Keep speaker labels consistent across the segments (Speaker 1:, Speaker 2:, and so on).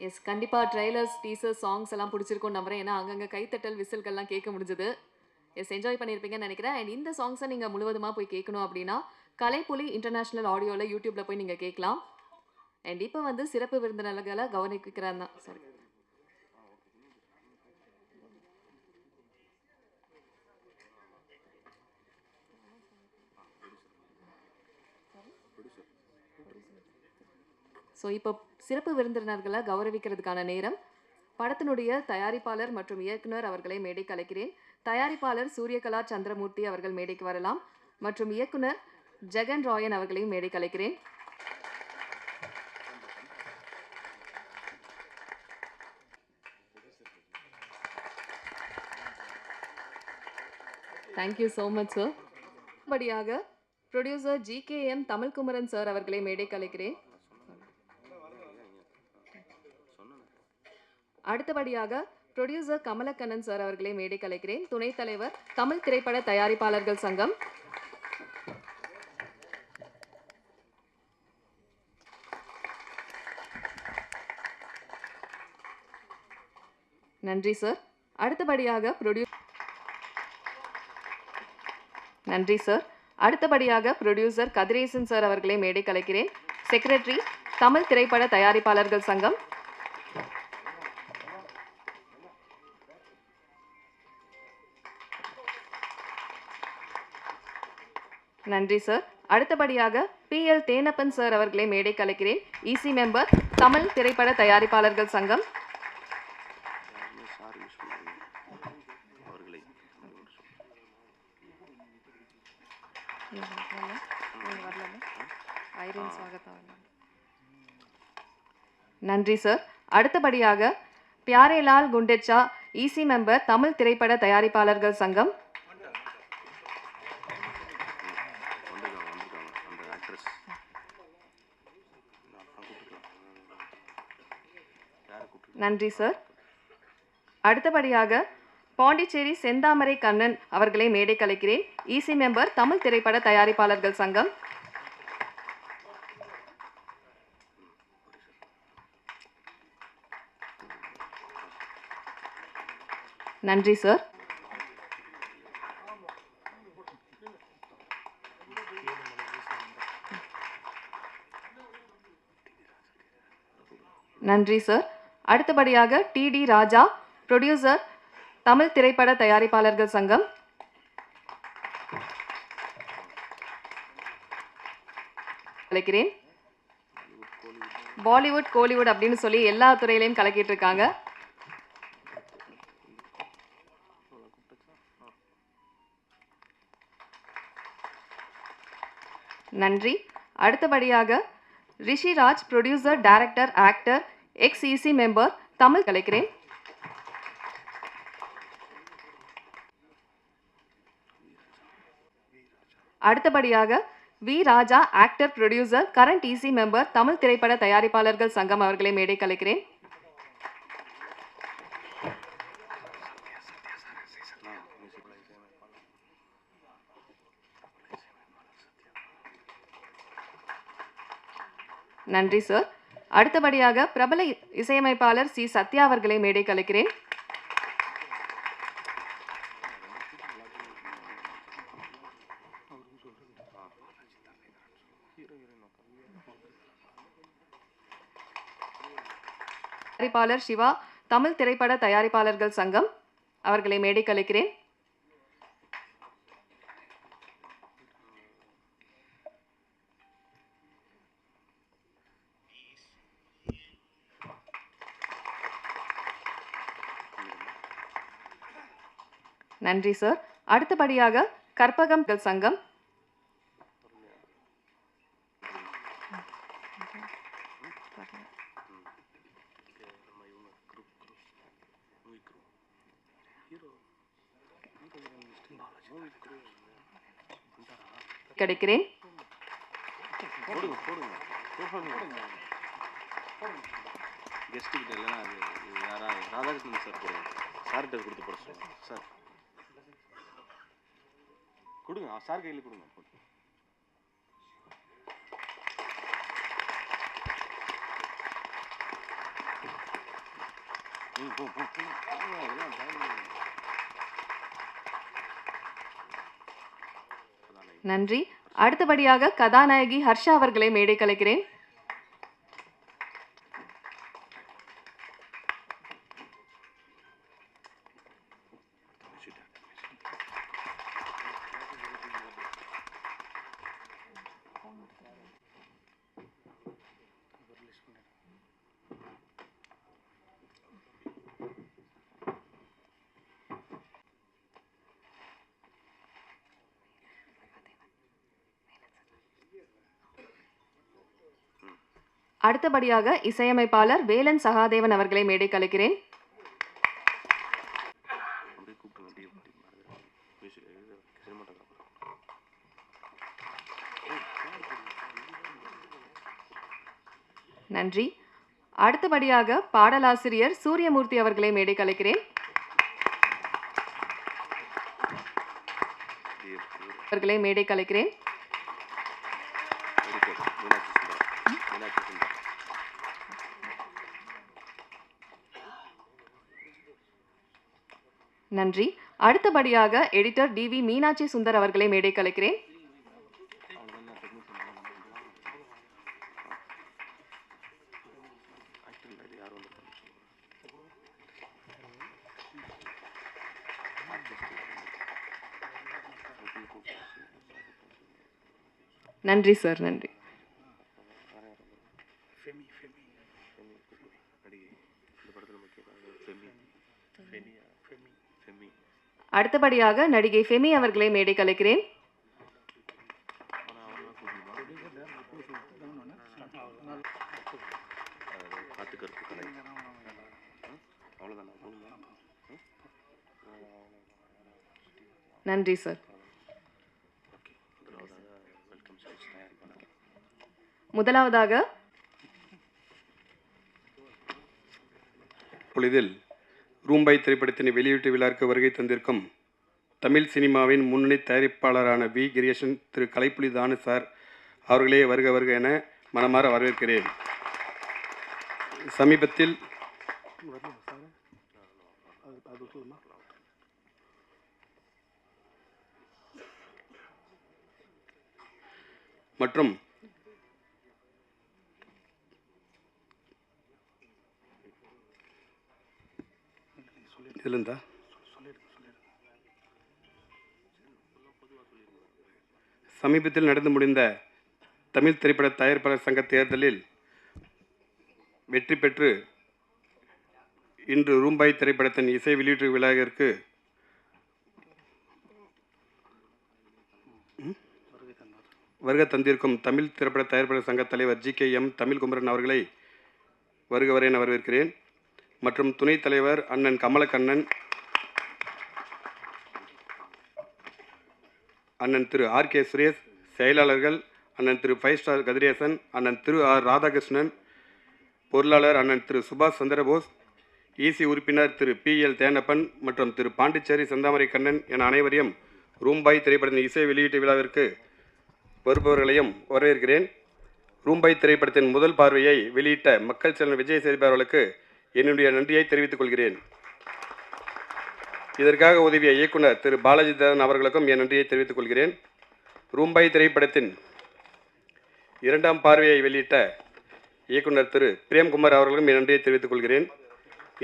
Speaker 1: S. கண்டிப்பா trailers, teaser, songs எல்லாம் பிடிச்சிருக்கும்னு நம்புறேன். ஏன்னா, அங்கங்க கைத்தட்டல், விசில்கள்லாம் கேட்க முடிஞ்சது. எஸ் என்ஜாய் பண்ணியிருப்பீங்கன்னு நெனைக்கிறேன். அண்ட் இந்த சாங்ஸ நீங்க முழுவதுமா போய் கேட்கணும் அப்டின்னா, கலைப்புலி இன்டர்நேஷனல் ஆடியோல YouTubeல போய் நீங்க கேட்கலாம். அண்ட் இப்ப வந்து சிறப்பு விருந்தினர்கள கவனிக்கிறாங்க. சாரி. ஸோ இப்போ சிறப்பு விருந்தினர்கள கௌரவிக்கிறதுக்கான நேரம். படத்தினுடைய தயாரிப்பாளர் மற்றும் இயக்குனர் அவர்களை மேடைக்கு அழைக்கிறேன். தயாரிப்பாளர் சூரியகலா சந்திரமூர்த்தி அவர்கள் மேடைக்கு வரலாம். மற்றும் இயக்குனர் ஜெகன் ராயன் அவர்களையும் மேடைக்கு அழைக்கிறேன். Thank you so much sir. அடுத்தபடியாக ப்ரொடியூசர் ஜிகேஎம் தமிழ்குமரன் சார் அவர்களை மேடைக்கு அழைக்கிறேன். அடுத்தபடியாக ப்ரொடியூசர் கமலக்கண்ணன் சார் அவர்களை மேடைக்கு அழைக்கிறேன். துணைத் தலைவர் தமிழ் திரைப்பட தயாரிப்பாளர்கள் சங்கம். நன்றி சார். அடுத்தபடியாக நன்றி சார். அடுத்தபடியாக ப்ரொடியூசர் கதிரேசன் சார் அவர்களை மேடைக்கு அழைக்கிறேன். செக்ரட்டரி தமிழ் திரைப்பட தயாரிப்பாளர்கள் சங்கம். நன்றி சார். அடுத்தபடியாக PL தேனப்பன் சார் அவர்களை மேடைக்கு அழைக்கிறேன். EC மெம்பர் தமிழ் திரைப்பட தயாரிப்பாளர்கள் சங்கம். நன்றி சார். அடுத்தபடியாக பியாரேலால் குண்டெச்சா EC மெம்பர் தமிழ் திரைப்பட தயாரிப்பாளர்கள் சங்கம். நன்றி சார். அடுத்தபடியாக பாண்டிச்சேரி செந்தாமரை கண்ணன் அவர்களை மேடைக்கு அழைக்கிறேன். EC மெம்பர் தமிழ் திரைப்பட தயாரிப்பாளர்கள் சங்கம். நன்றி சார். நன்றி சார். அடுத்தபடியாக TD ராஜா ப்ரொடியூசர் தமிழ் திரைப்பட தயாரிப்பாளர்கள் சங்கம். அழைக்கிறேன். பாலிவுட் கோலிவுட் அப்படின்னு சொல்லி எல்லா துறையிலையும் கலக்கிட்டு இருக்காங்க. நன்றி. அடுத்தபடியாக Rishiraj producer director actor ex-EC member Tamil கலைக்கிறேன். அடுத்தபடியாக V Raja actor producer current EC member Tamil திரைப்பட தயாரிப்பாளர்கள் சங்கம் அவர்களை மேடை கலைக்கிறேன். நன்றி சார். அடுத்தபடியாக பிரபல இசையமைப்பாளர் சி சத்யா அவர்களை மேடை கலைக்கிறேன். தயாரிப்பாளர் சிவா தமிழ் திரைப்பட தயாரிப்பாளர்கள் சங்கம் அவர்களை மேடை கலைக்கிறேன். நன்றி சார். அடுத்தபடியாக கற்பகம் சங்கம். கிடைக்கிறேன்.
Speaker 2: கெஸ்ட் கிட்ட இல்லைன்னா அது யாரா ராதாகிருஷ்ணன் சார் போடுவாங்க. சார்கிட்ட கொடுத்து போட சொல்லுங்க சார். கொடுங்க சார் கையில் கொடுங்க.
Speaker 1: நன்றி. அடுத்தபடியாக கதாநாயகி ஹர்ஷா அவர்களை மேடை கலைக்கிறேன். அடுத்தபடியாக இசையமைப்பாளர் வேலன் சகாதேவன் அவர்களை மேடை கலைக்கிறேன். நன்றி. அடுத்தபடியாக பாடலாசிரியர் சூரியமூர்த்தி அவர்களை மேடை கலைக்கிறேன். அவர்களை மேடை கலைக்கிறேன். நன்றி. அடுத்தபடியாக எடிட்டர் டிவி மீனாட்சி சுந்தர் அவர்களை மேடை கலைக்கிறேன். நன்றி சார், நன்றி. அடுத்தபடியாக நடிகை ஃபெமி அவர்களை மேடை கலைக்கிறேன். நன்றி சார். முதலாவதாக
Speaker 3: பொழுதில் ரூம்பாய் திரைப்படத்தின் வெளியீட்டு விழாவுக்கு வருகை தந்திருக்கும் தமிழ் சினிமாவின் முன்னணி தயாரிப்பாளரான we creation Thiru Kalaipuli Thanu sir அவர்களே வருக வருக என மனமாற வரவேற்கிறேன். சமீபத்தில் மற்றும் சமீபத்தில் நடந்து முடிந்த தமிழ் திரைப்பட தயாரிப்பாளர் சங்க தேர்தலில் வெற்றி பெற்று இன்று ரூம்பாய் திரைப்படத்தின் இசை வெளியீட்டு விழாவிற்கு வருகை தந்திருக்கும் தமிழ் திரைப்பட தயாரிப்பாளர் சங்க தலைவர் GKM தமிழ்குமரன் அவர்களை வருக வரை என வரவேற்கிறேன். மற்றும் துணைத் தலைவர் அண்ணன் கமலக்கண்ணன், அண்ணன் திரு RK சுரேஷ், செயலாளர்கள் அண்ணன் திரு 5 ஸ்டார் கதிரேசன், அண்ணன் திரு R ராதாகிருஷ்ணன், பொருளாளர் அண்ணன் திரு சுபாஷ் சந்திரபோஸ், EC உறுப்பினர் திரு PL தேனப்பன் மற்றும் திரு பாண்டிச்சேரி செந்தாமரை கண்ணன் என அனைவரையும் ரூம்பாய் திரைப்படத்தின் இசை வெளியீட்டு விழாவிற்கு வருபவர்களையும் வரவேற்கிறேன். ரூம்பாய் திரைப்படத்தின் முதல் பார்வையை வெளியிட்ட மக்கள் செல்வன் விஜய் சேதுபதி அவர்களுக்கு என்னுடைய நன்றியை தெரிவித்துக் கொள்கிறேன். இதற்காக உதவிய இயக்குனர் திரு பாலாஜி தேவன் அவர்களுக்கும் என் நன்றியை தெரிவித்துக் கொள்கிறேன். ரூம்பாய் திரைப்படத்தின் இரண்டாம் பார்வையை வெளியிட்ட இயக்குனர் திரு பிரேம்குமார் அவர்களுக்கும் என் நன்றியை தெரிவித்துக் கொள்கிறேன்.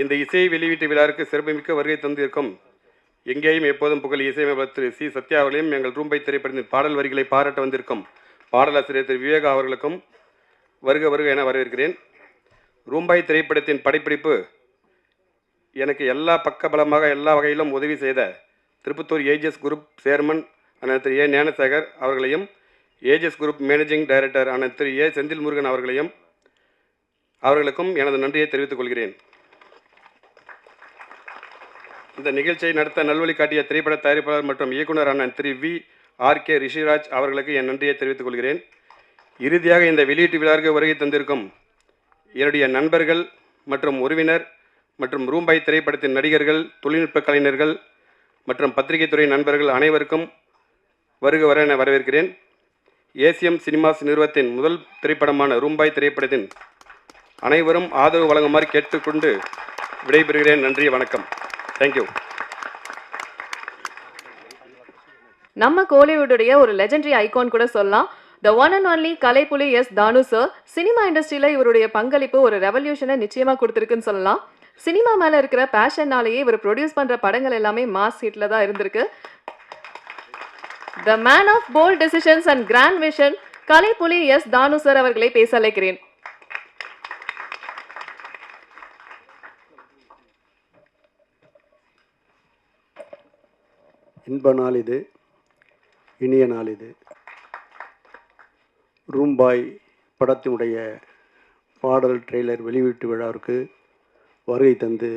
Speaker 3: இந்த இசை வெளியீட்டு விழாவிற்கு சிறப்புமிக்க வருகை தந்திருக்கும் எங்கேயும் எப்போதும் புகழ் இசையமைப்பாளர் திரு C சத்யா அவர்களையும், எங்கள் ரூம்பாய் திரைப்படத்தின் பாடல் வரிகளை பாராட்ட வந்திருக்கும் பாடலாசிரியர் திரு விவேகா அவர்களுக்கும் வருக வருக என வரவேற்கிறேன். ரூம்பாய் திரைப்படத்தின் படப்பிடிப்பு எனக்கு எல்லா பக்கபலமாக எல்லா வகையிலும் உதவி செய்த திருப்பத்தூர் ஏஜஸ் குரூப் சேர்மன் அண்ணன் திரு A ஞானசேகர் அவர்களையும், ஏஜஸ் குரூப் மேனேஜிங் டைரக்டர் அண்ணன் திரு A செந்தில் முருகன் அவர்களுக்கும் எனது நன்றியை தெரிவித்துக் கொள்கிறேன். இந்த நிகழ்ச்சியை நடத்த நல்வழி காட்டிய திரைப்பட தயாரிப்பாளர் மற்றும் இயக்குனர் அண்ணன் திரு VRK ரிஷிராஜ் அவர்களுக்கு என் நன்றியை தெரிவித்துக் கொள்கிறேன். இறுதியாக இந்த வெளியீட்டு விழாவிற்கு வருகை தந்திருக்கும் என்னுடைய நண்பர்கள் மற்றும் உறவினர் மற்றும் ரூம்பாய் திரைப்படத்தின் நடிகர்கள், தொழில்நுட்ப கலைஞர்கள் மற்றும் பத்திரிகை துறை நண்பர்கள் அனைவருக்கும் வருக வர என வரவேற்கிறேன். ACM சினிமாஸ் நிறுவனத்தின் முதல் திரைப்படமான ரூம்பாய் திரைப்படத்தின் அனைவரும் ஆதரவு வழங்குமாறு கேட்டுக்கொண்டு விடைபெறுகிறேன். நன்றி, வணக்கம். தேங்க்யூ.
Speaker 1: நம்ம கோலிவுட்டுடைய ஒரு லெஜெண்டரி ஐகான் கூட சொல்லலாம். The one and only Kalaipuli S Thanu sir. Cinema இண்டஸ்ட்ரியில இவருடைய பங்களிப்பு ஒரு ரெவல்யூஷனை நிச்சயமா கொடுத்துருக்குன்னு சொல்லலாம். சினிமா மேல இருக்கிற பேஷன்னாலேயே இவர் ப்ரொடியூஸ் பண்ற படங்கள் எல்லாமே மாஸ் ஹிட்ல தான் இருந்திருக்கு. The man of bold decisions and grand vision Kalaipuli S Thanu sir அவர்களை பேச அழைக்கிறேன்.
Speaker 4: இன்ப நாள் இது, இனிய நாள் இது. ரூம்பாய் படத்தினுடைய பாடல் ட்ரெய்லர் வெளியீட்டு விழாவிற்கு வருகை தந்து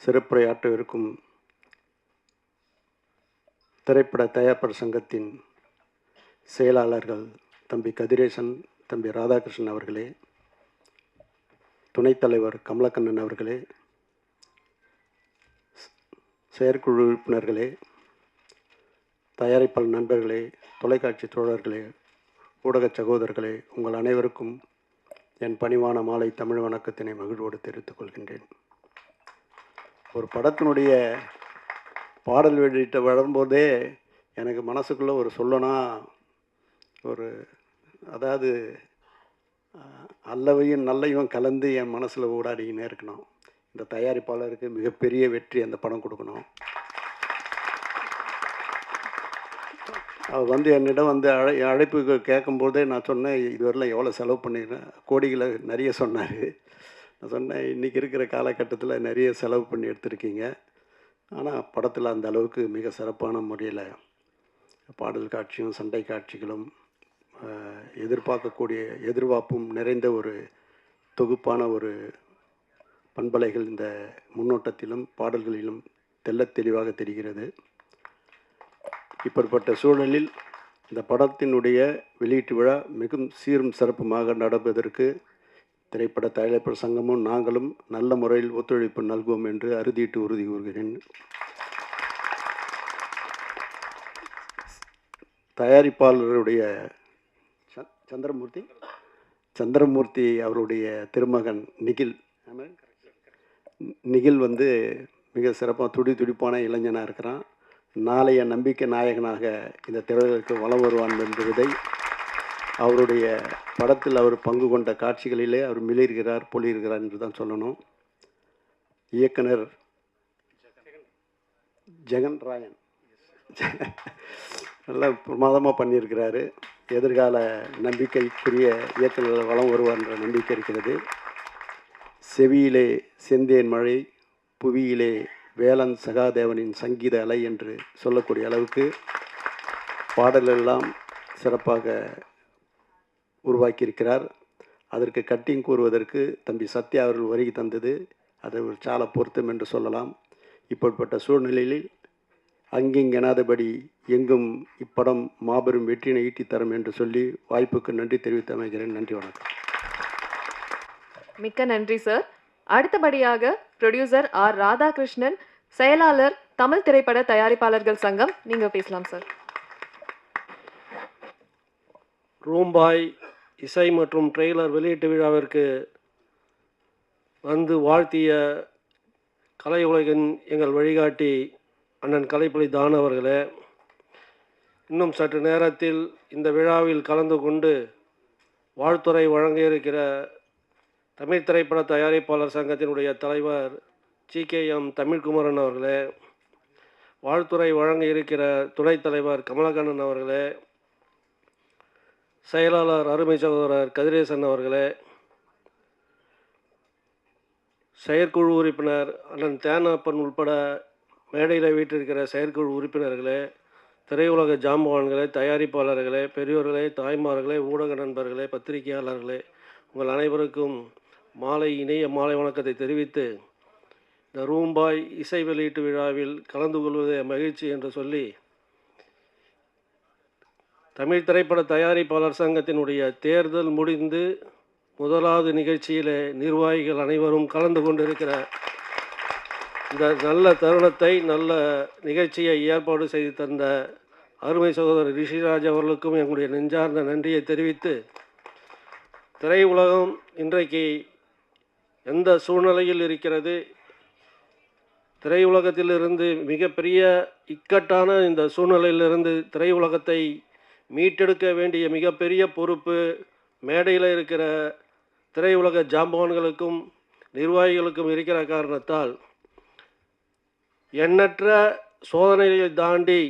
Speaker 4: சிறப்புரையாற்றவிருக்கும் திரைப்பட தயாரிப்பாளர் சங்கத்தின் செயலாளர்கள் தம்பி கதிரேசன், தம்பி ராதாகிருஷ்ணன் அவர்களே, துணைத் தலைவர் கமலக்கண்ணன் அவர்களே, செயற்குழு உறுப்பினர்களே, தயாரிப்பாளர் நண்பர்களே, தொலைக்காட்சி தோழர்களே, ஊடக சகோதரர்களே, உங்கள் அனைவருக்கும் என் பணிவான மாலை தமிழ் வணக்கத்தினை மகிழ்வோடு தெரிவித்துக் கொள்கின்றேன். ஒரு படத்தினுடைய பாடல் வெளியிட்ட வரும்போதே எனக்கு மனசுக்குள்ளே ஒரு சொல்லனா ஒரு அதாவது அல்லவையும் நல்லையும் கலந்து என் மனசில் ஊடாடிக்கினே இருக்கணும். இந்த தயாரிப்பாளருக்கு மிகப்பெரிய வெற்றி அந்த படம் கொடுக்கணும். அவர் என்னிடம் அழைப்பு கேட்கும்போதே நான் சொன்னேன், இதுவரையிலும் எவ்வளோ செலவு பண்ணிக்கிறேன், கோடிகளை நிறைய சொன்னார். நான் சொன்னேன், இன்றைக்கி இருக்கிற காலகட்டத்தில் நிறைய செலவு பண்ணி எடுத்திருக்கீங்க, ஆனால் படத்தில் அந்த அளவுக்கு மிக சிறப்பான முறையில் பாடல் காட்சியும் சண்டை காட்சிகளும் எதிர்பார்ப்பும் நிறைந்த ஒரு தொகுப்பான ஒரு பண்பலைகள் இந்த முன்னோட்டத்திலும் பாடல்களிலும் தெள்ளத் தெளிவாக தெரிகிறது. இப்படிப்பட்ட சூழலில் இந்த படத்தினுடைய வெளியீட்டு விழா மிகவும் சீரும் சிறப்புமாக நடப்பதற்கு திரைப்பட தயாரிப்பாளர் சங்கமும் நாங்களும் நல்ல முறையில் ஒத்துழைப்பு நல்குவோம் என்று அறுதியிட்டு உறுதி கூறுகிறேன். தயாரிப்பாளருடைய சந்திரமூர்த்தி அவருடைய திருமகன் நிகில் மிக சிறப்பாக துடிப்பான இளைஞனாக இருக்கிறான். நாளைய நம்பிக்கை நாயகனாக இந்த திரையுலகிற்கு வலம் வருவான் என்பதை அவருடைய படத்தில் அவர் பங்கு கொண்ட காட்சிகளிலே அவர் மிளிர்கிறார், பொழிகிறார் என்று தான் சொல்லணும். இயக்குனர் ஜெகன் ராயன் நல்லா பிரமாதமாக பண்ணியிருக்கிறாரு. எதிர்கால நம்பிக்கைக்குரிய இயக்குனர் வலம் வருவார் என்ற நம்பிக்கை இருக்கிறது. செவியிலே செந்தேன் மழை, புவியிலே வேலன் சகாதேவனின் சங்கீத அலை என்று சொல்லக்கூடிய அளவுக்கு பாடலெல்லாம் சிறப்பாக உருவாக்கியிருக்கிறார். அதற்கு கட்டிங் கூறுவதற்கு தம்பி சத்யா அவர்கள் வருகை தந்தது அது ஒரு சால பொருத்தம் என்று சொல்லலாம். இப்படிப்பட்ட சூழ்நிலையில் அங்கிங்கெனாதபடி எங்கும் இப்படம் மாபெரும் வெற்றியினை ஈட்டித் தரும் என்று சொல்லி வாய்ப்புக்கு நன்றி தெரிவித்து அமைகிறேன். நன்றி, வணக்கம்.
Speaker 1: மிக்க நன்றி சார். அடுத்தபடியாக ப்ரொடியூசர் ஆர் ராதாகிருஷ்ணன், செயலாளர் தமிழ் திரைப்பட தயாரிப்பாளர்கள் சங்கம், நீங்க பேசலாம் சார்.
Speaker 5: ரூம்பாய் இசை மற்றும் ட்ரெய்லர் வெளியீட்டு விழாவிற்கு வந்து வாழ்த்திய கலை உலகின் எங்கள் வழிகாட்டி அண்ணன் கலைப்புலி தானு அவர்களே, இன்னும் சற்று நேரத்தில் இந்த விழாவில் கலந்து கொண்டு வாழ்த்துரை வழங்க இருக்கிற தமிழ் திரைப்பட தயாரிப்பாளர் சங்கத்தினுடைய தலைவர் GKM தமிழ்குமரன் அவர்களே, வாழ்த்துரை வழங்க இருக்கிற துணைத் தலைவர் கமலக்கண்ணன் அவர்களே, செயலாளர் அருமை சகோதரர் கதிரேசன் அவர்களே, செயற்குழு உறுப்பினர் அண்ணன் தேனப்பன் உட்பட மேடையில் வீட்டிருக்கிற செயற்குழு உறுப்பினர்களே, திரையுலக ஜாம்பவான்களே, தயாரிப்பாளர்களே, பெரியோர்களே, தாய்மார்களே, ஊடக நண்பர்களே, பத்திரிகையாளர்களே, உங்கள் அனைவருக்கும் இணைய மாலை வணக்கத்தை தெரிவித்து, இந்த ரூம்பாய் இசை வெளியீட்டு விழாவில் கலந்து கொள்வதே மகிழ்ச்சி என்று சொல்லி, தமிழ் திரைப்பட தயாரிப்பாளர் சங்கத்தினுடைய தேர்தல் முடிந்து முதலாவது நிகழ்ச்சியில் நிர்வாகிகள் அனைவரும் கலந்து கொண்டிருக்கிற இந்த நல்ல தருணத்தை, நல்ல நிகழ்ச்சியை ஏற்பாடு செய்து தந்த அருமை சகோதரர் ரிஷிராஜ் அவர்களுக்கும் எங்களுடைய நெஞ்சார்ந்த நன்றியை தெரிவித்து, திரையுலகம் இன்றைக்கு எந்த சூழ்நிலையில் இருக்கிறது. திரையுலகத்திலிருந்து மிகப்பெரிய இக்கட்டான இந்த சூழ்நிலையிலிருந்து திரையுலகத்தை மீட்டெடுக்க வேண்டிய மிகப்பெரிய பொறுப்பு மேடையில் இருக்கிற திரையுலக ஜாம்பவான்களுக்கும் நிர்வாகிகளுக்கும் இருக்கிற காரணத்தால் எண்ணற்ற சோதனைகளை தாண்டி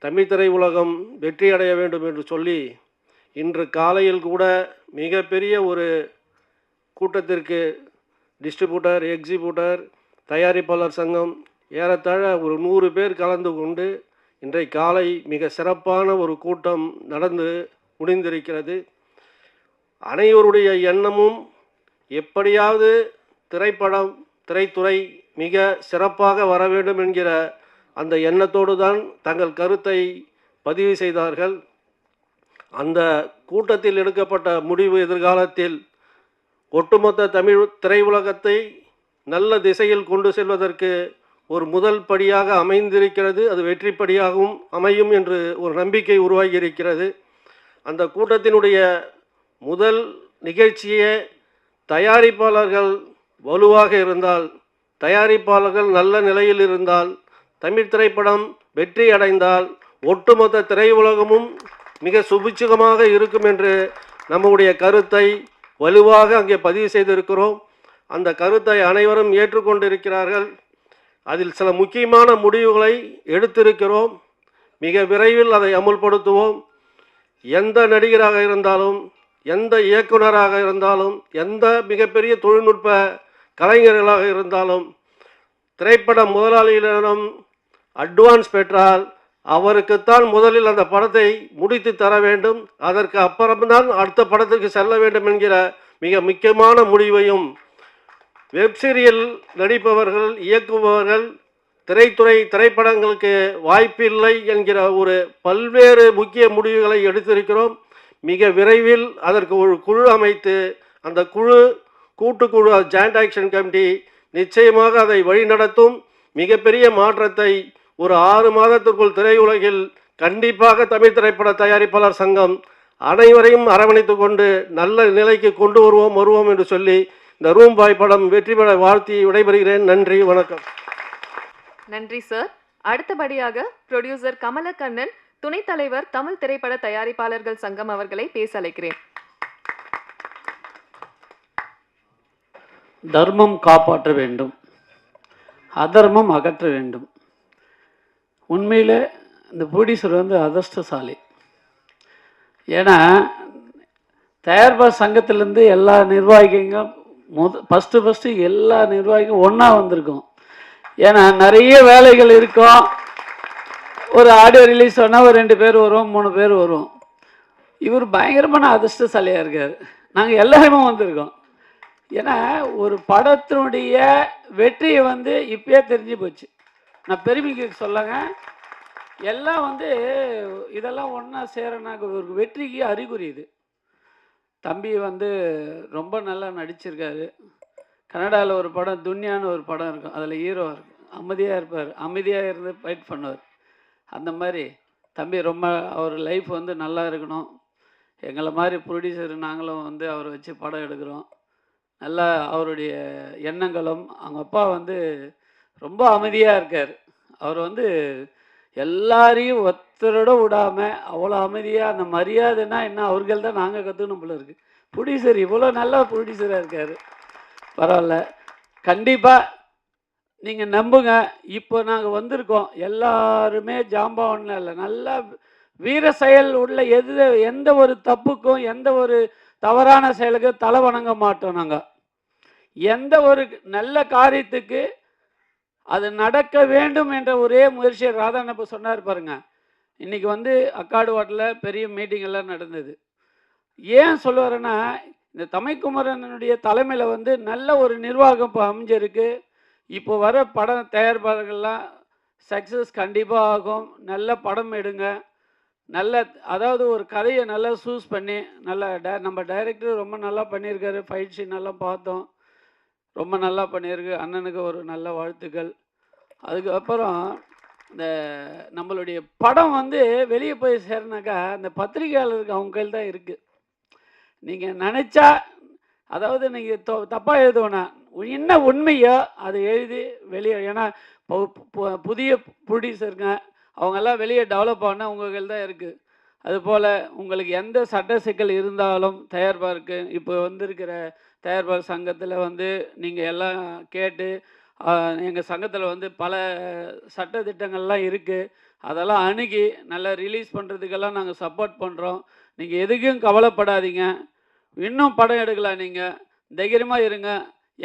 Speaker 5: தமிழ் திரையுலகம் வெற்றி அடைய வேண்டும் என்று சொல்லி இன்று காலையில் கூட மிகப்பெரிய ஒரு கூட்டத்திற்கு டிஸ்ட்ரிபியூட்டர், எக்ஸிபியூட்டர், தயாரிப்பாளர் சங்கம் ஏறத்தாழ ஒரு 100 பேர் கலந்து கொண்டு இன்றைய காலை மிக சிறப்பான ஒரு கூட்டம் நடந்து முடிந்திருக்கிறது. அனைவருடைய எண்ணமும் எப்படியாவது திரைத்துறை மிக சிறப்பாக வர வேண்டும் என்கிற அந்த எண்ணத்தோடு தான் தங்கள் கருத்தை பதிவு செய்தார்கள். அந்த கூட்டத்தில் எடுக்கப்பட்ட முடிவு எதிர்காலத்தில் ஒட்டுமொத்த தமிழ் திரையுலகத்தை நல்ல திசையில் கொண்டு செல்வதற்கு ஒரு முதல் படியாக அமைந்திருக்கிறது. அது வெற்றிப்படியாகவும் அமையும் என்று ஒரு நம்பிக்கை உருவாகி இருக்கிறது. அந்த கூட்டத்தினுடைய முதல் நிகழ்ச்சியே தயாரிப்பாளர்கள் வலுவாக இருந்தால், தயாரிப்பாளர்கள் நல்ல நிலையில் இருந்தால், தமிழ் திரைப்படம் வெற்றி அடைந்தால் ஒட்டுமொத்த திரையுலகமும் மிக சுபிட்சமாக இருக்கும் என்று நம்முடைய கருத்தை வலுவாக அங்கே பதிவு செய்திருக்கிறோம். அந்த கருத்தை அனைவரும் ஏற்றுக்கொண்டிருக்கிறார்கள். அதில் சில முக்கியமான முடிவுகளை எடுத்திருக்கிறோம். மிக விரைவில் அதை அமுல்படுத்துவோம். எந்த நடிகராக இருந்தாலும், எந்த இயக்குனராக இருந்தாலும், எந்த மிகப்பெரிய தொழில்நுட்ப கலைஞர்களாக இருந்தாலும் திரைப்பட முதலாளிகளிடம் அட்வான்ஸ் பெற்றால் அவருக்குத்தான் முதலில் அந்த படத்தை முடித்து தர வேண்டும். அதற்கு அப்புறம்தான் அடுத்த படத்திற்கு செல்ல வேண்டும் என்கிற மிக முக்கியமான முடிவையும், வெப்சீரியல் நடிப்பவர்கள், இயக்குபவர்கள் திரைப்படங்களுக்கு வாய்ப்பில்லை என்கிற ஒரு பல்வேறு முக்கிய முடிவுகளை எடுத்திருக்கிறோம். மிக விரைவில் அதற்கு ஒரு குழு அமைத்து அந்த கூட்டுக்குழு ஜாயிண்ட் ஆக்ஷன் கமிட்டி நிச்சயமாக அதை வழிநடத்தும். மிகப்பெரிய மாற்றத்தை ஒரு 6 மாதத்திற்குள் திரையுலகில் கண்டிப்பாக தமிழ் திரைப்பட தயாரிப்பாளர் சங்கம் அனைவரையும் அரவணைத்து கொண்டு நல்ல நிலைக்கு கொண்டு வருவோம் என்று சொல்லி இந்த ரூம் பாய் படம் வெற்றி பெற வாழ்த்தி விடைபெறுகிறேன். நன்றி, வணக்கம்.
Speaker 1: நன்றி சார். அடுத்தபடியாக ப்ரொடியூசர் கமலக்கண்ணன், துணைத் தலைவர் தமிழ் திரைப்பட தயாரிப்பாளர்கள் சங்கம் அவர்களை பேச அழைக்கிறேன்.
Speaker 6: தர்மம் காப்பாற்ற வேண்டும், அதர்மம் அகற்ற வேண்டும். உண்மையில் இந்த ப்ரொடியூசர் வந்து அதிர்ஷ்டசாலி. ஏன்னா தயாரிப்பாளர் சங்கத்திலேருந்து எல்லா நிர்வாகிகளும் ஃபஸ்ட்டு எல்லா நிர்வாகிகளும் ஒன்றா வந்திருக்கோம். ஏன்னா நிறைய வேலைகள் இருக்கும். ஒரு ஆடியோ ரிலீஸ் ஆனால் ஒரு 2 பேர் வரும், 3 பேர் வரும். இவர் பயங்கரமான அதிர்ஷ்டசாலியாக இருக்கார். நாங்கள் எல்லாருமே வந்திருக்கோம். ஏன்னா ஒரு படத்தினுடைய வெற்றியை வந்து இப்பயே தெரிஞ்சு போச்சு. நான் பெருமைக்கு சொல்லங்க, எல்லாம் வந்து இதெல்லாம் ஒன்றா சேரனாக்க ஒரு வெற்றிக்கு அறிகுறி இது. தம்பி வந்து ரொம்ப நல்லா நடிச்சிருக்காரு. கன்னடாவில் ஒரு படம் துன்யான்னு ஒரு படம் இருக்கும், அதில் ஹீரோ இருக்கும், அமைதியாக இருப்பார், அமைதியாக இருந்து ஃபைட் பண்ணுவார். அந்த மாதிரி தம்பி ரொம்ப அவர் லைஃப் வந்து நல்லா இருக்கணும். எங்களை மாதிரி ப்ரொடியூசர் நாங்களும் வந்து அவரை வச்சு படம் எடுக்கிறோம். நல்லா அவருடைய எண்ணங்களும், அவங்க அப்பா வந்து ரொம்ப அமைதியாக இருக்கார். அவர் வந்து எல்லாரையும் ஒருத்தரோட விடாமல் அவ்வளோ அமைதியாக, அந்த மரியாதைன்னா என்ன அவர்கள் தான் நாங்கள் கற்றுக்கணும் போல இருக்குது. ப்ரொடியூசர் இவ்வளோ நல்ல ப்ரொடியூசராக இருக்கார். பரவாயில்ல, கண்டிப்பாக நீங்கள் நம்புங்க. இப்போ நாங்கள் வந்திருக்கோம், எல்லாருமே ஜாம்பவான்ல இல்லை, நல்லா வீர செயல் உள்ள எந்த ஒரு தப்புக்கும் எந்த ஒரு தவறான செயலுக்கு தலை வணங்க மாட்டோம். நாங்கள் எந்த ஒரு நல்ல காரியத்துக்கு அது நடக்க வேண்டும் என்ற ஒரே முயற்சியை ராதாண்ண இப்போ சொன்னார் பாருங்க. இன்றைக்கி வந்து அக்காடு வாட்டில் பெரிய மீட்டிங் எல்லாம் நடந்தது. ஏன் சொல்லுவாருன்னா, இந்த தமிழ்குமரனுடைய தலைமையில் வந்து நல்ல ஒரு நிர்வாகம் இப்போ அமைஞ்சிருக்கு. இப்போ வர படம் தயாரிப்பாளர்கள்லாம் சக்ஸஸ் கண்டிப்பாக ஆகும். நல்ல படம் எடுங்க, நல்ல அதாவது ஒரு கதையை நல்லா சூஸ் பண்ணி நம்ம டைரக்டர் ரொம்ப நல்லா பண்ணியிருக்காரு. ஃபைட் சீன் எல்லாம் பார்த்தோம், ரொம்ப நல்லா பண்ணியிருக்கு. அண்ணனுக்கு ஒரு நல்ல வாழ்த்துக்கள். அதுக்கப்புறம் இந்த நம்மளுடைய படம் வந்து வெளியே போய் சேரனாக்கா அந்த பத்திரிகையாளருக்கு அவங்க கையில் தான் இருக்குது. நீங்கள் நினச்சா அதாவது நீங்கள் தப்பாக எழுதுவேண்ணா, என்ன உண்மையோ அதை எழுதி வெளியே, ஏன்னா புதிய ப்ரொடியூசருங்க அவங்கெல்லாம் வெளியே டெவலப் ஆனால் உங்கள் கையில் தான் இருக்குது. அதுபோல் உங்களுக்கு எந்த சட்ட சிக்கல் இருந்தாலும் தயாரிப்பாருக்கு இப்போ வந்திருக்கிற தயாரிப்பாளர் சங்கத்தில் வந்து நீங்கள் எல்லாம் கேட்டு, எங்கள் சங்கத்தில் வந்து பல சட்ட திட்டங்கள்லாம் இருக்குது, அதெல்லாம் அணுகி நல்லா ரிலீஸ் பண்ணுறதுக்கெல்லாம் நாங்கள் சப்போர்ட் பண்ணுறோம். நீங்கள் எதுக்கும் கவலைப்படாதீங்க. இன்னும் படம் எடுக்கலாம், நீங்கள் தைரியமாக இருங்க.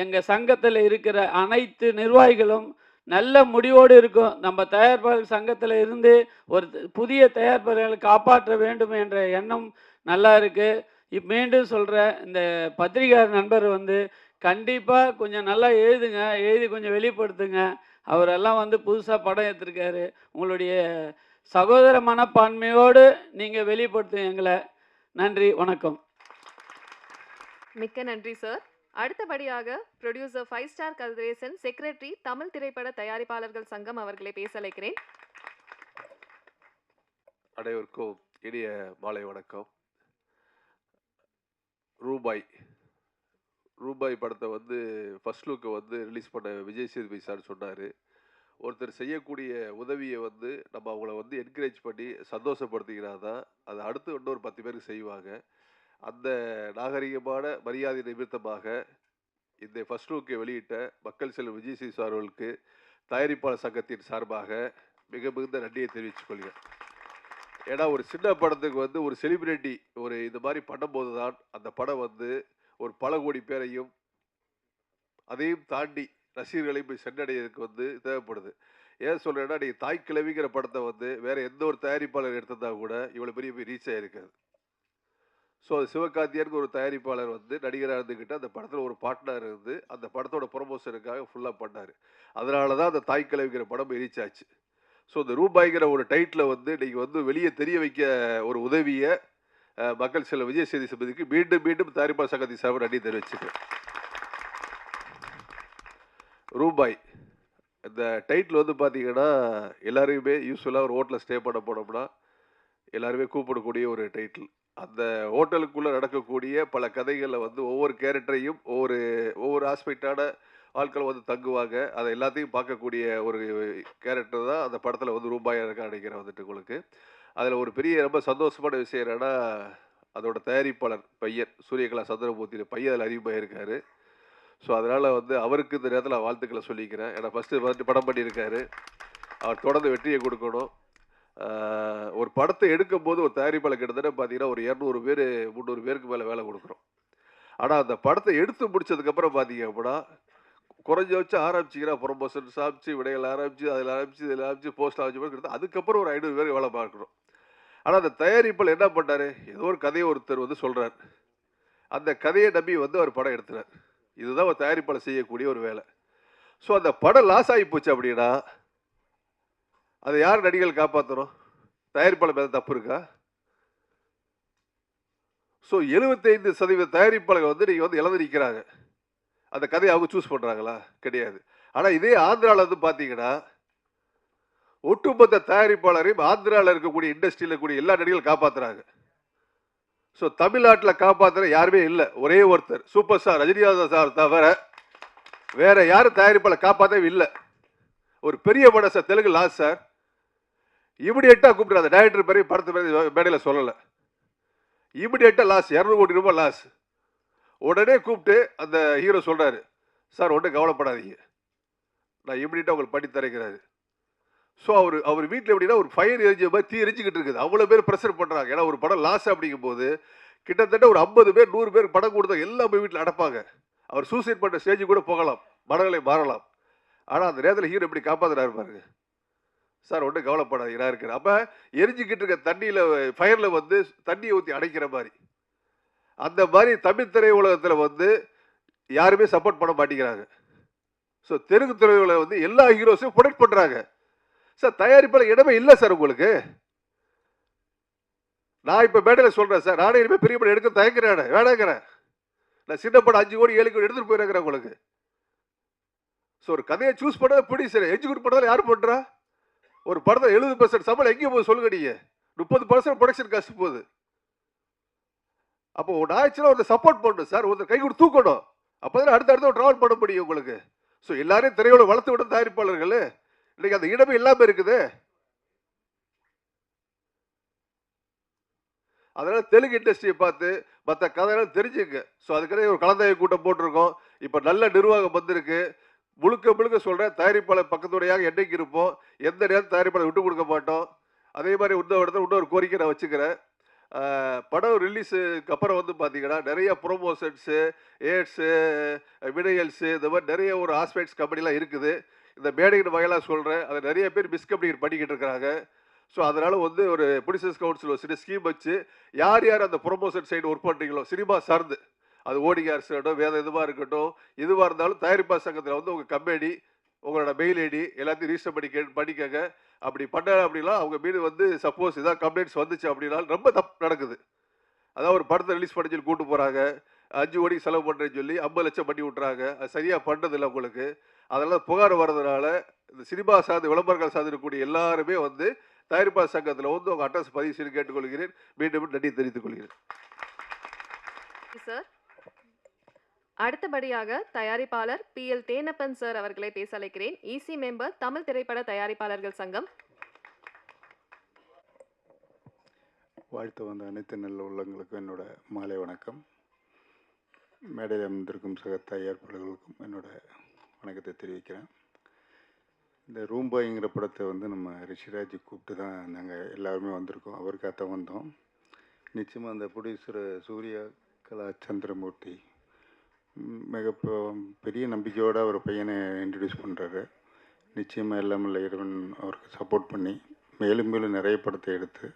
Speaker 6: எங்கள் சங்கத்தில் இருக்கிற அனைத்து நிர்வாகிகளும் நல்ல முடிவோடு இருக்கும். நம்ம தயாரிப்பாளர் சங்கத்தில் இருந்து ஒரு புதிய தயாரிப்பாளர்களை காப்பாற்ற வேண்டும் என்ற எண்ணம் நல்லா இருக்குது. மீண்டும் சொல்கிறேன், இந்த பத்திரிகையாளர் நண்பர் வந்து கண்டிப்பாக கொஞ்சம் நல்லா எழுதுங்க, எழுதி கொஞ்சம் வெளிப்படுத்துங்க. அவரெல்லாம் வந்து புதுசாக படம் எடுத்திருக்காரு. உங்களுடைய சகோதர மனப்பான்மையோடு நீங்கள் வெளிப்படுத்துங்க எங்களை. நன்றி, வணக்கம்.
Speaker 1: மிக்க நன்றி சார். அடுத்தபடியாக producer 5 star Kathiresan, secretary Tamil திரைப்பட தயாரிப்பாளர்கள் சங்கம் அவர்களை பேச அழைக்கிறேன்.
Speaker 7: அனைவருக்கும் இனிய மாலை வணக்கம். ரூபாய் படத்தை வந்து ஃபர்ஸ்ட் லுக்கை வந்து ரிலீஸ் பண்ண விஜய் சேதுபதி சார் சொன்னார், ஒருத்தர் செய்யக்கூடிய உதவியை வந்து நம்ம அவங்கள வந்து என்கரேஜ் பண்ணி சந்தோஷப்படுத்திக்கினா தான் அது அடுத்து இன்னொரு 10 பேருக்கு செய்வாங்க. அந்த நாகரிகமான மரியாதை நிமித்தமாக இந்த ஃபர்ஸ்ட் லுக்கை வெளியிட்ட மக்கள் செல்வம் விஜய் சேது சார் அவர்களுக்கு தயாரிப்பாளர் சங்கத்தின் சார்பாக மிக மிகுந்த நன்றியை தெரிவித்துக் கொள்கிறேன். ஏன்னா ஒரு சின்ன படத்துக்கு வந்து ஒரு செலிபிரிட்டி ஒரு இது மாதிரி பண்ணும்போது தான் அந்த படம் வந்து ஒரு பல கோடி பேரையும் அதையும் தாண்டி ரசிகர்களையும் போய் சென்றடைகிறதுக்கு வந்து தேவைப்படுது. ஏன் சொல்கிறேன்னா, நீங்கள் தாய் கிழவிங்கிற படத்தை வந்து வேறு எந்த ஒரு தயாரிப்பாளர் எடுத்திருந்தா கூட இவ்வளோ பெரிய போய் ரீச் ஆகிருக்காது. ஸோ அது சிவகார்த்தியனுக்கு ஒரு தயாரிப்பாளர் வந்து நடிகராக இருந்துக்கிட்டு அந்த படத்தில் ஒரு பார்ட்னர் இருந்து அந்த படத்தோட ப்ரொமோஷனுக்காக ஃபுல்லாக பண்ணார். அதனால தான் அந்த தாய் கிழவிங்கிற படம் ரீச் ஆச்சு. ஸோ இந்த ரூபாய்ங்கிற ஒரு டைட்டில் வந்து நீங்கள் வந்து வெளியே தெரிய வைக்க ஒரு உதவியை மக்கள் செல்வம் விஜய் சேதுபதிக்கு மீண்டும் மீண்டும் தயாரிப்பாளர் சங்கத்தின் சார்பாக நன்றி தெரிவிச்சுக்கிறேன். ரூபாய் இந்த டைட்டில் வந்து பார்த்தீங்கன்னா எல்லாருமே யூஸ்வலாக ஒரு ஹோட்டலில் ஸ்டே பண்ண போனோம்னா எல்லாருமே கூப்பிடக்கூடிய ஒரு டைட்டில். அந்த ஹோட்டலுக்குள்ளே நடக்கக்கூடிய பல கதைகளில் வந்து ஒவ்வொரு கேரக்டரையும் ஒவ்வொரு ஆஸ்பெக்டான ஆட்கள் வந்து தங்குவாங்க. அதை எல்லாத்தையும் பார்க்கக்கூடிய ஒரு கேரக்டர் தான் அந்த படத்தில் வந்து ரூபாயாக இருக்க நினைக்கிறேன் வந்துட்டு உங்களுக்கு. அதில் ஒரு பெரிய ரொம்ப சந்தோஷமான விஷயம் என்னென்னா, அதோட தயாரிப்பாளர் பையன் சூரியகலா சந்திரமூர்த்தி பையன் அதில் அறிமுகமாக இருக்கார். ஸோ அதனால் வந்து அவருக்கு இந்த நேரத்தில் நான் வாழ்த்துக்களை சொல்லிக்கிறேன். ஏன்னா ஃபஸ்ட்டு படம் பண்ணியிருக்காரு, அவர் தொடர்ந்து வெற்றியை கொடுக்கணும். ஒரு படத்தை எடுக்கும் போது ஒரு தயாரிப்பாளர் கிட்டத்தட்ட பார்த்தீங்கன்னா ஒரு 200 பேர் 300 பேருக்கு மேலே வேலை கொடுக்குறோம். ஆனால் அந்த படத்தை எடுத்து முடிச்சதுக்கப்புறம் பார்த்தீங்க அப்படின்னா குறைஞ்ச வச்சு ஆரம்பிச்சிங்கன்னா ப்ரொமோஷன் ஆரம்பிச்சு, விடைகள் ஆரம்பிச்சு, அதில் ஆரம்பிச்சு, இதில் ஆரம்பிச்சு, போஸ்ட் ஆரம்பிச்சு, அதுக்கப்புறம் ஒரு 500 பேர் வேலை பார்க்குறோம். ஆனால் அந்த தயாரிப்பாளர் என்ன பண்ணார், ஏதோ ஒரு கதையை ஒருத்தர் வந்து சொல்கிறார், அந்த கதையை நம்பி வந்து அவர் படம் எடுத்துறார். இதுதான் ஒரு தயாரிப்பாளர் செய்யக்கூடிய ஒரு வேலை. ஸோ அந்த படம் லாஸ் ஆகி போச்சு அப்படின்னா அதை யார் நடிகர்கள் காப்பாற்றணும்? தயாரிப்பாளர் மேலே தப்பு இருக்கா? ஸோ 75% தயாரிப்பாளர்கள் வந்து நீங்கள் வந்து இழந்து நிற்கிறாங்க. அந்த கதையை அவங்க சூஸ் பண்ணுறாங்களா? கிடையாது. ஆனால் இதே ஆந்திராவில் வந்து பார்த்தீங்கன்னா ஒட்டுமொத்த தயாரிப்பாளரையும் ஆந்திராவில் இருக்கக்கூடிய இண்டஸ்ட்ரியில் இருக்கக்கூடிய எல்லா நடிகர்களும் காப்பாற்றுறாங்க. ஸோ தமிழ்நாட்டில் காப்பாற்றுற யாருமே இல்லை. ஒரே ஒருத்தர் சூப்பர் ஸ்டார் ரஜினிகாந்த் சார் தவிர வேற யாரும் தயாரிப்பாளர் காப்பாற்றவே இல்லை. ஒரு பெரிய படம் சார், தெலுங்கு லாஸ் சார், இமிடியேட்டாக கூப்பிட்டு அந்த டைரக்டர் பேரையும் படத்து பேரையும் மேடையில் சொல்லலை, இமிடியேட்டாக லாஸ், 200 கோடி ரூபாய் லாஸ். உடனே கூப்பிட்டு அந்த ஹீரோ சொல்கிறாரு, சார் ஒன்றும் கவலைப்படாதீங்க, நான் இமிடியேட்டாக உங்களுக்கு பண்ணி தரைக்கிறாரு. ஸோ அவர் வீட்டில் எப்படின்னா ஒரு ஃபயர் எரிஞ்ச மாதிரி தீ எரிஞ்சிக்கிட்டு இருக்குது. அவ்வளோ பேர் ப்ரெஷர் பண்ணுறாங்க. ஏன்னா ஒரு படம் லாஸ் அப்படிங்கும் போது கிட்டத்தட்ட ஒரு 50 பேர் 100 பேர் படம் கொடுத்தா எல்லாமே வீட்டில் அடப்பாங்க. அவர் சூசைட் பண்ணுற ஸ்டேஜ் கூட போகலாம், மனநிலை மாறலாம். ஆனால் அந்த நேரத்தில் ஹீரோ எப்படி காப்பாற்றுறாரு பாருங்க. சார் ஒன்றும் கவலைப்படாதீங்க, நான் இருக்கிறேன். அப்போ எரிஞ்சிக்கிட்டு இருக்க தண்ணியில் ஃபயரில் வந்து தண்ணியை ஊற்றி அடைக்கிற மாதிரி, அந்த மாதிரி தமிழ் திரை உலகத்தில் வந்து யாருமே சப்போர்ட் பண்ண மாட்டேங்கிறாங்க. ஸோ தெலுங்கு திரையுலகில் வந்து எல்லா ஹீரோஸையும் ப்ரொடெக்ட் பண்ணுறாங்க. சார் தயாரிப்பாளர் இடமே இல்லை சார் உங்களுக்கு. நான் இப்போ மேடையில் சொல்கிறேன் சார், நானே இனிமேல் பெரிய படம் எடுக்க தயங்குறேன், வேணாங்கிறேன். நான் சின்ன படம் 5 கோடி 7 கோடி எடுத்துகிட்டு போயிருக்கிறேன் உங்களுக்கு. ஸோ ஒரு கதையை சூஸ் பண்ண ப்ரொடியூசர், எக்ஸிக்யூட் பண்ணதால் யார் பண்ணுறா? ஒரு படத்தில் 70% சம்பளம் எங்கேயும் போகுது சொல்லுங்க. நீங்கள் 30% ப்ரொடக்ஷன் காஸ்ட் போகுது. அப்போ ஒன்று ஆயிடுச்சுன்னா ஒருத்தர் சப்போர்ட் பண்ணணும் சார், ஒருத்தர் கை கொடுத்து தூக்கணும். அப்போ தான் அடுத்த ட்ராவல் பண்ண முடியும் உங்களுக்கு. ஸோ எல்லாரையும் திரையோட வளர்த்து விட தயாரிப்பாளர்கள் இன்னைக்கு அந்த இடமே இல்லாமல் இருக்குது. அதனால தெலுங்கு இண்டஸ்ட்ரியை பார்த்து மற்ற கதையெல்லாம் தெரிஞ்சுங்க. ஸோ அதுக்காக ஒரு கலந்தாய்வு கூட்டம் போட்டிருக்கோம். இப்போ நல்ல நிர்வாகம் வந்திருக்கு. முழுக்க சொல்கிறேன், தயாரிப்பாளர் பக்கத்துடையாக என்னைக்கு இருப்போம், எந்த நேரம் தயாரிப்பாளர் விட்டு கொடுக்க மாட்டோம். அதே மாதிரி இன்னொரு கோரிக்கை நான் வச்சுக்கிறேன். படம் ரிலீஸுக்கு அப்புறம் வந்து பார்த்தீங்கன்னா நிறைய ப்ரொமோஷன்ஸு, ஏட்ஸு, வினையல்ஸு, இந்த மாதிரி நிறைய ஒரு ஆஸ்பெக்ட்ஸ் கம்பெனிலாம் இருக்குது. இந்த மேடையின் வகையெல்லாம் சொல்கிறேன், அதை நிறைய பேர் மிஸ்கம்யூனிகேட் பண்ணிக்கிட்டு இருக்கிறாங்க. ஸோ அதனால் வந்து ஒரு ப்ரொடியூசர்ஸ் கவுன்சில் ஒரு சின்ன ஸ்கீம் வச்சு யார் அந்த ப்ரொமோஷன் சைடு ஒர்க் பண்ணுறீங்களோ சினிமா சார்ந்து, அது ஓடிகார்ஸ் இருக்கட்டும், வேறு எதுவாக இருக்கட்டும், எதுவாக இருந்தாலும் தயாரிப்பாளர் சங்கத்தில் வந்து உங்கள் கம்பெனி, உங்களோட மெயில் ஐடி எல்லாத்தையும் ரிஜிஸ்டர் பண்ணிக்கங்க. அப்படி பண்ண அப்படின்னா அவங்க மீது வந்து சப்போஸ் ஏதாவது கம்ப்ளைண்ட்ஸ் வந்துச்சு அப்படின்னா ரொம்ப தப்பு நடக்குது. அதாவது ஒரு படத்தை ரிலீஸ் பண்ணி சொல்லி கூட்டு போகிறாங்க, 5 கோடி செலவு பண்ணுறேன்னு சொல்லி 50 லட்சம் பண்ணி விட்றாங்க. அது சரியாக பண்ணுறதில்லை உங்களுக்கு. அதனால் புகார் வர்றதுனால இந்த சினிமா சார்ந்து விளம்பரங்கள் சார்ந்து இருக்கக்கூடிய எல்லாருமே வந்து தயாரிப்பாளர் சங்கத்தில் வந்து உங்கள் அட்ரஸ் பதிவு செய்து கேட்டுக்கொள்கிறேன். மீண்டும் நன்றி தெரிவித்துக் கொள்கிறேன்
Speaker 1: சார். அடுத்தபடியாக தயாரிப்பாளர் PL தேனப்பன் சார் அவர்களை பேச அழைக்கிறேன். EC மெம்பர், தமிழ் திரைப்பட தயாரிப்பாளர்கள் சங்கம்.
Speaker 8: வாழ்த்து வந்த அனைத்து நல்ல உள்ளங்களுக்கும் என்னோட மாலை வணக்கம். மேடையில் அமர்ந்திருக்கும் சக தயாரிப்பாளர்களுக்கும் என்னோட வணக்கத்தை தெரிவிக்கிறேன். இந்த ரூம்பாய்ங்கிற படத்தை வந்து நம்ம ரிஷிராஜ் கூப்பிட்டு தான் நாங்கள் எல்லாருமே வந்திருக்கோம். அவருக்காகத்தான் வந்தோம். நிச்சயமாக அந்த ப்ரொடியூசர் சூர்யா கலா சந்திரமூர்த்தி பெரிய நம்பிக்கையோடு அவர் பையனை இன்ட்ரடியூஸ் பண்ணுறாரு. நிச்சயமாக எல்லாமே இறைவன் அவருக்கு சப்போர்ட் பண்ணி மேலும் நிறைய படத்தை எடுத்து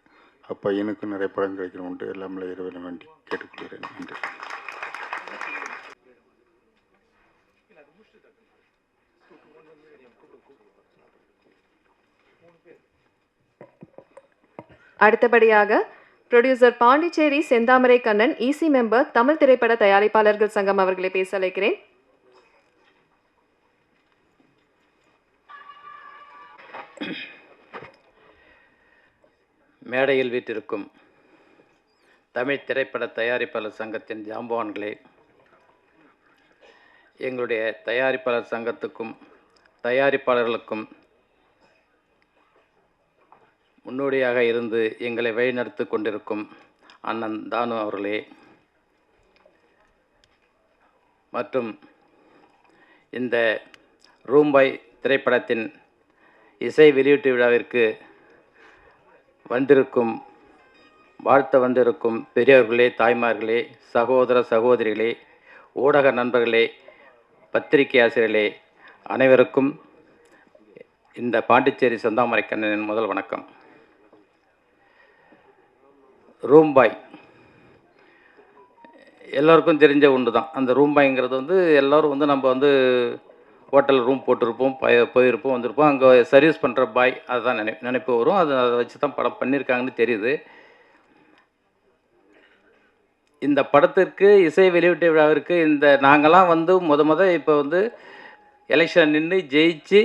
Speaker 8: அப்பையனுக்கும் நிறைய படம் கிடைக்கணும்ட்டு எல்லாமே இறைவனை வேண்டி கேட்டுக்கொள்கிறேன். நன்றி.
Speaker 1: அடுத்தபடியாக ப்ரொடியூசர் பாண்டிச்சேரி செந்தாமரை கண்ணன், EC மெம்பர், தமிழ் திரைப்பட தயாரிப்பாளர்கள் சங்கம் அவர்களை பேச அழைக்கிறேன்.
Speaker 6: மேடையில் வீட்டிருக்கும் தமிழ் திரைப்பட தயாரிப்பாளர் சங்கத்தின் ஜாம்பவான்களே, எங்களுடைய தயாரிப்பாளர் சங்கத்துக்கும் தயாரிப்பாளர்களுக்கும் முன்னோடியாக இருந்து எங்களை வழிநடத்தி கொண்டிருக்கும் அண்ணன் தானு அவர்களே, மற்றும் இந்த ரூம்பாய் திரைப்படத்தின் இசை வெளியீட்டு விழாவிற்கு வாழ்த்த வந்திருக்கும் பெரியவர்களே, தாய்மார்களே, சகோதர சகோதரிகளே, ஊடக நண்பர்களே, பத்திரிகை ஆசிரியர்களே, அனைவருக்கும் இந்த பாண்டிச்சேரி செந்தாமரை கண்ணனின் முதல் வணக்கம். ரூம்பாய் எல்லோருக்கும் தெரிஞ்ச ஒன்று தான். அந்த ரூம்பாய்ங்கிறது வந்து எல்லோரும் வந்து நம்ம வந்து ஹோட்டல் ரூம் போட்டிருப்போம், போயிருப்போம், வந்திருப்போம். அங்கே சர்வீஸ் பண்ணுற பாய் அதுதான் நினைப்பு வரும். அதை வச்சு தான் படம் பண்ணியிருக்காங்கன்னு தெரியுது. இந்த படத்திற்கு இசை வெளியீட்டு விழாவிற்கு நாங்கள்லாம் வந்து இப்போ வந்து எலெக்ஷன் நின்று ஜெயிச்சு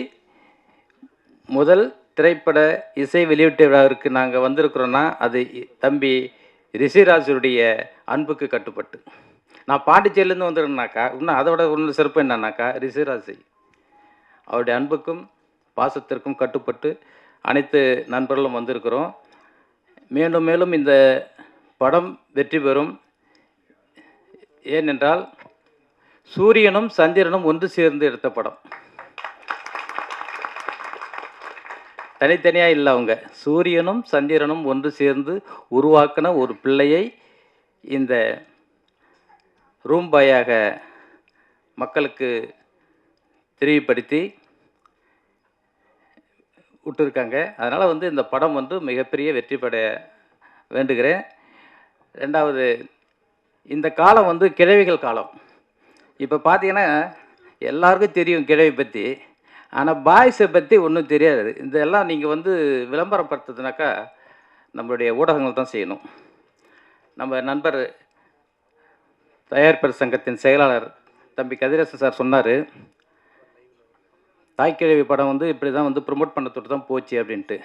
Speaker 6: முதல் திரைப்பட இசை வெளியீட்டு விழாவிற்கு நாங்கள் வந்திருக்கிறோன்னா அது தம்பி ரிஷிராஜுடைய அன்புக்கு கட்டுப்பட்டு. நான் பாண்டிச்சேரியிலேருந்து வந்துருக்கேனாக்கா இன்னும் அதை விட ஒன்று சிறப்பு என்னன்னாக்கா ரிஷிராஜ் அவருடைய அன்புக்கும் பாசத்திற்கும் கட்டுப்பட்டு அனைத்து நண்பர்களும் வந்திருக்கிறோம். மேலும் இந்த படம் வெற்றி பெறும். ஏனென்றால் சூரியனும் சந்திரனும் ஒன்று சேர்ந்து எடுத்த படம், தனித்தனியாக இல்லை. அவங்க சூரியனும் சந்திரனும் ஒன்று சேர்ந்து உருவாக்கின ஒரு பிள்ளையை இந்த ரூம்பாயாக மக்களுக்கு தெரியப்படுத்தி விட்டுருக்காங்க. அதனால் வந்து இந்த படம் வந்து மிகப்பெரிய வெற்றி பெற வேண்டுகிறேன். ரெண்டாவது, இந்த காலம் வந்து கிழவிகள் காலம். இப்போ பார்த்தீங்கன்னா எல்லாருக்கும் தெரியும் கிழவி பற்றி, ஆனால் பாய்ஸை பற்றி ஒன்றும் தெரியாது. இதெல்லாம் நீங்கள் வந்து விளம்பரப்படுத்துறதுனாக்கா நம்மளுடைய ஊடகங்கள் தான் செய்யணும். நம்ம நண்பர் தயாரிப்பாளர் சங்கத்தின் செயலாளர் தம்பி கதிரேசன் சார் சொன்னார், தாய்க்கிழவி படம் வந்து இப்படி தான் வந்து ப்ரொமோட் பண்ண தொட்டு தான் போச்சு அப்படின்ட்டு.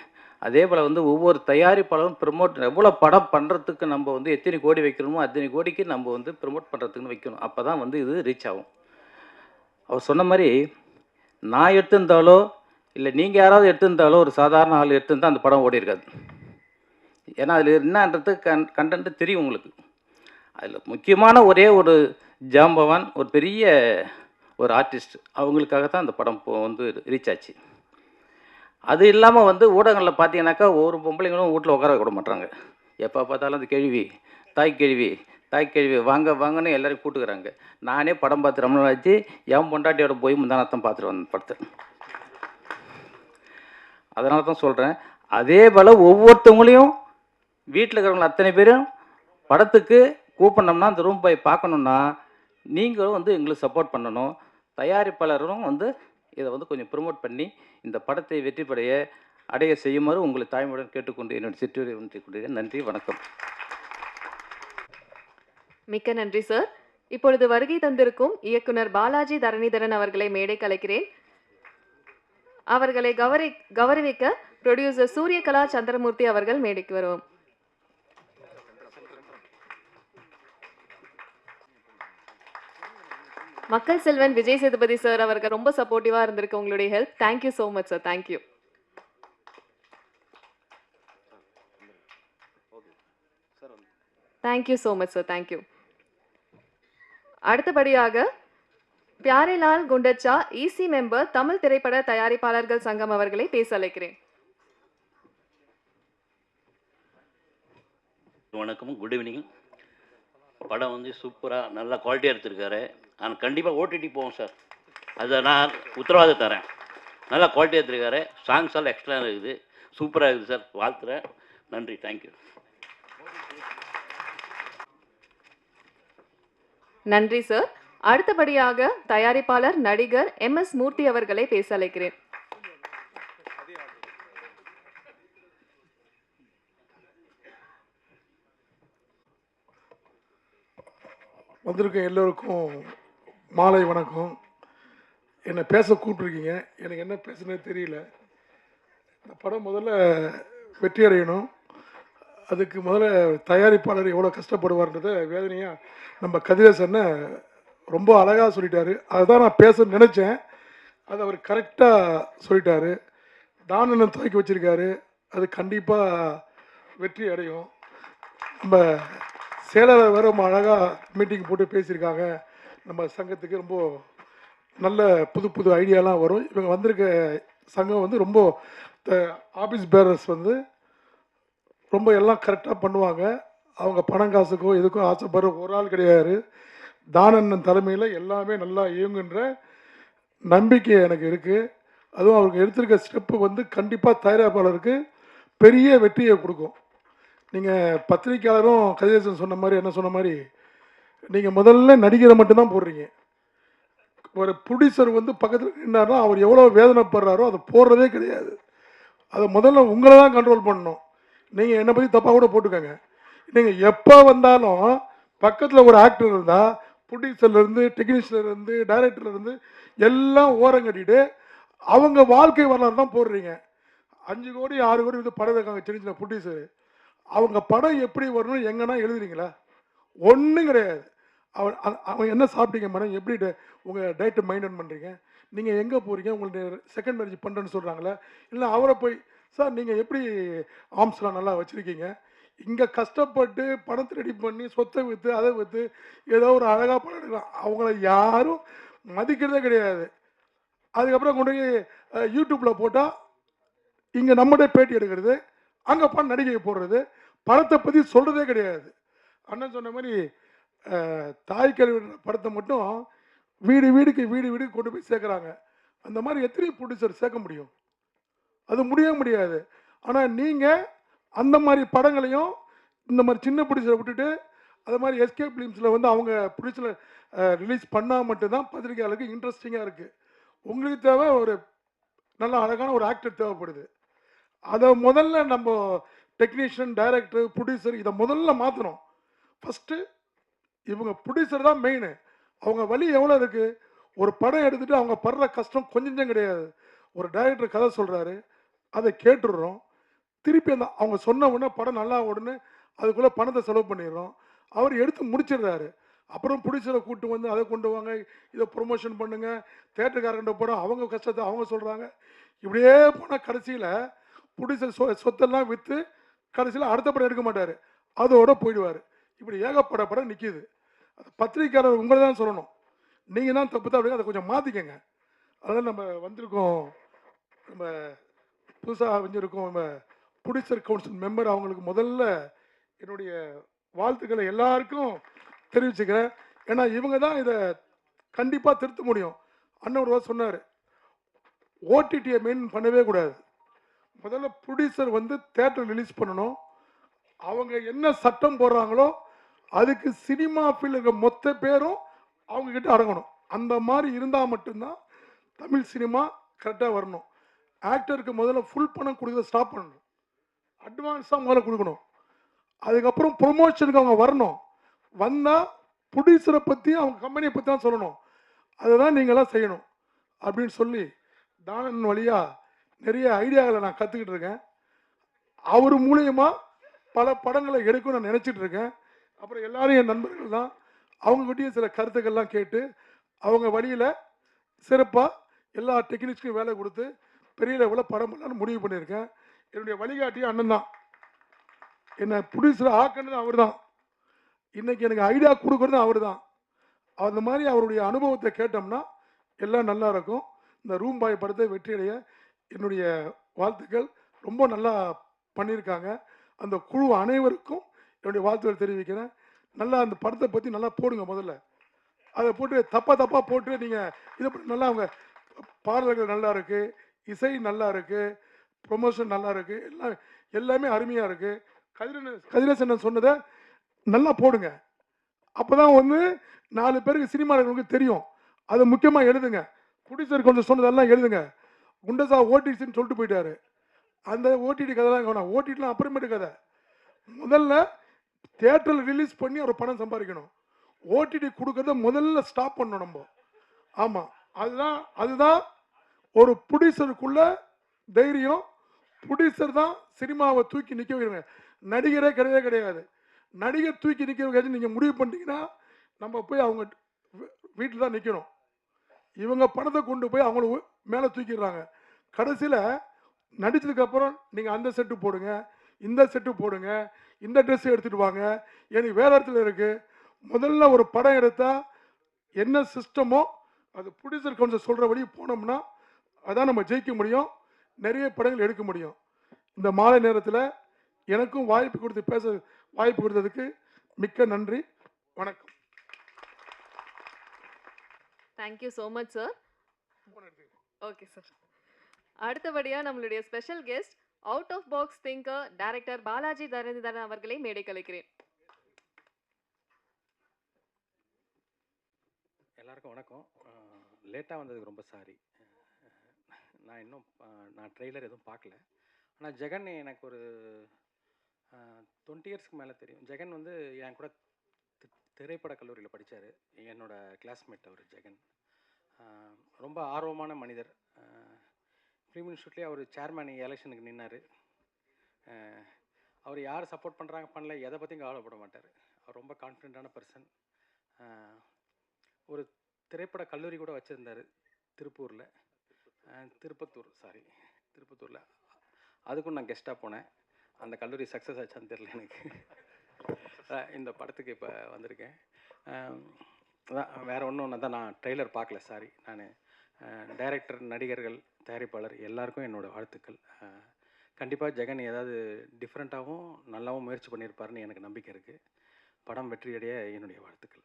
Speaker 9: அதே போல் வந்து ஒவ்வொரு தயாரிப்பாளரும் ப்ரமோட் எவ்வளோ படம் பண்ணுறதுக்கு நம்ம வந்து எத்தனை கோடி வைக்கணுமோ அத்தனை கோடிக்கு நம்ம வந்து ப்ரமோட் பண்ணுறதுக்குன்னு வைக்கணும். அப்போ தான் வந்து இது ரீச் ஆகும். அவர் சொன்ன மாதிரி நான் எடுத்திருந்தாலோ இல்லை நீங்கள் யாராவது எடுத்திருந்தாலோ ஒரு சாதாரண ஆள் எடுத்திருந்தால் அந்த படம் ஓடி இருக்காது. ஏன்னா அதில் என்னன்றது கண்டென்ட்டு தெரியும் உங்களுக்கு. அதில் முக்கியமான ஒரே ஒரு ஜாம்பவான் ஒரு பெரிய ஒரு ஆர்டிஸ்ட், அவங்களுக்காக தான் அந்த படம் வந்து ரீச் ஆச்சு. அது இல்லாமல் வந்து ஊடகங்களில் பார்த்தீங்கன்னாக்கா ஒவ்வொரு பொம்பளைங்களும் வீட்டில் உட்கார விட மாட்டாங்க. எப்போ பார்த்தாலும் அந்த கேள்வி தாய் கேள்வி வாங்க வாங்கன்னு எல்லோரும் கூட்டுக்கிறாங்க. நானே படம் பார்த்து ரொம்ப நாள் ஆச்சு. என் பொண்டாட்டியோட போய் முந்தானத்தான் பார்த்துட்டு வந்தேன் படத்தை. அதனால தான் சொல்கிறேன். அதே போல் ஒவ்வொருத்தவங்களையும் வீட்டில் இருக்கிறவங்க அத்தனை பேரும் படத்துக்கு கூப்பிடணும்னா அந்த ரூம் போய் பார்க்கணுன்னா நீங்களும் வந்து எங்களுக்கு சப்போர்ட் பண்ணணும். தயாரிப்பாளரும் வந்து இதை வந்து கொஞ்சம் ப்ரமோட் பண்ணி இந்த படத்தை வெற்றி அடைய செய்யுமாறு உங்களை தாய்மையுடன் கேட்டுக்கொண்டு என்னுடைய சிற்றுரை கொண்டிருக்கிறேன். நன்றி, வணக்கம்.
Speaker 1: மிக்க நன்றி சார். இப்பொழுது வருகை தந்திருக்கும் இயக்குனர் பாலாஜி தரணிதரன் அவர்களை மேடை கலைக்கிறேன். அவர்களை கௌரவிக்க ப்ரொடியூசர் சூரியகலா சந்திரமூர்த்தி அவர்கள் மேடைக்கு வருவோம். மக்கள் செல்வன் விஜய் சேதுபதி சார் அவர்கள் ரொம்ப சப்போர்ட்டிவா இருந்திருக்கு உங்களுடைய help. Thank you so much sir. Thank you. Thank you so much sir. Thank you. அடுத்தபடியாக பியாரேலால் குண்டச்சா இசி மெம்பர் தமிழ் திரைப்பட தயாரிப்பாளர்கள் சங்கம் அவர்களை பேச அழைக்கிறேன்.
Speaker 10: வணக்கம், குட் ஈவினிங். படம் வந்து சூப்பராக நல்லா குவாலிட்டியாக எடுத்திருக்காரு. ஆனால் கண்டிப்பாக ஓடிடி போவோம் சார், அதை நான் உத்தரவாதம் தரேன். நல்லா குவாலிட்டியாக எடுத்திருக்காரு. சாங்ஸ் எல்லாம் எக்ஸ்ட்ரா இருக்குது, சூப்பராக இருக்குது சார். வாழ்த்துறேன். நன்றி, தேங்க்யூ.
Speaker 1: நன்றி சார். அடுத்தபடியாக தயாரிப்பாளர் நடிகர் MS மூர்த்தி அவர்களை பேச அழைக்கிறேன்.
Speaker 11: வந்திருக்க எல்லோருக்கும் மாலை வணக்கம். என்னை பேச கூப்பிட்ருக்கீங்க. எனக்கு என்ன பேசுனே தெரியல. இந்த படம் முதல்ல வெற்றி அடையணும். அதுக்கு முதல்ல தயாரிப்பாளர் எவ்வளோ கஷ்டப்படுவார்ன்றதை வேதனையாக நம்ம கதிரேசனை ரொம்ப அழகாக சொல்லிட்டாரு. அதுதான் நான் பேச நினச்சேன். அது அவர் கரெக்டாக சொல்லிட்டாரு. தானண்ணன் துவக்கி வச்சுருக்காரு. அது கண்டிப்பாக வெற்றி அடையும். நம்ம செயலாளர் வேறு ரொம்ப அழகாக மீட்டிங் போட்டு பேசியிருக்காங்க. நம்ம சங்கத்துக்கு ரொம்ப நல்ல புது புது ஐடியாலாம் வரும். இவங்க வந்திருக்க சங்கம் வந்து ரொம்ப ஆஃபீஸ் பேரர்ஸ் வந்து ரொம்ப எல்லாம் கரெக்டாக பண்ணுவாங்க. அவங்க பணம் காசுக்கோ எதுக்கோ ஆசைப்படுற ஒரு ஆள் கிடையாது. தானண்ணன் தலைமையில் எல்லாமே நல்லா இயங்குன்ற நம்பிக்கை எனக்கு இருக்குது. அதுவும் அவங்க எடுத்திருக்க ஸ்டெப்பு வந்து கண்டிப்பாக தயாரிப்பாளருக்கு பெரிய வெற்றியை கொடுக்கும். நீங்கள் பத்திரிக்கையாளரும் கதிரேசன் சொன்ன மாதிரி என்ன சொன்ன மாதிரி நீங்கள் முதல்ல நடிகரை மட்டும்தான் போடுறீங்க. ஒரு ப்ரொடியூசர் வந்து பக்கத்தில் நின்னார்னா அவர் எவ்வளோ வேதனைப்படுறாரோ அதை போடுறதே கிடையாது. அதை முதல்ல உங்களை தான் கண்ட்ரோல் பண்ணணும். நீங்கள் என்னை பற்றி தப்பாக கூட போட்டுக்கோங்க. நீங்கள் எப்போ வந்தாலும் பக்கத்தில் ஒரு ஆக்டர் இருந்தால் ப்ரொடியூசர்லேருந்து டெக்னீஷியன்லேருந்து டைரக்டர்லேருந்து எல்லாம் ஓரம் கட்டிட்டு அவங்க வாழ்க்கை வரலாறு தான் போடுறீங்க. 5 கோடி 6 கோடி வந்து படம் இருக்காங்க சின்ன சின்ன ப்ரொடியூசர். அவங்க படம் எப்படி வரணும்னு எங்கன்னா எழுதுறீங்களா? ஒன்றும் கிடையாது. அவங்க என்ன சாப்பிட்டீங்க மேடம், எப்படி உங்கள் டயட்டை மெயின்டைன் பண்ணுறீங்க, நீங்கள் எங்கே போகிறீங்க, உங்களுக்கு செகண்ட் மேரேஜ் பண்ணுறேன்னு சொல்கிறாங்களே, இல்லை அவரை போய் சார் நீங்கள் எப்படி ஆர்ம்ஸ்லாம் நல்லா வச்சுருக்கீங்க, இங்கே கஷ்டப்பட்டு பணத்தை ரெடி பண்ணி சொத்தை விற்று அதை விற்று ஏதோ ஒரு அழகாக படம் எடுக்கலாம். அவங்கள யாரும் மதிக்கிறதே கிடையாது. அதுக்கப்புறம் கொண்டு போய் யூடியூப்பில் போட்டால் இங்கே நம்மகிட்ட பேட்டி எடுக்கிறது, அங்கே பணம் நடிகை போடுறது, படத்தை பற்றி சொல்கிறதே கிடையாது. அண்ணன் சொன்ன மாதிரி தாய் கல்வி படத்தை மட்டும் வீடு வீடுக்கு கொண்டு போய் சேர்க்குறாங்க. அந்த மாதிரி எத்தனை ப்ரொடியூசர் சேர்க்க முடியும்? அது முடியாது. ஆனால் நீங்கள் அந்த மாதிரி படங்களையும் இந்த மாதிரி சின்ன ப்ரொடியூசரை விட்டுட்டு அது மாதிரி எஸ்கே ஃபிலிம்ஸில் வந்து அவங்க ப்ரொடியூசரை ரிலீஸ் பண்ணால் மட்டும்தான் பத்திரிகையாளருக்கு இன்ட்ரெஸ்டிங்காக இருக்குது. உங்களுக்கு தேவை ஒரு நல்ல அழகான ஒரு ஆக்டர் தேவைப்படுது. அதை முதல்ல நம்ம டெக்னீஷியன், டைரக்டர், ப்ரொடியூசர் இதை முதல்ல மாற்றணும். ஃபஸ்ட்டு இவங்க ப்ரொடியூசர் தான் மெயின். அவங்க வழி எவ்வளோ இருக்குது? ஒரு படம் எடுத்துகிட்டு அவங்க படுற கஷ்டம் கொஞ்சம் கிடையாது. ஒரு டைரக்டர் கதை சொல்கிறாரு, அதை கேட்டுடுறோம். திருப்பி அந்த அவங்க சொன்ன உடனே படம் நல்லா உடனே அதுக்குள்ளே பணத்தை செலவு பண்ணிடுறோம். அவர் எடுத்து முடிச்சிடுறாரு. அப்புறம் ப்ரொடியூசரை கூப்பிட்டு வந்து அதை கொண்டு வாங்க, இதை ப்ரொமோஷன் பண்ணுங்க, தேட்டருக்காரங்கிட்ட படம் அவங்க கஷ்டத்தை அவங்க சொல்கிறாங்க. இப்படியே போனால் கடைசியில் ப்ரொடியூசர் சொத்தெல்லாம் விற்று கடைசியில் அடுத்த படம் எடுக்க மாட்டார், அதோட போயிடுவார். இப்படி ஏகப்பட படம் நிற்கிது. அது பத்திரிக்கையாளர் உங்களை தான் சொல்லணும், நீங்கள் தான் தப்பு தான் அப்படிங்க, அதை கொஞ்சம் மாற்றிக்கங்க. அதனால் நம்ம வந்திருக்கோம், நம்ம புதுசாக அமைஞ்சிருக்கோம் நம்ம ப்ரொடியூசர் கவுன்சில் மெம்பர், அவங்களுக்கு முதல்ல என்னுடைய வாழ்த்துக்களை எல்லாருக்கும் தெரிவிச்சுக்கிறேன். ஏன்னா இவங்க தான் இதை கண்டிப்பாக திருத்த முடியும். அண்ணன் ஒரு வாரம் சொன்னார், ஓடிடியை மெயின் பண்ணவே கூடாது, முதல்ல ப்ரொடியூசர் வந்து தேட்டர் ரிலீஸ் பண்ணணும். அவங்க என்ன சட்டம் போடுறாங்களோ அதுக்கு சினிமா ஃபீல்டு இருக்க மொத்த பேரும் அவங்கக்கிட்ட அடங்கணும். அந்த மாதிரி இருந்தால் மட்டும்தான் தமிழ் சினிமா கரெக்டாக வரணும். ஆக்டருக்கு முதல்ல ஃபுல் பணம் கொடுக்குறத ஸ்டாப் பண்ணணும், அட்வான்ஸாக முதல்ல கொடுக்கணும். அதுக்கப்புறம் ப்ரொமோஷனுக்கு அவங்க வரணும். வந்தால் ப்ரொடியூசரை பற்றி அவங்க கம்பெனியை பற்றி தான் சொல்லணும். அதை தான் நீங்களாம் செய்யணும் அப்படின்னு சொல்லி தானன் வழியாக நிறைய ஐடியாக்களை நான் கற்றுக்கிட்டு இருக்கேன். அவர் மூலியமாக பல படங்களை எடுக்கும் நான் நினச்சிட்டு இருக்கேன். அப்புறம் எல்லாரும் என் நண்பர்கள் தான், அவங்ககிட்டயும் சில கருத்துக்கள்லாம் கேட்டு அவங்க வழியில் சிறப்பாக எல்லா டெக்னிக்ஸ்க்கும் வேலை கொடுத்து பெரிய லெவலில் படம் பண்ணலான்னு முடிவு பண்ணியிருக்கேன். என்னுடைய வழிகாட்டியும் அண்ணன் தான், என்னை ப்ரொடியூசர் ஆக்கினது அவர் தான், இன்றைக்கி எனக்கு ஐடியா கொடுக்குறதும் அவர் தான். அந்த மாதிரி அவருடைய அனுபவத்தை கேட்டோம்னா எல்லாம் நல்லா இருக்கும். இந்த ரூம் பாய் படத்தை வெற்றியடைய என்னுடைய வாழ்த்துக்கள். ரொம்ப நல்லா பண்ணியிருக்காங்க. அந்த குழு அனைவருக்கும் என்னுடைய வாழ்த்துக்கள் தெரிவிக்கிறேன். நல்லா அந்த படத்தை பற்றி நல்லா போடுங்க, முதல்ல அதை போட்டு தப்பாக போட்டு நீங்கள் இதை நல்லா அவங்க பாடல்கள் நல்லா இருக்குது, இசை நல்லா இருக்குது, ப்ரொமோஷன் நல்லா இருக்குது, எல்லாமே அருமையாக இருக்குது. கதிரேசன் சொன்னதை நல்லா போடுங்க. அப்போ தான் வந்து 4 பேருக்கு சினிமாவுக்கு தெரியும். அதை முக்கியமாக எழுதுங்க. ப்ரொடியூசர் கொஞ்சம் சொன்னதெல்லாம் எழுதுங்க. குண்டசா ஓடிடின்னு சொல்லிட்டு போயிட்டாரு, அந்த ஓடிடி கதைலாம் வேணாம், ஓடிடிலாம் அப்புறமேட்டு கதை. முதல்ல தியேட்டரில் ரிலீஸ் பண்ணி அவர் பணம் சம்பாதிக்கணும். ஓடிடி கொடுக்கறத முதல்ல ஸ்டாப் பண்ணணும் நம்ம. ஆமாம், அதுதான் ஒரு ப்ரொடியூசருக்குள்ள தைரியம். ப்ரொடியூசர் தான் சினிமாவை தூக்கி நிற்க வைக்கிறாங்க, நடிகரே கிடையவே கிடையாது. நடிகர் தூக்கி நிற்க வைக்காது நீங்கள் முடிவு பண்ணிட்டீங்கன்னா நம்ம போய் அவங்க வீட்டில் தான் நிற்கணும். இவங்க பணத்தை கொண்டு போய் அவங்கள மேலே தூக்கிடுறாங்க. கடைசியில் நடித்ததுக்கப்புறம் நீங்கள் அந்த செட்டு போடுங்க, இந்த செட்டு போடுங்க, இந்த ட்ரெஸ்ஸு எடுத்துகிட்டு வாங்க, எனக்கு வேறு இடத்துல இருக்குது. முதல்ல ஒரு படம் எடுத்தால் என்ன சிஸ்டமோ அது ப்ரொடியூசர் கவுன்சில் சொல்கிறபடி போனோம்னா அதான் நம்ம ஜெயிக்க முடியும், நிறைய படங்கள் எடுக்க முடியும். இந்த மாலை நேரத்தில் எனக்கும் வாய்ப்பு கொடுத்து பேச வாய்ப்பு கொடுத்ததுக்கு மிக்க நன்றி. வணக்கம்.
Speaker 1: Thank you so much sir. Okay sir. அடுத்தபடியாக நம்மளுடைய special guest out of box thinker director Balaji Dharanidharan அவர்களை மேடை கலைக்கிறேன்.
Speaker 12: எல்லாருக்கும் வணக்கம். லேட்டாக வந்ததுக்கு ரொம்ப சாரி. நான் ட்ரெய்லர் எதுவும் பார்க்கல. ஆனால் ஜெகன் எனக்கு ஒரு 20 இயர்ஸ்க்கு மேலே தெரியும். ஜெகன் வந்து என் கூட திரைப்பட கல்லூரியில் படித்தார். என்னோட கிளாஸ்மேட் அவர் ஜெகன். ரொம்ப ஆர்வமான மனிதர். ஃபிலிம் இன்ஸ்டியூட்லேயே அவர் சேர்மேன் எலெக்ஷனுக்கு நின்னார். அவர் யார் சப்போர்ட் பண்ணுறாங்க பண்ணல எதை பற்றியும் கவலைப்பட மாட்டார். அவர் ரொம்ப கான்ஃபிடென்ட்டான பர்சன். ஒரு திரைப்பட கல்லூரி கூட வச்சுருந்தார் திருப்பூரில், திருப்பத்தூரில். அதுக்கும் நான் கெஸ்ட்டாக போனேன். அந்த கல்லூரி சக்ஸஸ் ஆச்சான்னு தெரியல எனக்கு. இந்த படத்துக்கு இப்போ வந்திருக்கேன். அதான் வேறு ஒன்றும் தான், நான் ட்ரெய்லர் பார்க்கல, சாரி. நான் டைரக்டர், நடிகர்கள், தயாரிப்பாளர் எல்லாருக்கும் என்னோடய வாழ்த்துக்கள். கண்டிப்பாக ஜெகன் ஏதாவது டிஃப்ரெண்ட்டாகவும் நல்லாவும் முயற்சி பண்ணியிருப்பாருன்னு எனக்கு நம்பிக்கை இருக்குது. படம் வெற்றியடைய என்னுடைய வாழ்த்துக்கள்.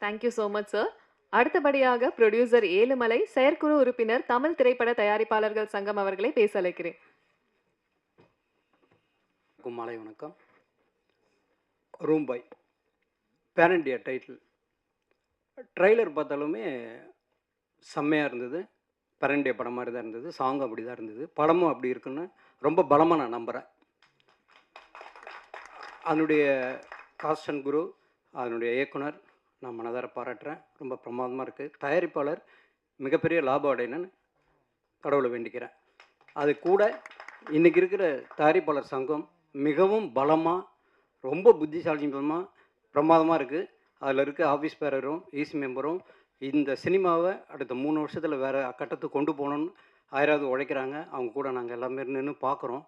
Speaker 1: Thank you so much sir. அடுத்தபடியாக ப்ரொடியூசர் ஏழுமலை, செயற்குழு உறுப்பினர், தமிழ் திரைப்பட தயாரிப்பாளர்கள் சங்கம் அவர்களை பேச அழைக்கிறேன்.
Speaker 13: மாலை வணக்கம். Room boy pan India title trailer பார்த்தாலுமே செம்மையாக இருந்தது. பேன் இண்டியா படம் மாதிரி தான் இருந்தது. சாங்கும் அப்படி தான் இருந்தது. படமும் அப்படி இருக்குன்னு ரொம்ப பலமாக நான் நம்புகிறேன். அதனுடைய காஸ்ட் அண்ட் குரு, அதனுடைய இயக்குனர் நான் மனதார பாராட்டுறேன். ரொம்ப பிரமாதமாக இருக்குது. தயாரிப்பாளர் மிகப்பெரிய லாபம் அடையணும்னு கடவுளை வேண்டிக்கிறேன். அது கூட இன்றைக்கி இருக்கிற தயாரிப்பாளர் சங்கம் மிகவும் பலமாக, ரொம்ப புத்திசாலித்தனமாக, பிரமாதமாக இருக்குது. அதில் இருக்க ஆஃபீஸ் பேரரும் ஈசி மெம்பரும் இந்த சினிமாவை அடுத்த 3 வருஷத்தில் வேறு கட்டத்துக்கு கொண்டு போகணுன்னு ஆயிராவது உழைக்கிறாங்க. அவங்க கூட நாங்கள் எல்லாமே நின்று பார்க்குறோம்.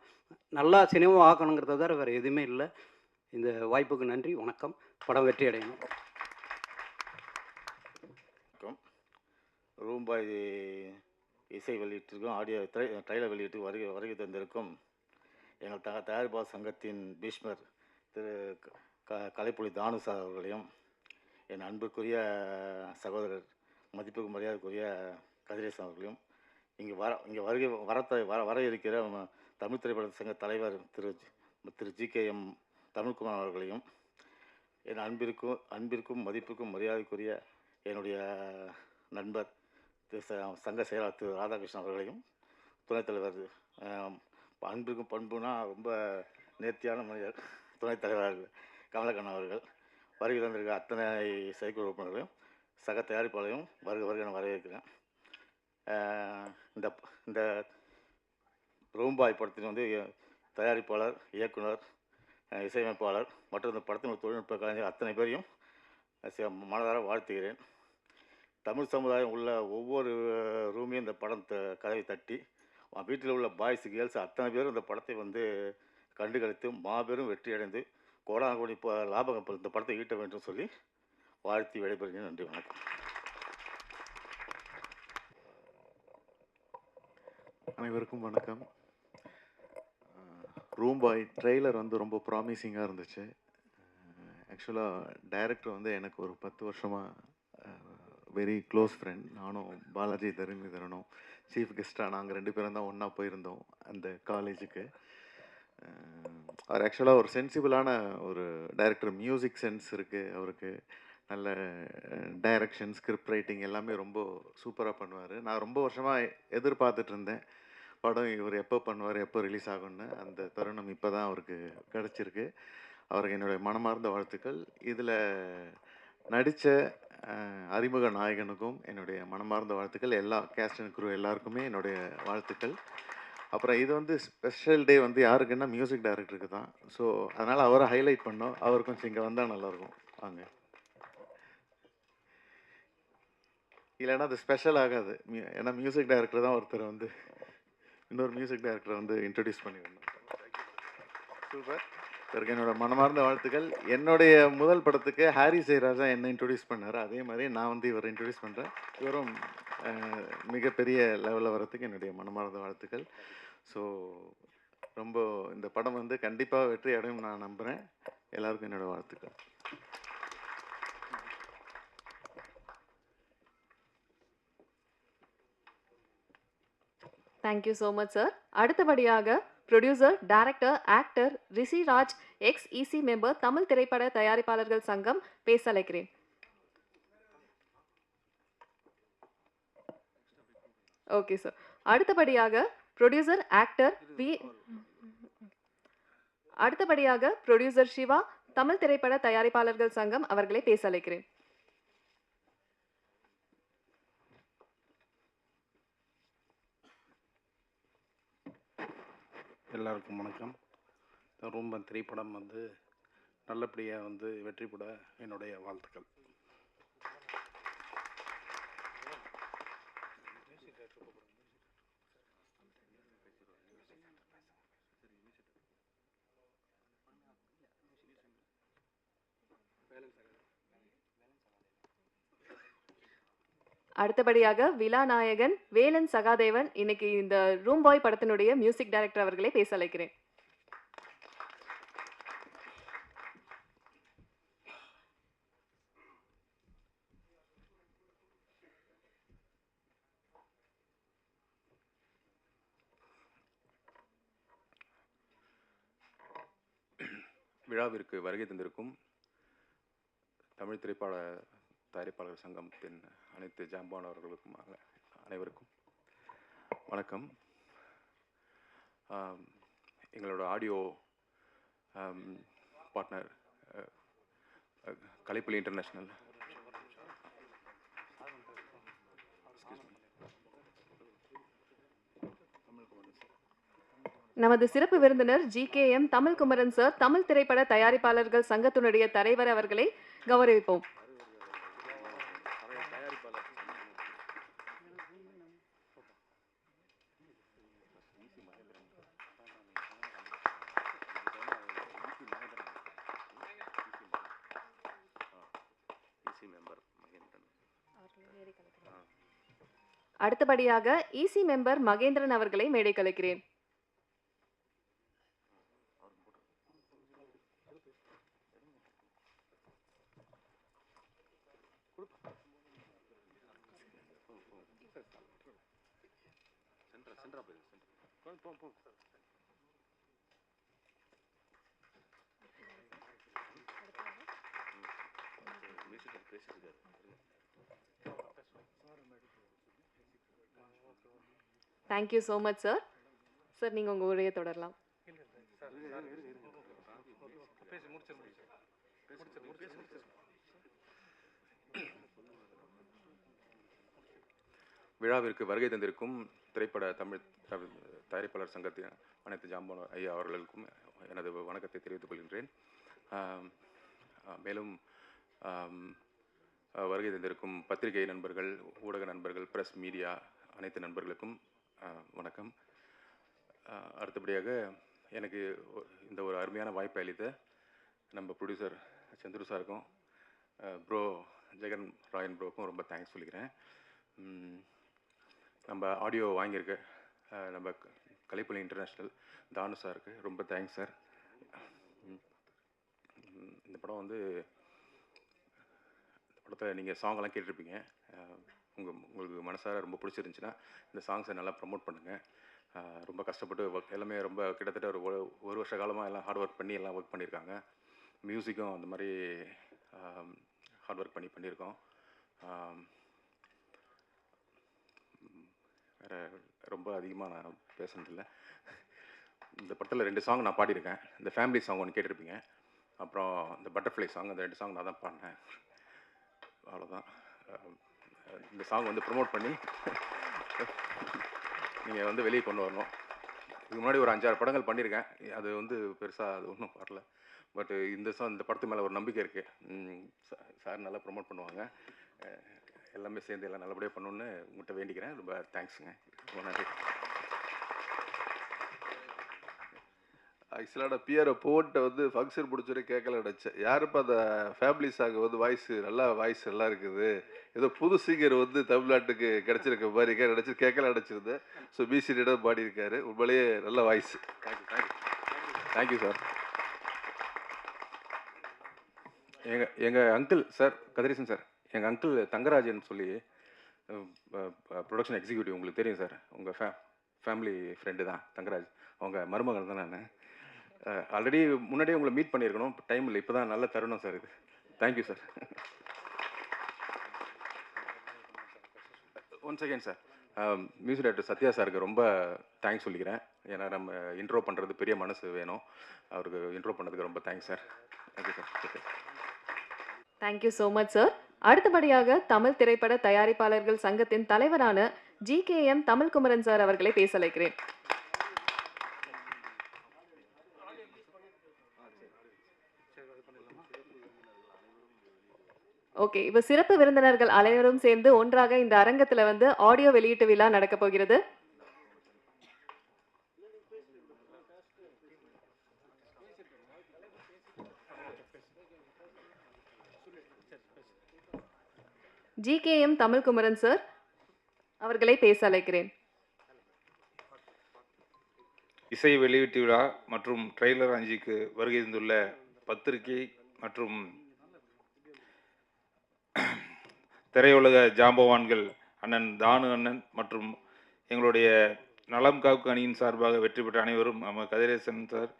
Speaker 13: நல்லா சினிமா ஆக்கணுங்கிறத தவிர வேறு எதுவுமே இல்லை. இந்த வாய்ப்புக்கு நன்றி, வணக்கம். படம் வெற்றி அடையணும்.
Speaker 14: ரூம்பாய் இசை வெளியீட்டிற்கும் ஆடியோ ட்ரைலர் வெளியீட்டுக்கு வருகை தந்திருக்கும் எங்கள் தயாரிப்பாளர் சங்கத்தின் பீஷ்மர் திரு கலைப்புலி தானு சார் அவர்களையும், என் அன்புக்குரிய சகோதரர் மதிப்புக்கு மரியாதைக்குரிய கதிரேசன் அவர்களையும், வர இருக்கிற தமிழ் திரைப்பட சங்க தலைவர் திரு ஜிகேஎம் தமிழ்குமார் அவர்களையும், என் அன்பிற்கும் மதிப்புக்கும் மரியாதைக்குரிய என்னுடைய நண்பர் சங்க செயலாளர் திரு ராதாகிருஷ்ணன் அவர்களையும், துணைத் தலைவர் அன்பிற்கும் பண்புனா ரொம்ப நேர்த்தியான மனிதர் துணைத் தலைவர் கமலக்கண்ணன் அவர்கள், வருகை தந்திருக்க அத்தனை செயற்குழு உறுப்பினர்களையும் சக தயாரிப்பாளையும் வருக நான் வரவேற்கிறேன். இந்த ரூம்பாய் படத்தின் வந்து தயாரிப்பாளர், இயக்குனர், இசையமைப்பாளர் மற்றும் இந்த படத்தின் தொழில்நுட்ப கலைஞர் அத்தனை பேரையும் மனதார வாழ்த்துகிறேன். தமிழ் சமுதாயம் உள்ள ஒவ்வொரு ரூமையும் இந்த படம் கதவை தட்டி வீட்டில் உள்ள பாய்ஸ் கேர்ள்ஸ் அத்தனை பேரும் இந்த படத்தை வந்து கண்டுகளித்து மாபெரும் வெற்றி அடைந்து கோடான கோடி லாபம் இந்த படத்தை ஈட்ட வேண்டும் சொல்லி வாழ்த்தி விடைபெறுகிறேன். நன்றி, வணக்கம்.
Speaker 15: அனைவருக்கும் வணக்கம். ரூம்பாய் ட்ரெய்லர் வந்து ரொம்ப ப்ராமிசிங்காக இருந்துச்சு. ஆக்சுவலாக டைரக்டர் வந்து எனக்கு ஒரு 10 வருஷமாக வெரி க்ளோஸ் ஃப்ரெண்ட். நானும் பாலாஜி தரணும் சீஃப் கெஸ்ட்டாக நாங்கள் 2 பேரும் தான் ஒன்றா போயிருந்தோம் அந்த காலேஜுக்கு. அவர் ஆக்சுவலாக ஒரு சென்சிபிளான ஒரு டைரக்டர், மியூசிக் சென்ஸ் இருக்குது அவருக்கு, நல்ல டைரக்ஷன், ஸ்கிரிப்ட் ரைட்டிங் எல்லாமே ரொம்ப சூப்பராக பண்ணுவார். நான் ரொம்ப வருஷமாக எதிர்பார்த்துட்டு இருந்தேன் படம் இவர் எப்போ பண்ணுவார், எப்போ ரிலீஸ் ஆகும்னு. அந்த தருணம் இப்போ தான் அவருக்கு கிடச்சிருக்கு. அவருக்கு என்னுடைய மனமார்ந்த வாழ்த்துக்கள். இதில் நடித்த அறிமுக நாயகனுக்கும் என்னுடைய மனமார்ந்த வாழ்த்துக்கள். எல்லா கேஸ்ட் அண்ட் குரூ எல்லாருக்குமே என்னுடைய வாழ்த்துக்கள். அப்புறம் இது வந்து ஸ்பெஷல் டே வந்து யாருக்குன்னா மியூசிக் டைரக்டருக்கு தான். ஸோ அதனால் அவரை ஹைலைட் பண்ணோம். அவர் கொஞ்சம் இங்கே வந்தால் நல்லாயிருக்கும். வாங்க, இல்லைன்னா அது ஸ்பெஷல் ஆகாது. ஏன்னா மியூசிக் டைரக்டர் தான் ஒருத்தர் வந்து இன்னொரு மியூசிக் டைரக்டரை வந்து இன்ட்ரடியூஸ் பண்ணியிருந்தோம். சூப்பர். இதற்கு என்னோட மனமார்ந்த வாழ்த்துக்கள். என்னுடைய முதல் படத்துக்கு ஹாரி ஜெயராஜா என்னை இன்ட்ரடியூஸ் பண்ணார். அதே மாதிரி நான் வந்து இவரை இன்ட்ரடியூஸ் பண்ணுறேன். இவரும் மிகப்பெரிய லெவலில் வரத்துக்கு என்னுடைய மனமார்ந்த வாழ்த்துக்கள். ஸோ ரொம்ப இந்த படம் வந்து கண்டிப்பாக வெற்றி அடையும் நான் நம்புகிறேன். எல்லாருக்கும் என்னோட வாழ்த்துக்கள்.
Speaker 1: Thank you so much sir. அடுத்தபடியாக producer, director, actor Rishi Raj, ex EC member, Tamil திரைப்பட தயாரிப்பாளர்கள் சங்கம் பேச அழைக்கிறேன். Okay sir. அடுத்தபடியாக ப்ரொடியூசர், ஆக்டர் அடுத்தபடியாக ப்ரொடியூசர் சிவா, தமிழ் திரைப்பட தயாரிப்பாளர்கள் சங்கம் அவர்களை பேச அழைக்கிறேன்.
Speaker 16: எல்லாருக்கும் வணக்கம். ரொம்ப திரைப்படம் வந்து நல்லபடியாக வந்து வெற்றி பெற என்னுடைய வாழ்த்துக்கள்.
Speaker 1: அடுத்தபடியாக விழா நாயகன் வேலன் சகாதேவன், இன்னைக்கு இந்த ரூம்பாய் படத்தினுடைய மியூசிக் டைரக்டர் அவர்களை பேச அழைக்கிறேன்.
Speaker 17: விழாவிற்கு வருகை தந்திருக்கும் தமிழ் திரைப்பட தயாரிப்பாளர் சங்கத்தின் அனைத்து ஜாம்பானவர்களுக்கும் அனைவருக்கும் வணக்கம். எங்களோட ஆடியோ பார்ட்னர் கலைப்புலி இன்டர்நேஷ்னல்,
Speaker 1: நமது சிறப்பு விருந்தினர் ஜிகேஎம் தமிழ் குமரன் சார் தமிழ் திரைப்பட தயாரிப்பாளர்கள் சங்கத்தினுடைய தலைவர் அவர்களை கௌரவிப்போம். அடுத்தபடியாக இசி மெம்பர் மகேந்திரன் அவர்களை மேடை கலைக்கிறேன். Thank you so much sir. Sir நீங்கள் உங்கள் உரையை தொடரலாம்.
Speaker 17: விழாவிற்கு வருகை தந்திருக்கும் திரைப்பட தமிழ் தயாரிப்பாளர் சங்கத்தின் அனைத்து ஜாம்பான் ஐயா அவர்களுக்கும் எனது வணக்கத்தை தெரிவித்துக் கொள்கின்றேன். மேலும் வருகை தந்திருக்கும் பத்திரிகை நண்பர்கள், ஊடக நண்பர்கள், பிரஸ் மீடியா அனைத்து நண்பர்களுக்கும் வணக்கம். அடுத்தபடியாக எனக்கு இந்த ஒரு அருமையான வாய்ப்பை அளித்த நம்ம ப்ரொடியூசர் சந்துரு சாருக்கும் ப்ரோ ஜெகன் ராயன் ப்ரோக்கும் ரொம்ப தேங்க்ஸ் சொல்லிக்கிறேன். நம்ம ஆடியோ வாங்கியிருக்க நம்ம கலைப்புலி இன்டர்நேஷ்னல் தானு சாருக்கு ரொம்ப தேங்க்ஸ் சார். இந்த படம் வந்து இந்த படத்தை நீங்கள் சாங்கெல்லாம் கேட்டிருப்பீங்க. உங்களுக்கு மனசார ரொம்ப பிடிச்சிருந்துச்சின்னா இந்த சாங்ஸை நல்லா ப்ரமோட் பண்ணுங்கள். ரொம்ப கஷ்டப்பட்டு ஒர்க் எல்லாமே ரொம்ப கிட்டத்தட்ட ஒரு வருஷ காலமாக எல்லாம் ஹார்ட் ஒர்க் பண்ணி எல்லாம் ஒர்க் பண்ணியிருக்காங்க. மியூசிக்கும் அந்த மாதிரி ஹார்ட் ஒர்க் பண்ணியிருக்கோம். வேறு ரொம்ப அதிகமாக நான் பேசுனதில்லை. இந்த படத்தில் 2 சாங் நான் பாடியிருக்கேன். இந்த ஃபேமிலி சாங் ஒன்று கேட்டிருப்பீங்க, அப்புறம் இந்த பட்டர்ஃப்ளை சாங், அந்த 2 சாங் நான் தான் பாடினேன். அவ்வளோதான். இந்த சாங் வந்து ப்ரமோட் பண்ணி நீங்கள் வந்து வெளியே கொண்டு வரணும். இதுக்கு முன்னாடி ஒரு 5-6 படங்கள் பண்ணியிருக்கேன். அது வந்து பெருசாக அது ஒன்றும் வரல. பட் இந்த படத்து மேலே ஒரு நம்பிக்கை இருக்குது. சார் நல்லா ப்ரமோட் பண்ணுவாங்க. எல்லாமே சேர்ந்து எல்லாம் நல்லபடியாக பண்ணணுன்னு உங்கள்கிட்ட வேண்டிக்கிறேன். ரொம்ப தேங்க்ஸுங்க. ரொம்ப நன்றி.
Speaker 7: ஆக்சுவலாக நான் பிஆரை போட்ட வந்து ஃபங்க்ஷன் முடிச்சோடனே கேட்கல நினச்சேன். யாருப்பா அந்த ஃபேமிலி சாங் வந்து வாய்ஸ் நல்லா இருக்குது, ஏதோ புது சிங்கர் வந்து தமிழ்நாட்டுக்கு கிடச்சிருக்க மாதிரி நினச்சி கேட்கல நினச்சிருந்தேன். ஸோ பிசிடிடம் பாடியிருக்காரு. உண்மையிலேயே நல்ல வாய்ஸ்.
Speaker 17: Thank you sir. எங்கள் அங்கிள் சார் கதிரேசன் சார், எங்கள் அங்கிள் தங்கராஜன் சொல்லி ப்ரொடக்ஷன் எக்ஸிக்யூட்டிவ், உங்களுக்கு தெரியும் சார். உங்கள் ஃபேமிலி ஃப்ரெண்டு தான் தங்கராஜ். அவங்க மருமகன் தான் நான். ஆல்ரெடி முன்னாடியே உங்களை மீட் பண்ணியிருக்கணும், டைம் இல்லை. இப்போ தான் நல்ல தருணம் சார் இது. Thank you sir. One second sir. Music director Sathya சாருக்கு ரொம்ப தேங்க்ஸ் சொல்லிக்கிறேன். ஏன்னா நம்ம இன்ட்ரோ பண்ணுறது பெரிய மனசு வேணும். அவருக்கு இன்ட்ரோ பண்ணதுக்கு ரொம்ப thanks sir. Thank you sir.
Speaker 1: Thank you so much sir. அடுத்தபடியாக தமிழ் திரைப்பட தயாரிப்பாளர்கள் சங்கத்தின் தலைவரான ஜிகேஎம் தமிழ் குமரன் சார் அவர்களை பேச அழைக்கிறேன். ஓகே, இப்போ சிறப்பு விருந்தினர்கள் அனைவரும் சேர்ந்து ஒன்றாக இந்த அரங்கத்தில் வந்து ஆடியோ வெளியீட்டு விழா நடக்க போகிறது. ஜிகேஎம் தமிழ் குமரன் சார் அவர்களை பேச அழைக்கிறேன்.
Speaker 18: இசை வெளியீட்டு விழா மற்றும் ட்ரெய்லர் அஞ்சுக்கு வருகை தந்துள்ள பத்திரிகை மற்றும் திரையுலக ஜாம்பவான்கள் அண்ணன் தானு அண்ணன் மற்றும் எங்களுடைய நலம் காக்கு அணியின் சார்பாக வெற்றி பெற்ற அனைவரும், நம்ம கதிரேசன் சார்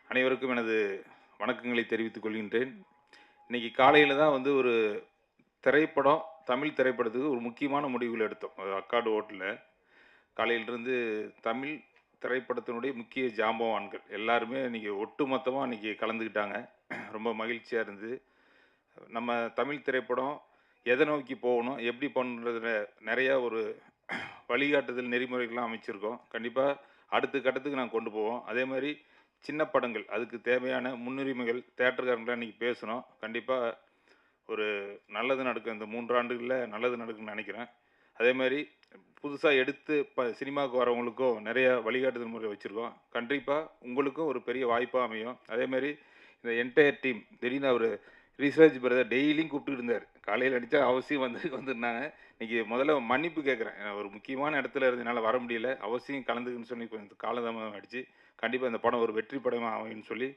Speaker 18: அனைவருக்கும் எனது வணக்கங்களை தெரிவித்துக் கொள்கின்றேன். இன்றைக்கி காலையில் தான் வந்து ஒரு திரைப்படம், தமிழ் திரைப்படத்துக்கு ஒரு முக்கியமான முடிவுகள் எடுத்தோம். அக்காடு ஹோட்டலில் காலையிலிருந்து தமிழ் திரைப்படத்தினுடைய முக்கிய ஜாம்பவான்கள் எல்லாருமே இன்றைக்கி ஒட்டுமொத்தமாக இன்றைக்கி கலந்துக்கிட்டாங்க. ரொம்ப மகிழ்ச்சியாக இருந்தது. நம்ம தமிழ் திரைப்படம் எதை நோக்கி போகணும், எப்படி பண்ணுறதுல நிறையா ஒரு வழிகாட்டுதல் நெறிமுறைகள்லாம் அமைச்சிருக்கோம். கண்டிப்பாக அடுத்த கட்டத்துக்கு நாங்கள் கொண்டு போவோம். அதே மாதிரி சின்ன படங்கள் அதுக்கு தேவையான முன்னுரிமைகள் தியேட்டருக்காரங்களாம் இன்றைக்கி பேசணும். கண்டிப்பாக ஒரு நல்லது நடக்கும், இந்த 3 ஆண்டுகளில் நல்லது நடக்குன்னு நினைக்கிறேன். அதே மாதிரி புதுசாக எடுத்து சினிமாவுக்கு வரவங்களுக்கும் நிறைய வழிகாட்டுதல் முறை வச்சுருக்கோம். கண்டிப்பாக உங்களுக்கும் ஒரு பெரிய வாய்ப்பாக அமையும். அதேமாதிரி இந்த என்டையர் டீம் திடீர்னு அவர் ரிசர்ச் பிரதர் டெய்லியும் கூப்பிட்டு இருந்தார். காலையில் அடித்தா அவசியம் வந்துருந்தாங்க. இன்றைக்கி முதல்ல மன்னிப்பு கேட்குறேன், ஒரு முக்கியமான இடத்துல இருந்ததுனால வர முடியல, அவசியம் கலந்துக்குன்னு சொல்லி கொஞ்சம் காலதாமதம் அடித்து கண்டிப்பாக இந்த படம் ஒரு வெற்றி படமாக அமையும்னு சொல்லி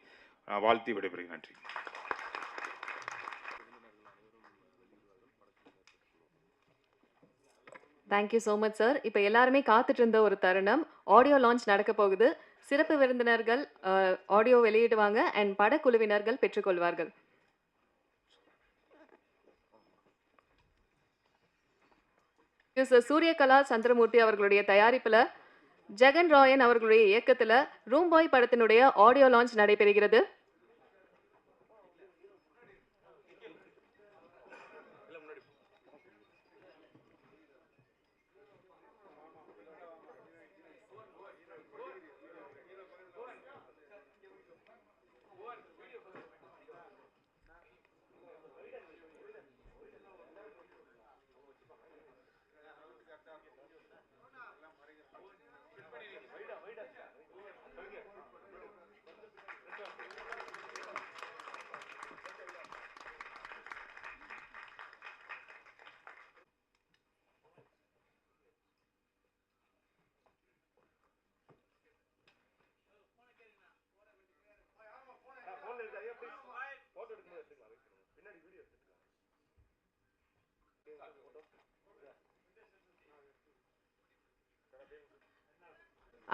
Speaker 18: நான் வாழ்த்தி விடைபெறுகிறேன். நன்றி.
Speaker 1: Thank you so much sir. இப்போ எல்லாருமே காத்துட்டு இருந்த ஒரு தருணம், ஆடியோ லான்ச் நடக்க போகுது. சிறப்பு விருந்தினர்கள் ஆடியோ வெளியிடுவாங்க அண்ட் படக்குழுவினர்கள் பெற்றுக்கொள்வார்கள். சூரியகலா சந்திரமூர்த்தி அவர்களுடைய தயாரிப்புல ஜெகன் ராயன் அவர்களுடைய இயக்கத்துல ரூம் பாய் படத்தினுடைய ஆடியோ லான்ச் நடைபெறுகிறது.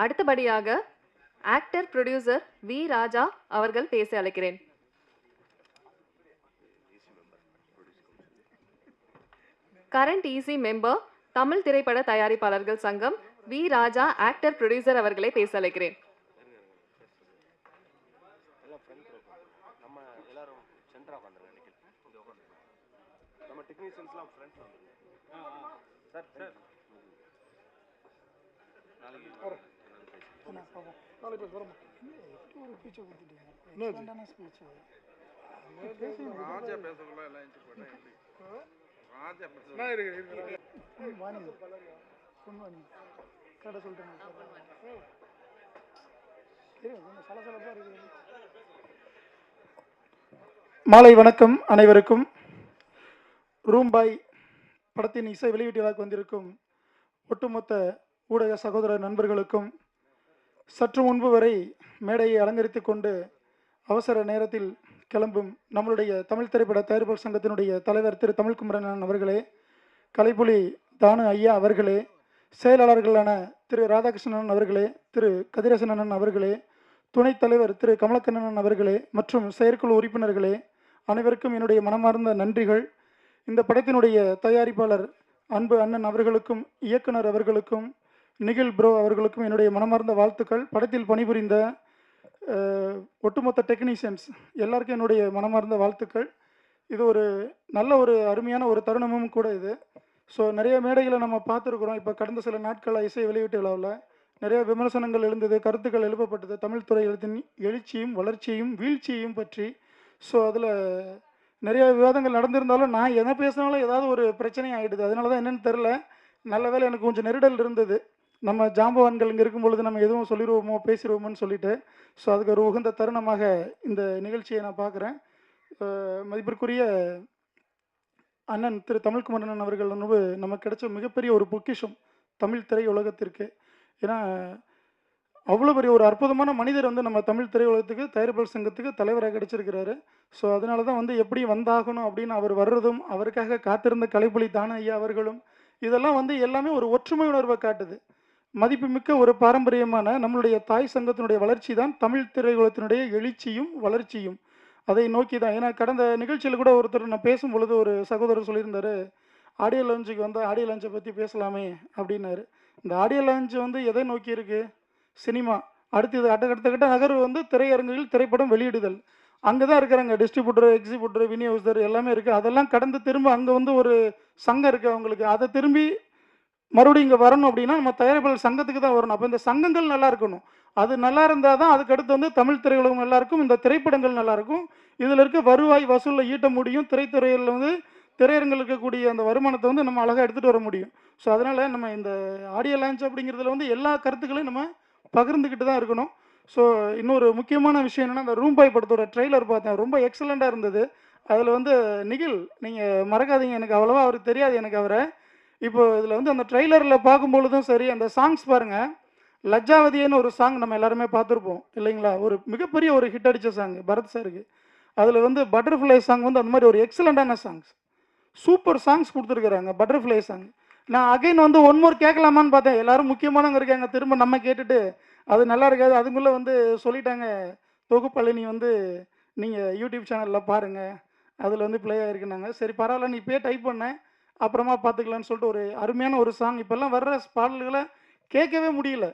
Speaker 1: அடுத்தபடியாக ஆக்டர் ப்ரொடியூசர் வி ராஜா அவர்கள் பேச அழைக்கிறேன். கரண்ட் ஈசி மெம்பர் தமிழ் திரைப்பட தயாரிப்பாளர்கள் சங்கம் வி ராஜா ஆக்டர் ப்ரொடியூசர் அவர்களை பேச அழைக்கிறேன்.
Speaker 19: மாலை வணக்கம் அனைவருக்கும். ரூம் பாய் படத்தின் இசை வெளியீட்டு விழாக்கு வந்திருக்கும் ஒட்டுமொத்த ஊடக சகோதர நண்பர்களுக்கும், சற்று முன்பு வரை மேடையை அலங்கரித்து கொண்டு அவசர நேரத்தில் கிளம்பும் நம்மளுடைய தமிழ் திரைப்பட தயாரிப்பாளர் சங்கத்தினுடைய தலைவர் திரு தமிழ்குமரன் அவர்களே, கலைப்புலி தானு ஐயா அவர்களே, செயலாளர்களான திரு ராதாகிருஷ்ணன் அவர்களே, திரு கதிரேசன் அவர்களே, துணைத் தலைவர் திரு கமலக்கண்ணன் அவர்களே மற்றும் செயற்குழு உறுப்பினர்களே, அனைவருக்கும் என்னுடைய மனமார்ந்த நன்றிகள். இந்த படத்தினுடைய தயாரிப்பாளர் அன்பு அண்ணன் அவர்களுக்கும், இயக்குனர் அவர்களுக்கும், நிகில் ப்ரோ அவர்களுக்கும் என்னுடைய மனமார்ந்த வாழ்த்துக்கள். படத்தில் பணிபுரிந்த ஒட்டுமொத்த டெக்னீஷியன்ஸ் எல்லாருக்கும் என்னுடைய மனமார்ந்த வாழ்த்துக்கள். இது ஒரு நல்ல ஒரு அருமையான ஒரு தருணமும் கூட இது. ஸோ நிறைய மேடைகளை நம்ம பார்த்துருக்குறோம். இப்போ கடந்த சில நாட்களாக இசை வெளியீட்டு விழாவில் நிறைய விமர்சனங்கள் எழுந்தது, கருத்துக்கள் எழுப்பப்பட்டது தமிழ் துறையின் எழுச்சியும் வளர்ச்சியையும் வீழ்ச்சியையும் பற்றி. ஸோ அதில் நிறைய விவாதங்கள் நடந்திருந்தாலும் நான் எதை பேசினாலும் ஏதாவது ஒரு பிரச்சனை ஆகிடுது. அதனால தான் என்னென்னு தெரில, நல்ல வேளை எனக்கு கொஞ்சம் நெருடல் இருந்தது. நம்ம ஜாம்பவான்கள் இங்கே இருக்கும் பொழுது நம்ம எதுவும் சொல்லிடுவோமோ பேசிடுவோமோன்னு சொல்லிட்டு. ஸோ அதுக்கு ஒரு உகந்த தருணமாக இந்த நிகழ்ச்சியை நான் பார்க்குறேன். மதிப்பிற்குரிய அண்ணன் திரு தமிழ்குமரன் அவர்கள் நமக்கு கிடைச்ச மிகப்பெரிய ஒரு பொக்கிஷம் தமிழ் திரையுலகத்திற்கு. ஏன்னா அவ்வளோ பெரிய ஒரு அற்புதமான மனிதர் நம்ம தமிழ் திரையுலகத்துக்கு தயாரிப்பாளர் சங்கத்துக்கு தலைவராக கிடைச்சிருக்கிறாரு. ஸோ அதனால தான் எப்படி வந்தாகணும் அப்படின்னு அவர் வர்றதும், அவருக்காக காத்திருந்த கலைப்புலி தானு ஐயா அவர்களும், இதெல்லாம் எல்லாமே ஒரு ஒற்றுமை உணர்வை காட்டுது. மதிப்புமிக்க ஒரு பாரம்பரியமான நம்மளுடைய தாய் சங்கத்தினுடைய வளர்ச்சி தான் தமிழ் திரையுலகத்தினுடைய எழுச்சியும் வளர்ச்சியும். அதை நோக்கி தான். ஏன்னா கடந்த நிகழ்ச்சியில் கூட ஒருத்தர் நான் பேசும் பொழுது ஒரு சகோதரர் சொல்லியிருந்தார், ஆடியோ லான்ச்சுக்கு ஆடியோ லான்ச்சை பற்றி பேசலாமே அப்படின்னாரு. இந்த ஆடியோ லான்ச் எதை நோக்கி இருக்குது? சினிமா. அடுத்தது அடுத்த நகர்வு திரையரங்குகளில் திரைப்படம் வெளியிடுதல். அங்கே தான் இருக்கிறாங்க டிஸ்ட்ரிபியூட்டர், எக்ஸிபியூட்டர், விநியோகஸ்தர் எல்லாமே இருக்குது. அதெல்லாம் கடந்து திரும்ப அங்கே ஒரு சங்கம் இருக்குது அவங்களுக்கு. அதை திரும்பி மறுபடியும் இங்கே வரணும் அப்படின்னா நம்ம தயாரிப்பாளர் சங்கத்துக்கு தான் வரணும். அப்போ இந்த சங்கங்கள் நல்லா இருக்கணும். அது நல்லா இருந்தால் தான் அதுக்கடுத்து வந்து தமிழ் திரையுலகம் நல்லா இருக்கும், இந்த திரைப்படங்கள் நல்லா இருக்கும். இதில் இருக்க வருவாய் வசூலில் ஈட்ட முடியும். திரைத்துறையில் வந்து திரையரங்கில் இருக்கக்கூடிய அந்த வருமானத்தை வந்து நம்ம அழகாக எடுத்துகிட்டு வர முடியும். ஸோ அதனால் நம்ம இந்த ஆடியோ லான்ச் அப்படிங்கிறதுல வந்து எல்லா கருத்துக்களையும் நம்ம பகிர்ந்துக்கிட்டு தான் இருக்கணும். ஸோ இன்னொரு முக்கியமான விஷயம் என்னென்னா, இந்த ரூம்பாய் படத்தோட ட்ரெய்லர் பார்த்தேன், ரொம்ப எக்ஸலண்ட்டாக இருந்தது. அதில் வந்து நிகில், நீங்கள் மறக்காதீங்க, எனக்கு அவ்வளோவா அவருக்கு தெரியாது எனக்கு அவரை. இப்போ இதில் வந்து அந்த ட்ரெய்லரில் பார்க்கும்பொழுதும் சரி, அந்த சாங்ஸ் பாருங்கள். லஜ்ஜாவதின்னு ஒரு சாங் நம்ம எல்லாருமே பார்த்துருப்போம் இல்லைங்களா? ஒரு மிகப்பெரிய ஒரு ஹிட் அடித்த சாங் பரத் சாருக்கு. அதில் வந்து பட்டர்ஃப்ளை சாங் வந்து அந்த மாதிரி ஒரு எக்ஸலண்ட்டான சாங்ஸ், சூப்பர் சாங்ஸ் கொடுத்துருக்குறாங்க. பட்டர்ஃப்ளை சாங் நான் அகைன் வந்து ஒன் மோர் கேட்கலாமான்னு பார்த்தேன். எல்லாரும் முக்கியமானவங்க இருக்காங்க, திரும்ப நம்ம கேட்டுட்டு அது நல்லா இருக்காது. அதுக்குள்ளே வந்து சொல்லிட்டாங்க, தொகுப்பழனி வந்து நீங்கள் யூடியூப் சேனலில் பாருங்கள், அதில் வந்து ப்ளே ஆகிருக்குனாங்க. சரி பரவாயில்ல, நீ இப்போயே டைப் பண்ணேன், அப்புறமா பார்த்துக்கலான்னு சொல்லிட்டு ஒரு அருமையான ஒரு சாங். இப்போல்லாம் வர்ற பாடல்களை கேட்கவே முடியல,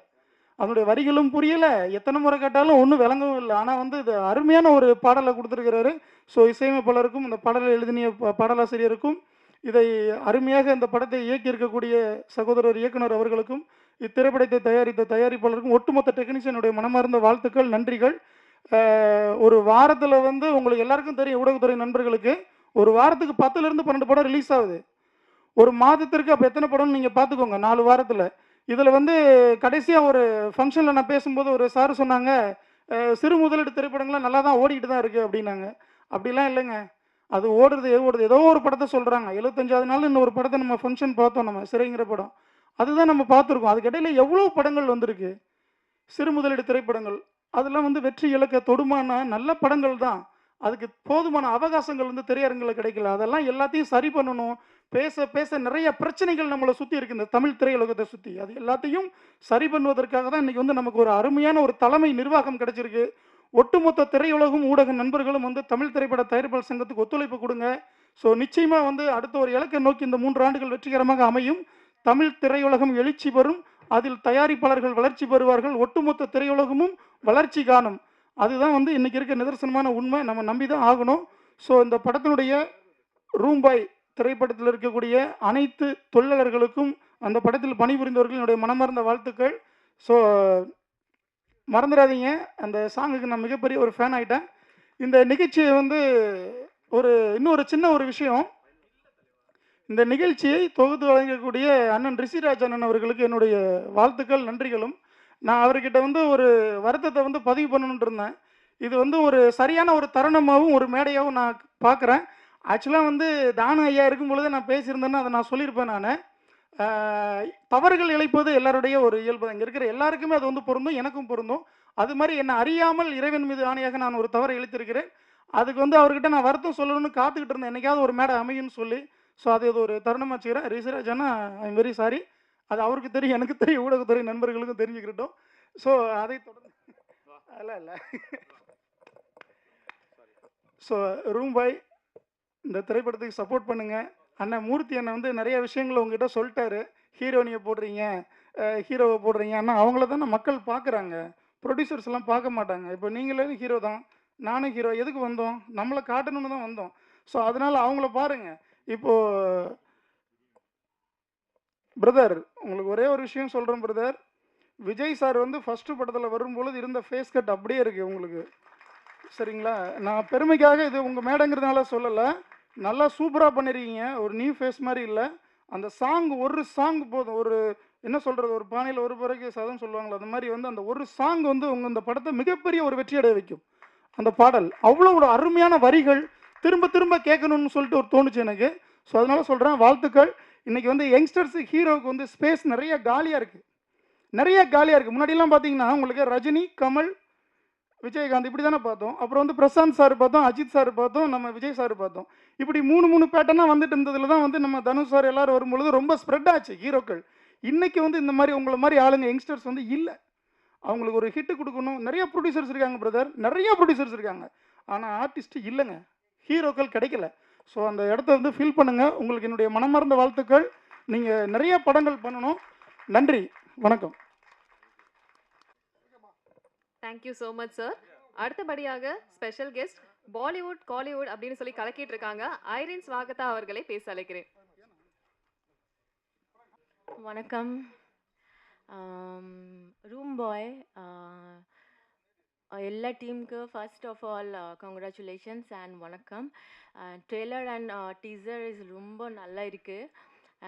Speaker 19: அதனுடைய வரிகளும் புரியலை, எத்தனை முறை கேட்டாலும் ஒன்றும் விளங்கவும் இல்லை. ஆனால் வந்து இது அருமையான ஒரு பாடலை கொடுத்துருக்கிறாரு. ஸோ இசையமைப்பாளருக்கும் இந்த பாடலை எழுதினிய பாடலாசிரியருக்கும் இதை அருமையாக இந்த படத்தை இயக்கியிருக்கக்கூடிய சகோதரர் இயக்குனர் அவர்களுக்கும் இத்திரைப்படத்தை தயாரித்த தயாரிப்பாளருக்கும் ஒட்டுமொத்த டெக்னீஷியனுடைய மனமார்ந்த வாழ்த்துக்கள், நன்றிகள். ஒரு வாரத்தில் வந்து உங்களுக்கு எல்லாருக்கும் தெரியும், ஊடகத்துறை நண்பர்களுக்கு ஒரு வாரத்துக்கு 10லேருந்து 12 படம் ரிலீஸ் ஆகுது. ஒரு மாதத்திற்கு அப்போ எத்தனை படம்னு நீங்கள் பார்த்துக்கோங்க, 4 வாரத்தில். இதில் வந்து கடைசியாக ஒரு ஃபங்க்ஷனில் நான் பேசும்போது ஒரு சார் சொன்னாங்க, சிறு முதலீடு திரைப்படங்கள்லாம் நல்லா தான் ஓடிக்கிட்டு தான் இருக்குது அப்படின்னாங்க. அப்படிலாம் இல்லைங்க, அது ஓடுறது ஏதோ ஒரு படத்தை சொல்கிறாங்க. 75வது நாள் இன்னொரு படத்தை நம்ம ஃபங்க்ஷன் பார்த்தோம், நம்ம சிறைங்கிற படம், அதுதான் நம்ம பார்த்துருக்கோம். அதுக்கிடையில் எவ்வளோ படங்கள் வந்திருக்கு சிறு முதலீடு திரைப்படங்கள், அதெல்லாம் வந்து வெற்றி இலக்க தொடுமான நல்ல படங்கள் தான். அதுக்கு போதுமான அவகாசங்கள் வந்து திரையரங்கில் கிடைக்கல. அதெல்லாம் எல்லாத்தையும் சரி பண்ணணும். பேச பேச நிறைய பிரச்சனைகள் நம்மளை சுற்றி இருக்குது, இந்த தமிழ் திரையுலகத்தை சுற்றி. அது எல்லாத்தையும் சரி பண்ணுவதற்காக தான் இன்றைக்கி வந்து நமக்கு ஒரு அருமையான ஒரு தலைமை நிர்வாகம் கிடைச்சிருக்கு. ஒட்டுமொத்த திரையுலகும் ஊடக நண்பர்களும் வந்து தமிழ் திரைப்பட தயாரிப்பாளர் சங்கத்துக்கு ஒத்துழைப்பு கொடுங்க. ஸோ நிச்சயமாக வந்து அடுத்த ஒரு இலக்கை நோக்கி இந்த 3 ஆண்டுகள் வெற்றிகரமாக அமையும். தமிழ் திரையுலகம் எழுச்சி பெறும், அதில் தயாரிப்பாளர்கள் வளர்ச்சி பெறுவார்கள், ஒட்டுமொத்த திரையுலகமும் வளர்ச்சி காணும். அதுதான் வந்து இன்றைக்கி இருக்க நிதர்சனமான உண்மை, நம்ம நம்பி தான் ஆகணும். ஸோ இந்த படத்தினுடைய ரூம்பாய் திரைப்படத்தில் இருக்கக்கூடிய அனைத்து தொழிலாளர்களுக்கும், அந்த படத்தில் பணிபுரிந்தவர்களுடைய மனமார்ந்த வாழ்த்துக்கள். ஸோ மறந்துடாதீங்க, அந்த சாங்குக்கு நான் மிகப்பெரிய ஒரு ஃபேன் ஆகிட்டேன். இந்த நிகழ்ச்சியை வந்து இன்னொரு சின்ன ஒரு விஷயம், இந்த நிகழ்ச்சியை தொகுத்து வழங்கக்கூடிய அண்ணன் ரிஷிராஜ் அண்ணன் அவர்களுக்கு என்னுடைய வாழ்த்துக்கள், நன்றிகளும். நான் அவர்கிட்ட வந்து ஒரு வருத்தத்தை வந்து பதிவு பண்ணணுன்ட்டு இருந்தேன். இது வந்து ஒரு சரியான ஒரு தருணமாகவும் ஒரு மேடையாகவும் நான் பார்க்குறேன். ஆக்சுவலாக வந்து தானு ஐயா இருக்கும் பொழுது நான் பேசியிருந்தேன்னா அதை நான் சொல்லியிருப்பேன். நான் தவறுகள் இழைப்பது எல்லாருடைய ஒரு இயல்பு, இங்கே இருக்கிற எல்லாருக்குமே அது வந்து பொருந்தும், எனக்கும் பொருந்தும். அது மாதிரி என்னை அறியாமல் இறைவன் மீது ஆணையாக நான் ஒரு தவறை இழைத்திருக்கிறேன். அதுக்கு வந்து அவர்கிட்ட நான் வருத்தம் சொல்லணும்னு காத்துக்கிட்டு இருந்தேன், என்னைக்காவது ஒரு மேடை அமையும்னு சொல்லி. ஸோ அது ஒரு தருணமாக வச்சுக்கிறேன். ரிஷிராஜானா ஐ எம் வெரி சாரி, அது அவருக்கு தெரியும், எனக்கு தெரியும், ஊடகத்துறை நண்பர்களுக்கும் தெரிஞ்சுக்கிட்டோம். ஸோ அதை தொடர்ந்து அதெல்லாம் இல்லை. ஸோ ரூம்பாய் இந்த திரைப்படத்துக்கு சப்போர்ட் பண்ணுங்கள். அண்ணன் மூர்த்தி அண்ணன் வந்து நிறைய விஷயங்கள் உங்ககிட்ட சொல்லிட்டாரு. ஹீரோனியை போடுறீங்க, ஹீரோவை போடுறீங்க, ஆனால் அவங்கள தானே மக்கள் பார்க்குறாங்க, ப்ரொடியூசர்ஸ் எல்லாம் பார்க்க மாட்டாங்க. இப்போ நீங்களே ஹீரோ தான், நானும் ஹீரோ, எதுக்கு வந்தோம், நம்மளை காட்டணும்னு தான் வந்தோம். ஸோ அதனால் அவங்கள பாருங்கள். இப்போது பிரதர், உங்களுக்கு ஒரே ஒரு விஷயம் சொல்கிறேன் பிரதர், விஜய் சார் வந்து ஃபஸ்ட்டு படத்தில் வரும்பொழுது இருந்த ஃபேஸ் கட் அப்படியே இருக்குது உங்களுக்கு, சரிங்களா? நான் பெருமைக்காக இது உங்கள் மேடைங்கிறதுனால சொல்லலை, நல்லா சூப்பராக பண்ணியிருக்கீங்க, ஒரு நியூ ஃபேஸ் மாதிரி இல்லை. அந்த சாங், ஒரு சாங் போதும், ஒரு என்ன சொல்கிறது, ஒரு பானையில் ஒரு பிறகு சதம் சொல்லுவாங்களோ அந்த மாதிரி வந்து அந்த ஒரு சாங் வந்து உங்கள் இந்த படத்தை மிகப்பெரிய ஒரு வெற்றியடைய வைக்கும். அந்த பாடல் அவ்வளோ ஒரு அருமையான வரிகள், திரும்ப திரும்ப கேட்கணும்னு சொல்லிட்டு ஒரு தோணுச்சு எனக்கு. ஸோ அதனால் சொல்கிறேன், வாழ்த்துக்கள். இன்றைக்கி வந்து யங்ஸ்டர்ஸு ஹீரோவுக்கு வந்து ஸ்பேஸ் நிறைய காலியாக இருக்குது, நிறைய காலியாக இருக்குது. முன்னாடிலாம் பார்த்தீங்கன்னா உங்களுக்கு ரஜினி, கமல், விஜயகாந்த் இப்படி தானே பார்த்தோம். அப்புறம் வந்து பிரசாந்த் சார் பார்த்தோம், அஜித் சார் பார்த்தோம், நம்ம விஜய் சார் பார்த்தோம். இப்படி 3 பேட்டர்னாக வந்துட்டு இருந்ததில் தான் வந்து நம்ம தனுஷ் சார் எல்லோரும் வரும்பொழுது ரொம்ப ஸ்ப்ரெட் ஆச்சு ஹீரோக்கள். இன்றைக்கி வந்து இந்த மாதிரி உங்களை மாதிரி ஆளுங்க யங்ஸ்டர்ஸ் வந்து இல்லை, அவங்களுக்கு ஒரு ஹிட்டு கொடுக்கணும். நிறைய ப்ரொடியூசர்ஸ் இருக்காங்க பிரதர், நிறைய ப்ரொடியூசர்ஸ் இருக்காங்க, ஆனால் ஆர்டிஸ்ட் இல்லைங்க, ஹீரோக்கள் கிடைக்கல. ஸோ அந்த இடத்த வந்து ஃபில் பண்ணுங்கள். உங்களுக்கு என்னுடைய மனமார்ந்த வாழ்த்துக்கள். நீங்கள் நிறைய படங்கள் பண்ணணும். நன்றி, வணக்கம்.
Speaker 1: Thank you so much sir. அடுத்தபடியாக ஸ்பெஷல் கெஸ்ட், பாலிவுட் காலிவுட் அப்படின்னு சொல்லி கலக்கிட்டு இருக்காங்க, ஐரின் ஸ்வாகதா அவர்களை பேச அழைக்கிறேன்.
Speaker 20: வணக்கம். ரூம் பாய் எல்லா டீமுக்கு first of all congratulations and வணக்கம். ட்ரெய்லர் அண்ட் டீசர் இஸ் ரொம்ப நல்லா இருக்குது.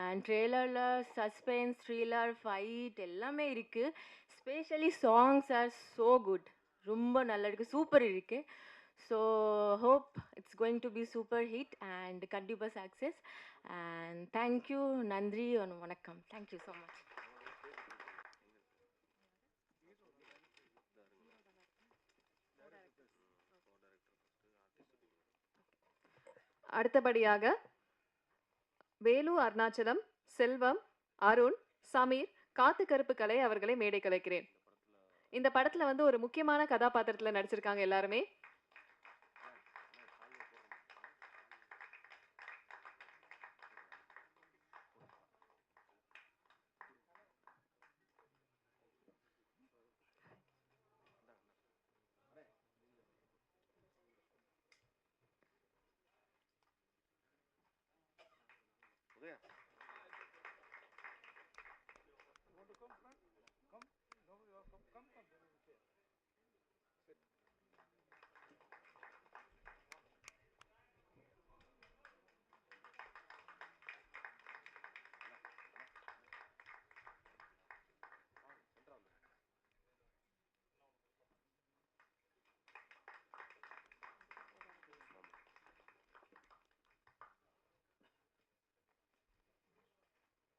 Speaker 20: அண்ட் ட்ரெய்லரில் சஸ்பென்ஸ், த்ரில்லர், ஃபைட் எல்லாமே இருக்குது. Specially songs are so good. ரொம்ப நல்லா இருக்குது, சூப்பர் இருக்குது. So hope it's going to be super hit and கண்டிப்பாக சக்ஸஸ். அண்ட் தேங்க்யூ, நன்றி, வணக்கம். Thank you so much.
Speaker 1: அடுத்தபடியாக வேலு, அருணாச்சலம், செல்வம், அருண், சமீர், காத்து கருப்பு கலை அவர்களை மேடை கலைக்கிறேன். இந்த படத்துல வந்து ஒரு முக்கியமான கதாபாத்திரத்துல நடிச்சிருக்காங்க எல்லாருமே.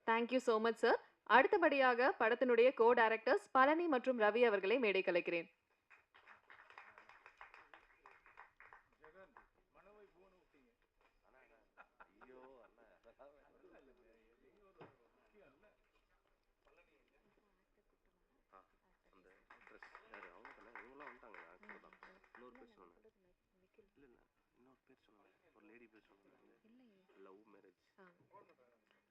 Speaker 1: Thank you so much sir. அடுத்தபடியாக படத்தினுடைய கோ டைரக்டர்ஸ் பழனி மற்றும் ரவி அவர்களை மேடை கலைக்கிறேன்.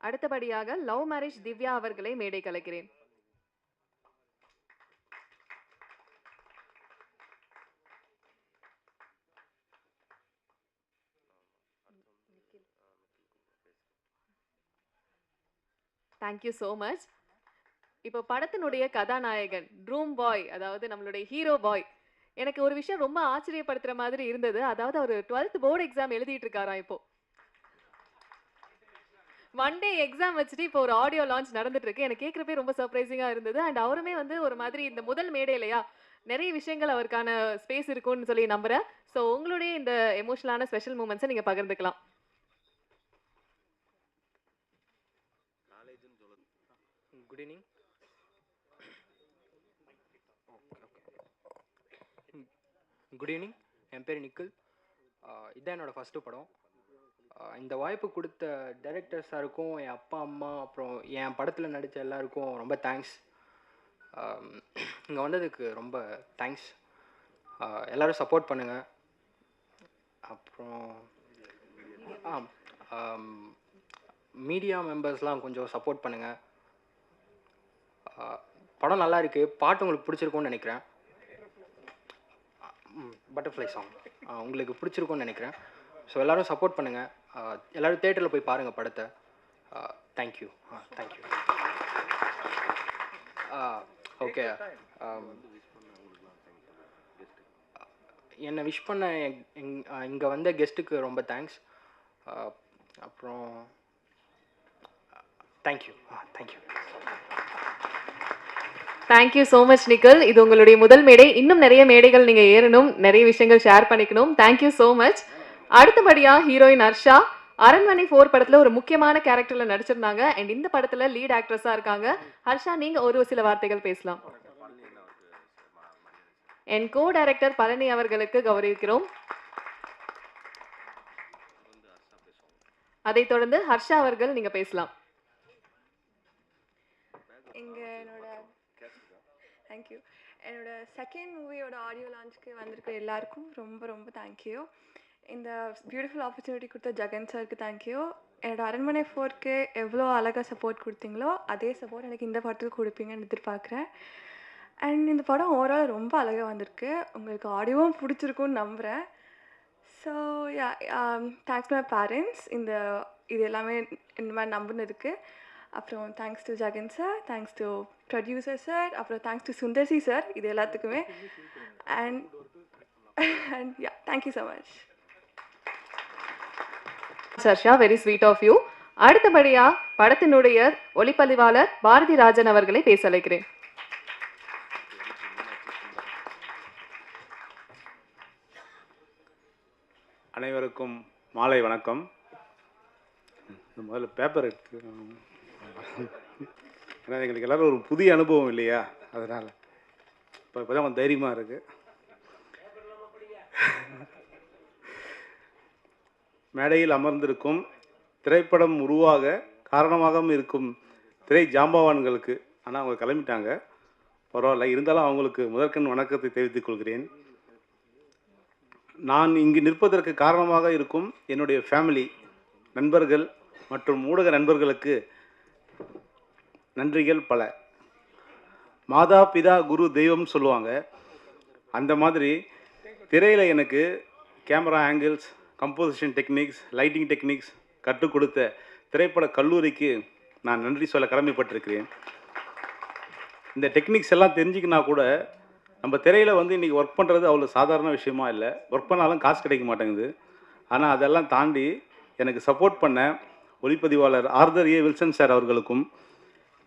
Speaker 1: அடுத்தபடியாக லவ் மேரேஜ் திவ்யா அவர்களை மேடை கலைக்கிறேன். Thank you so much. இப்போ படத்தினுடைய கதாநாயகன் ட்ரூம் பாய், அதாவது நம்மளுடைய ஹீரோ பாய், எனக்கு ஒரு விஷயம் ரொம்ப ஆச்சரியப்படுத்துற மாதிரி இருந்தது. அதாவது அவர் 12th போர்டு எக்ஸாம் எழுதிட்டு இருக்காராம். இப்போ 1 டே எக்ஸாம் வச்சுட்டு இப்போ ஒரு ஆடியோ லான்ச் நடந்துட்டு இருக்கு. எனக்கு கேட்குறப்பே ரொம்ப சர்ப்ரைசிங்காக இருந்தது. அண்ட் அவருமே வந்து ஒரு மாதிரி இந்த முதல் மேடை இல்லையா, நிறைய விஷயங்கள் அவருக்கான ஸ்பேஸ் இருக்கும்னு சொல்லி நம்புறேன். ஸோ உங்களுடைய இந்த எமோஷனலான ஸ்பெஷல் மூமெண்ட்ஸை நீங்கள் பகிர்ந்துக்கலாம்.
Speaker 21: Good evening. Good evening. என் பேர் நிக்கில். இதுதான் என்னோடய ஃபஸ்ட்டு படம். இந்த வாய்ப்பு கொடுத்த டைரக்டர் சாருக்கும், என் அப்பா அம்மா, அப்புறம் என் படத்தில் நடித்த எல்லாருக்கும் ரொம்ப தேங்க்ஸ். இங்கே வந்ததுக்கு ரொம்ப தேங்க்ஸ். எல்லோரும் சப்போர்ட் பண்ணுங்கள். அப்புறம் மீடியா மெம்பர்ஸ்லாம் கொஞ்சம் சப்போர்ட் பண்ணுங்கள். படம் நல்லா இருக்குது. பாட்டு உங்களுக்கு பிடிச்சிருக்கும்னு நினைக்கிறேன். பட்டர்ஃப்ளை சாங் உங்களுக்கு பிடிச்சிருக்கும்னு நினைக்கிறேன். ஸோ எல்லோரும் சப்போர்ட் பண்ணுங்கள். எல்லோரும் தேட்டரில் போய் பாருங்கள் படத்தை. தேங்க்யூ. தேங்க்யூ. ஓகே. என்னை விஷ் பண்ண இங்கே வந்த கெஸ்ட்டுக்கு ரொம்ப தேங்க்ஸ். அப்புறம் thank you. Thank you.
Speaker 1: Thank you so much Nikhil. இது உங்களுடைய முதல் மேடை. இன்னும் நிறைய மேடைகள் நீங்கள் ஏறணும், நிறைய விஷயங்கள் ஷேர் பண்ணிக்கணும். Thank you so much. அடுத்தபடியாக ஹீரோயின் ஹர்ஷா அரண்மனை 4 படத்தில் ஒரு முக்கியமான கேரக்டரில் நடிச்சிருந்தாங்க. அண்ட் இந்த படத்தில் லீட் ஆக்ட்ரஸாக இருக்காங்க. ஹர்ஷா, நீங்கள் ஒரு சில வார்த்தைகள் பேசலாம். என் கோ டைரக்டர் பழனி அவர்களுக்கு கௌரவிக்கிறோம். அதைத் தொடர்ந்து ஹர்ஷா அவர்கள் நீங்கள் பேசலாம்.
Speaker 22: தேங்க்யூ. என்னோட செகண்ட் மூவியோட ஆடியோ லான்ச்சுக்கு வந்திருக்க எல்லாருக்கும் ரொம்ப ரொம்ப தேங்க்யூ. இந்த பியூட்டிஃபுல் ஆப்பர்ச்சுனிட்டி கொடுத்த ஜெகன் சாருக்கு தேங்க்யூ. என்னோட அரண்மனை 4க்கு எவ்வளோ அழகாக சப்போர்ட் கொடுத்தீங்களோ அதே சப்போர்ட் எனக்கு இந்த படத்துக்கு கொடுப்பீங்கன்னு எதிர்பார்க்குறேன். அண்ட் இந்த படம் ஓவரால் ரொம்ப அழகாக வந்திருக்கு. உங்களுக்கு ஆடியோவும் பிடிச்சிருக்குன்னு நம்புகிறேன். ஸோ தேங்க்ஸ் மை பேரண்ட்ஸ் இது எல்லாமே இந்த மாதிரி நம்பினதுக்கு. அப்புறம் thanks to Jagan sir, thanks to producer sir, அப்புறம் தேங்க்ஸ் டு சுந்தர்சி சார், இது எல்லாத்துக்குமே. And yeah, thank you so much.
Speaker 1: சர்ஷா, வெரி ஸ்வீட் ஆஃப் யூ. அடுத்தபடியா படத்தினுடைய ஒளிப்பதிவாளர் பாரதி ராஜன் அவர்களை பேச அழைக்கிறேன்.
Speaker 2: அனைவருக்கும் மாலை வணக்கம். முதல்ல பேப்பர் எடுத்து, ஏன்னா எங்களுக்கு எல்லாரும் ஒரு புதிய அனுபவம் இல்லையா, அதனால் இப்போ தான் கொஞ்சம் தைரியமாக இருக்குது. மேடையில் அமர்ந்திருக்கும் திரைப்படம் உருவாக காரணமாகவும் இருக்கும் திரை ஜாம்பவான்களுக்கு, ஆனால் அவங்க கிளம்பிட்டாங்க, பரவாயில்ல, இருந்தாலும் அவங்களுக்கு முதற்கண் வணக்கத்தை தெரிவித்துக் கொள்கிறேன். நான் இங்கு நிற்பதற்கு காரணமாக இருக்கும் என்னுடைய ஃபேமிலி, நண்பர்கள் மற்றும் ஊடக நண்பர்களுக்கு நன்றிகள் பல. மாதா பிதா குரு தெய்வம் சொல்லுவாங்க, அந்த மாதிரி திரையில் எனக்கு camera angles, composition techniques, lighting techniques கற்றுக் கொடுத்த திரைப்பட கல்லூரிக்கு நான் நன்றி சொல்ல கடமைப்பட்டிருக்கிறேன். இந்த டெக்னிக்ஸ் எல்லாம் தெரிஞ்சுக்கினா கூட நம்ம திரையில் வந்து இன்றைக்கி ஒர்க் பண்ணுறது அவ்வளோ சாதாரண விஷயமா இல்லை. ஒர்க் பண்ணாலும் காசு கிடைக்க மாட்டேங்குது. ஆனால் அதெல்லாம் தாண்டி எனக்கு சப்போர்ட் பண்ண ஒளிப்பதிவாளர் ஆர்தர் ஏ வில்சன் சார் அவர்களுக்கும்,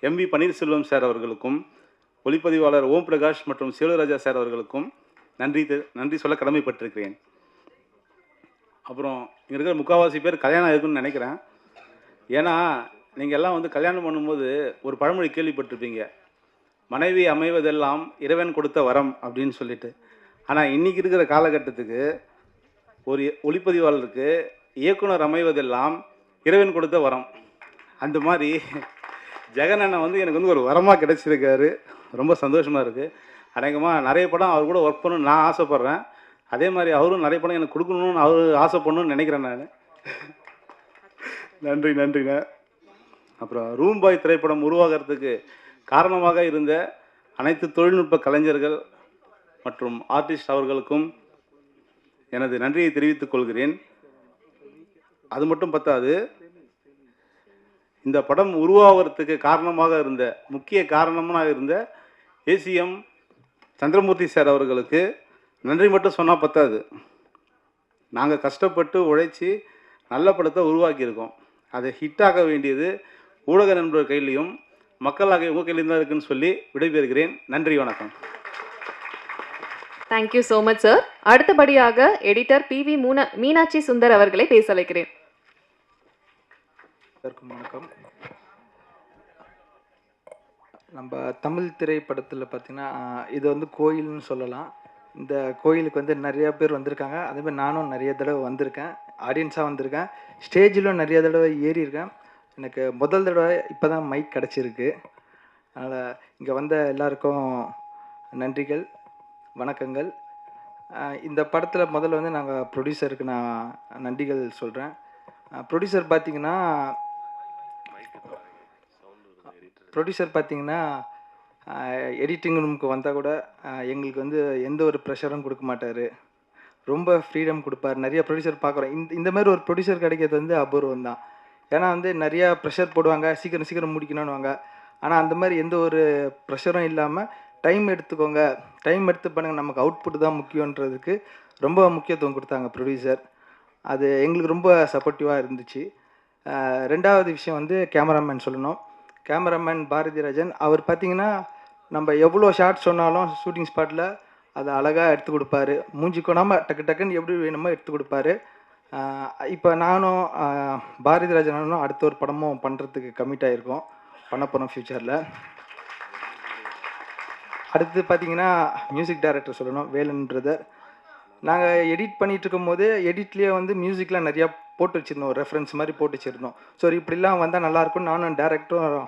Speaker 2: எம்பி பன்னீர்செல்வம் சார் அவர்களுக்கும், ஒளிப்பதிவாளர் ஓம் பிரகாஷ் மற்றும் சேலுராஜா சார் அவர்களுக்கும் நன்றி சொல்ல கடமைப்பட்டிருக்கிறேன். அப்புறம் இங்கே இருக்கிற முக்கால்வாசி பேர் கல்யாணம் இருக்குன்னு நினைக்கிறேன். ஏன்னா நீங்கள் எல்லாம் வந்து கல்யாணம் பண்ணும்போது ஒரு பழமொழி கேள்விப்பட்டிருப்பீங்க, மனைவி அமைவதெல்லாம் இறைவன் கொடுத்த வரம் அப்படின்னு சொல்லிட்டு. ஆனால் இன்றைக்கி இருக்கிற காலகட்டத்துக்கு ஒரு ஒளிப்பதிவாளருக்கு இயக்குனர் அமைவதெல்லாம் இறைவன் கொடுத்த வரம். அந்த மாதிரி ஜெகன் அண்ணன் வந்து எனக்கு வந்து ஒரு வரமாக கிடைச்சிருக்காரு. ரொம்ப சந்தோஷமாக இருக்குது. அநேகமாக நிறைய படம் அவர் கூட ஒர்க் பண்ணணும்னு நான் ஆசைப்பட்றேன். அதே மாதிரி அவரும் நிறைய படம் எனக்கு கொடுக்கணும்னு அவர் ஆசைப்படணும்னு நினைக்கிறேன் நான். நன்றிண்ணே. அப்புறம் ரூம் பாய் திரைப்படம் உருவாகிறதுக்கு காரணமாக இருந்த அனைத்து தொழில்நுட்ப கலைஞர்கள் மற்றும் ஆர்டிஸ்ட் அவர்களுக்கும் எனது நன்றியை தெரிவித்துக் கொள்கிறேன். அது மட்டும் பத்தாது, இந்த படம் உருவாகிறதுக்கு காரணமாக இருந்த முக்கிய காரணமாக இருந்த ஏசிஎம் சந்திரமூர்த்தி சார் அவர்களுக்கு நன்றி மட்டும் சொன்னால் பத்தாது. நாங்கள் கஷ்டப்பட்டு உழைச்சி நல்ல படத்தை உருவாக்கியிருக்கோம். அதை ஹிட்டாக வேண்டியது ஊடக நண்பர் கையிலையும் மக்களாக உங்கள் கையிலையும் தான் இருக்குன்னு சொல்லி விடைபெறுகிறேன். நன்றி, வணக்கம்.
Speaker 1: Thank you so much sir. அடுத்தபடியாக எடிட்டர் PV மீனாட்சி சுந்தர் அவர்களை பேச அழைக்கிறேன்.
Speaker 3: வணக்கம். நம்ம தமிழ் திரைப்படத்தில் பார்த்திங்கன்னா இது வந்து கோயில்னு சொல்லலாம். இந்த கோயிலுக்கு வந்து நிறையா பேர் வந்திருக்காங்க. அதேமாதிரி நானும் நிறைய தடவை வந்திருக்கேன், ஆடியன்ஸாக வந்திருக்கேன், ஸ்டேஜிலும் நிறைய தடவை ஏறியிருக்கேன். எனக்கு முதல் தடவை இப்போ தான் மைக் கிடச்சிருக்கு. அதனால் இங்கே வந்த எல்லாருக்கும் நன்றிகள், வணக்கங்கள். இந்த படத்தில் முதல்ல வந்து நாங்கள் ப்ரொடியூசருக்கு நான் நன்றிகள் சொல்கிறேன். ப்ரொடியூசர் பார்த்திங்கன்னா எடிட்டிங் ரூமுக்கு வந்தால் கூட எங்களுக்கு வந்து எந்த ஒரு ப்ரெஷரும் கொடுக்க மாட்டார், ரொம்ப ஃப்ரீடம் கொடுப்பார். நிறைய ப்ரொடியூசர் பார்க்குறோம், இந்த மாதிரி ஒரு ப்ரொடியூசர் கிடைக்கிறது வந்து அபூர்வம் தான். ஏன்னா வந்து நிறையா ப்ரெஷர் போடுவாங்க, சீக்கிரம் முடிக்கணும்னுவாங்க. ஆனால் அந்த மாதிரி எந்த ஒரு ப்ரெஷரும் இல்லாமல் டைம் எடுத்துக்கோங்க, டைம் எடுத்து பண்ணுங்கள், நமக்கு அவுட்புட் தான் முக்கியன்றதுக்கு ரொம்ப முக்கியத்துவம் கொடுத்தாங்க ப்ரொடியூசர். அது எங்களுக்கு ரொம்ப சப்போர்ட்டிவாக இருந்துச்சு. ரெண்டாவது விஷயம் வந்து கேமராமேன் சொல்லணும். கேமராமேன் பாரதி ராஜன் அவர் பார்த்திங்கன்னா நம்ம எவ்வளோ ஷார்ட் சொன்னாலும் ஷூட்டிங் ஸ்பாட்டில் அதை அழகாக எடுத்து கொடுப்பாரு. மூஞ்சி கொடாமல் டக்குன்னு எப்படி வேணுமோ எடுத்து கொடுப்பாரு. இப்போ நானும் பாரதி ராஜனும் அடுத்த ஒரு படமும் பண்ணுறதுக்கு கமிட் ஆகிருக்கோம், பண்ண போகிறோம் ஃப்யூச்சரில். அடுத்து பார்த்திங்கன்னா மியூசிக் டைரக்டர் சொல்லணும், வேலன் பிரதர். நாங்கள் எடிட் பண்ணிகிட்டு இருக்கும் போது எடிட்லேயே வந்து மியூசிக்லாம் நிறையா போட்டு வச்சுருந்தோம், ரெஃபரன்ஸ் மாதிரி போட்டு வச்சுருந்தோம். ஸோ இப்படிலாம் வந்தால் நல்லாயிருக்கும் நானும் டேரக்டரும்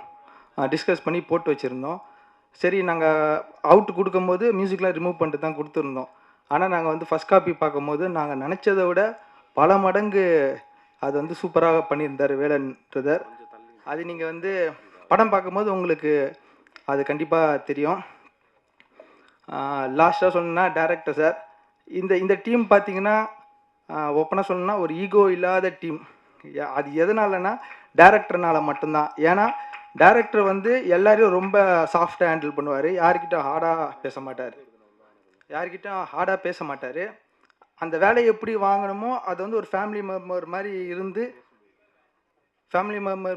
Speaker 3: டிஸ்கஸ் பண்ணி போட்டு வச்சுருந்தோம். சரி, நாங்கள் அவுட்டு கொடுக்கும்போது மியூசிக்லாம் ரிமூவ் பண்ணிட்டு தான் கொடுத்துருந்தோம். ஆனால் நாங்கள் வந்து ஃபஸ்ட் காப்பி பார்க்கும்போது நாங்கள் நினச்சதை விட பல மடங்கு அது வந்து சூப்பராக பண்ணியிருந்தார் வேலன் பிரதர். அது நீங்கள் வந்து படம் பார்க்கும்போது உங்களுக்கு அது கண்டிப்பாக தெரியும். லாஸ்ட்டாக சொன்னா டேரக்டர் சார், இந்த டீம் பார்த்திங்கன்னா ஓப்பனாக சொல்லணும்னா ஒரு ஈகோ இல்லாத டீம். அது எதனாலனா டேரக்டர்னால மட்டும்தான். ஏன்னா டைரக்டர் வந்து எல்லாரையும் ரொம்ப சாஃப்டாக ஹேண்டில் பண்ணுவார். யார்கிட்ட ஹார்டாக பேச மாட்டார். அந்த வேலையை எப்படி வாங்கணுமோ அதை வந்து ஒரு ஃபேமிலி மெம்பர்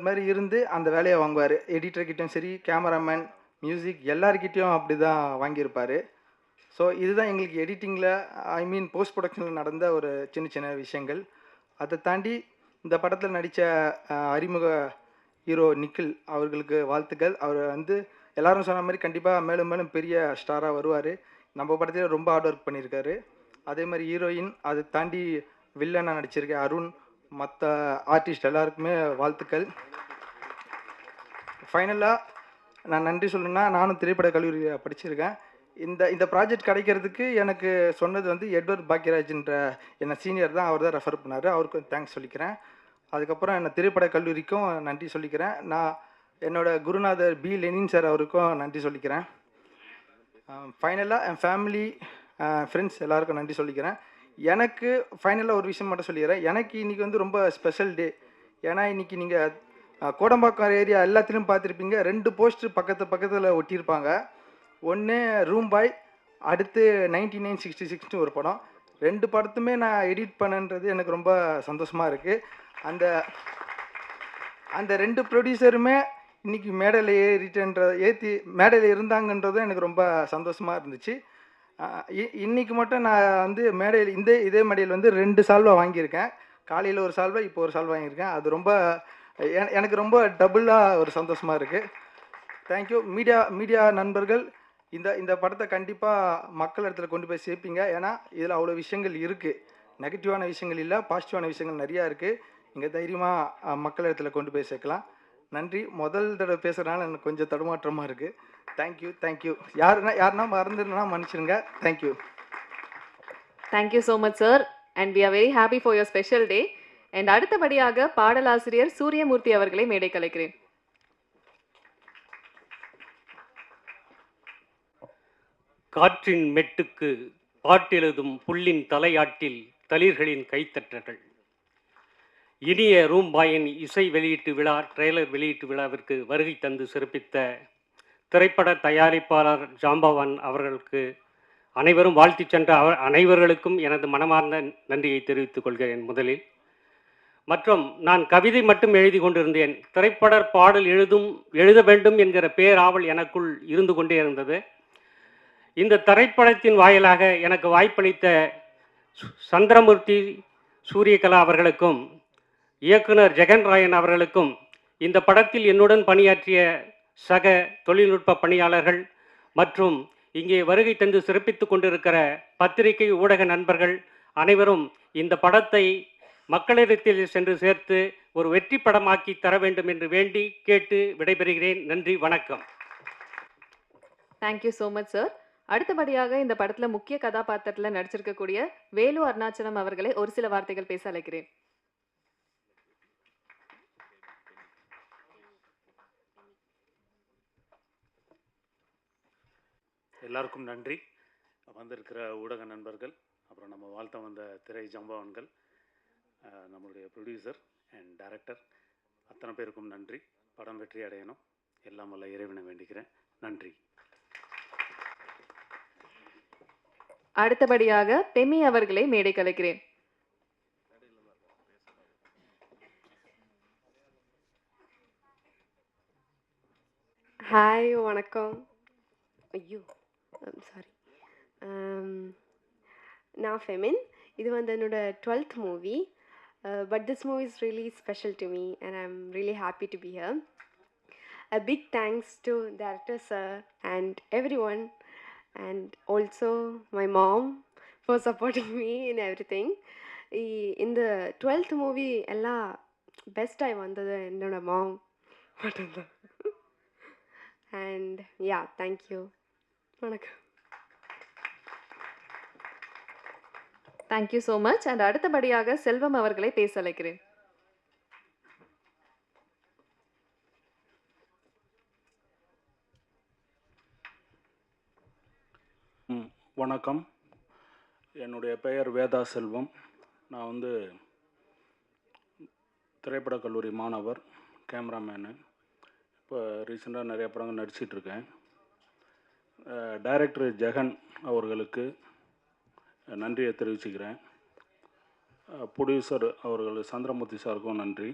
Speaker 3: மாதிரி இருந்து அந்த வேலையை வாங்குவார். எடிட்டர்கிட்டையும் சரி, கேமராமேன், மியூசிக் எல்லார்கிட்டையும் அப்படி தான் வாங்கியிருப்பார். ஸோ இதுதான் எங்களுக்கு எடிட்டிங்கில் போஸ்ட் ப்ரொடக்ஷனில் நடந்த ஒரு சின்ன சின்ன விஷயங்கள். அதை தாண்டி இந்த படத்தில் நடித்த அறிமுக ஹீரோ நிக்கில் அவர்களுக்கு வாழ்த்துக்கள். அவர் வந்து எல்லாரும் சொன்ன மாதிரி கண்டிப்பாக மேலும் மேலும் பெரிய ஸ்டாராக வருவார். நம்ம படத்தில் ரொம்ப ஹார்ட் ஒர்க் பண்ணியிருக்காரு. அதே மாதிரி ஹீரோயின், அதை தாண்டி வில்லனாக நடிச்சிருக்கேன் அருண், மற்ற ஆர்டிஸ்ட் எல்லாருக்குமே வாழ்த்துக்கள். ஃபைனலாக நான் நன்றி சொல்லணுன்னா, நானும் திரைப்பட கல்லூரியில் படிச்சிருக்கேன். இந்த ப்ராஜெக்ட் கிடைக்கிறதுக்கு எனக்கு சொன்னது வந்து எட்வர்ட் பாக்யராஜ்ன்ற என்ன சீனியர் தான். அவர் தான் ரெஃபர் பண்ணார். அவருக்கும் தேங்க்ஸ் சொல்லிக்கிறேன். அதுக்கப்புறம் என்ன திரைப்பட கல்லூரிக்கும் நன்றி சொல்லிக்கிறேன். நான் என்னோடய குருநாதர் பி லெனின் சார் அவருக்கும் நன்றி சொல்லிக்கிறேன். ஃபைனலாக என் ஃபேமிலி, ஃப்ரெண்ட்ஸ் எல்லாருக்கும் நன்றி சொல்லிக்கிறேன். எனக்கு ஃபைனலாக ஒரு விஷயம் மட்டும் சொல்லிக்கிறேன். எனக்கு இன்றைக்கி வந்து ரொம்ப ஸ்பெஷல் டே. ஏன்னா இன்றைக்கி நீங்கள் கோடம்பாக்கம் ஏரியா எல்லாத்துலேயும் பார்த்துருப்பீங்க, 2 போஸ்டர் பக்கத்தில் ஒட்டியிருப்பாங்க. ஒன்று ரூம் பாய், அடுத்து 9966 ஒரு படம். 2 படத்துமே நான் எடிட் பண்ணன்றது எனக்கு ரொம்ப சந்தோஷமாக இருக்குது. அந்த 2 ப்ரொடியூசருமே இன்றைக்கி மேடையில் மேடையில் இருந்தாங்கன்றதும் எனக்கு ரொம்ப சந்தோஷமாக இருந்துச்சு. இன்றைக்கி மட்டும் நான் வந்து மேடையில் இதே மேடையில் வந்து 2 சால்வை வாங்கியிருக்கேன். காலையில் ஒரு சால்வை, இப்போ ஒரு சால்வை வாங்கியிருக்கேன். அது ரொம்ப எனக்கு ரொம்ப டபுளாக ஒரு சந்தோஷமாக இருக்குது. தேங்க்யூ. மீடியா நண்பர்கள், இந்த படத்தை கண்டிப்பாக மக்கள் இடத்துல கொண்டு போய் சேர்ப்பீங்க. ஏன்னா இதில் அவ்வளோ விஷயங்கள் இருக்குது. நெகட்டிவான விஷயங்கள் இல்லை, பாசிட்டிவான விஷயங்கள் நிறையா இருக்குது. இங்கே தைரியமாக மக்கள் இடத்துல கொண்டு போய் சேர்க்கலாம். நன்றி. முதல் தடவை பேசுகிறதுனால எனக்கு கொஞ்சம் தடுமாற்றமாக இருக்குது. தேங்க்யூ. யாருன்னா மறந்துருந்தா மன்னிச்சிருங்க. Thank you.
Speaker 1: Thank you so much sir. And we are very happy for your special day. And அடுத்தபடியாக பாடலாசிரியர் சூரியமூர்த்தி அவர்களை மேடை கலைக்கிறேன்.
Speaker 4: காற்றின் மெட்டுக்கு பாட்டெழுதும் புல்லின் தலையாட்டில் தளிர்களின் கைத்தட்டல்கள். இனிய ரூம்பாயின் இசை வெளியீட்டு விழா, ட்ரெய்லர் வெளியீட்டு விழாவிற்கு வருகை தந்து சிறப்பித்த திரைப்பட தயாரிப்பாளர் ஜாம்பவான் அவர்களுக்கு அனைவரும் வாழ்த்தி சென்ற அனைவர்களுக்கும் எனது மனமார்ந்த நன்றியை தெரிவித்துக் கொள்கிறேன் முதலில். மற்றும் நான் கவிதை மட்டும் எழுதி கொண்டிருந்தேன். திரைப்பட பாடல் எழுத வேண்டும் என்கிற பேராவல் எனக்குள் இருந்து கொண்டே இருந்தது. இந்த திரைப்படத்தின் வாயிலாக எனக்கு வாய்ப்பளித்த சந்திரமூர்த்தி சூரியகலா அவர்களுக்கும் இயக்குனர் ஜெகன் ராயன் அவர்களுக்கும் இந்த படத்தில் என்னுடன் பணியாற்றிய சக தொழில்நுட்ப பணியாளர்கள் மற்றும் இங்கே வருகை தந்து சிறப்பித்து கொண்டிருக்கிற பத்திரிகை ஊடக நண்பர்கள் அனைவரும் இந்த படத்தை மக்களிடத்தில் சென்று சேர்த்து ஒரு வெற்றி படமாக்கி தர வேண்டும் என்று வேண்டி கேட்டு விடைபெறுகிறேன். நன்றி, வணக்கம்.
Speaker 1: Thank you so much sir. அடுத்தபடியாக இந்த படத்துல முக்கிய கதாபாத்திரத்துல நடிச்சிருக்கக்கூடிய வேலு அருணாச்சலம் அவர்களை ஒரு சில வார்த்தைகள் பேச அழைக்கிறேன்.
Speaker 5: எல்லாருக்கும் நன்றி. வந்திருக்கிற ஊடக நண்பர்கள், அப்புறம் நம்ம வாழ்த்த வந்த திரை ஜாம்பவான்கள், நம்மளுடைய ப்ரொடியூசர் அண்ட் டைரக்டர், அத்தனை பேருக்கும் நன்றி. படம் வெற்றி அடையணும், எல்லாம் வல்ல இறைவனை வேண்டிக்கிறேன். நன்றி.
Speaker 1: அடுத்தபடியாக பெமி அவர்களை மேடை கலைக்கிறேன்.
Speaker 23: ஹாய், வணக்கம். ஐயோ, சாரி. நான் ஃபெமின். இது வந்து என்னோட 12th movie. But this movie is really special to me and I am really happy to be here. A big thanks to director sir and everyone, and also my mom for supporting me in everything. In the 12th movie எல்லாம் பெஸ்ட்டாக வந்தது என்னோட mom மட்டும்தான். And yeah, thank you. வணக்கம்.
Speaker 1: Thank you so much. And அடுத்தபடியாக செல்வம் அவர்களை பேச அழைக்கிறேன்.
Speaker 16: வணக்கம். என்னுடைய பெயர் வேதா செல்வம். நான் வந்து திரைப்படக் கல்லூரி மாணவர், கேமராமேனு.
Speaker 5: இப்போ ரீசெண்டாக நிறைய படங்கள் நடிச்சிட்ருக்கேன். டைரக்டர் ஜெகன் அவர்களுக்கு நன்றியை தெரிவிச்சுக்கிறேன். ப்ரொடியூசர் அவர்கள் சந்திரமூர்த்தி சாருக்கும் நன்றி.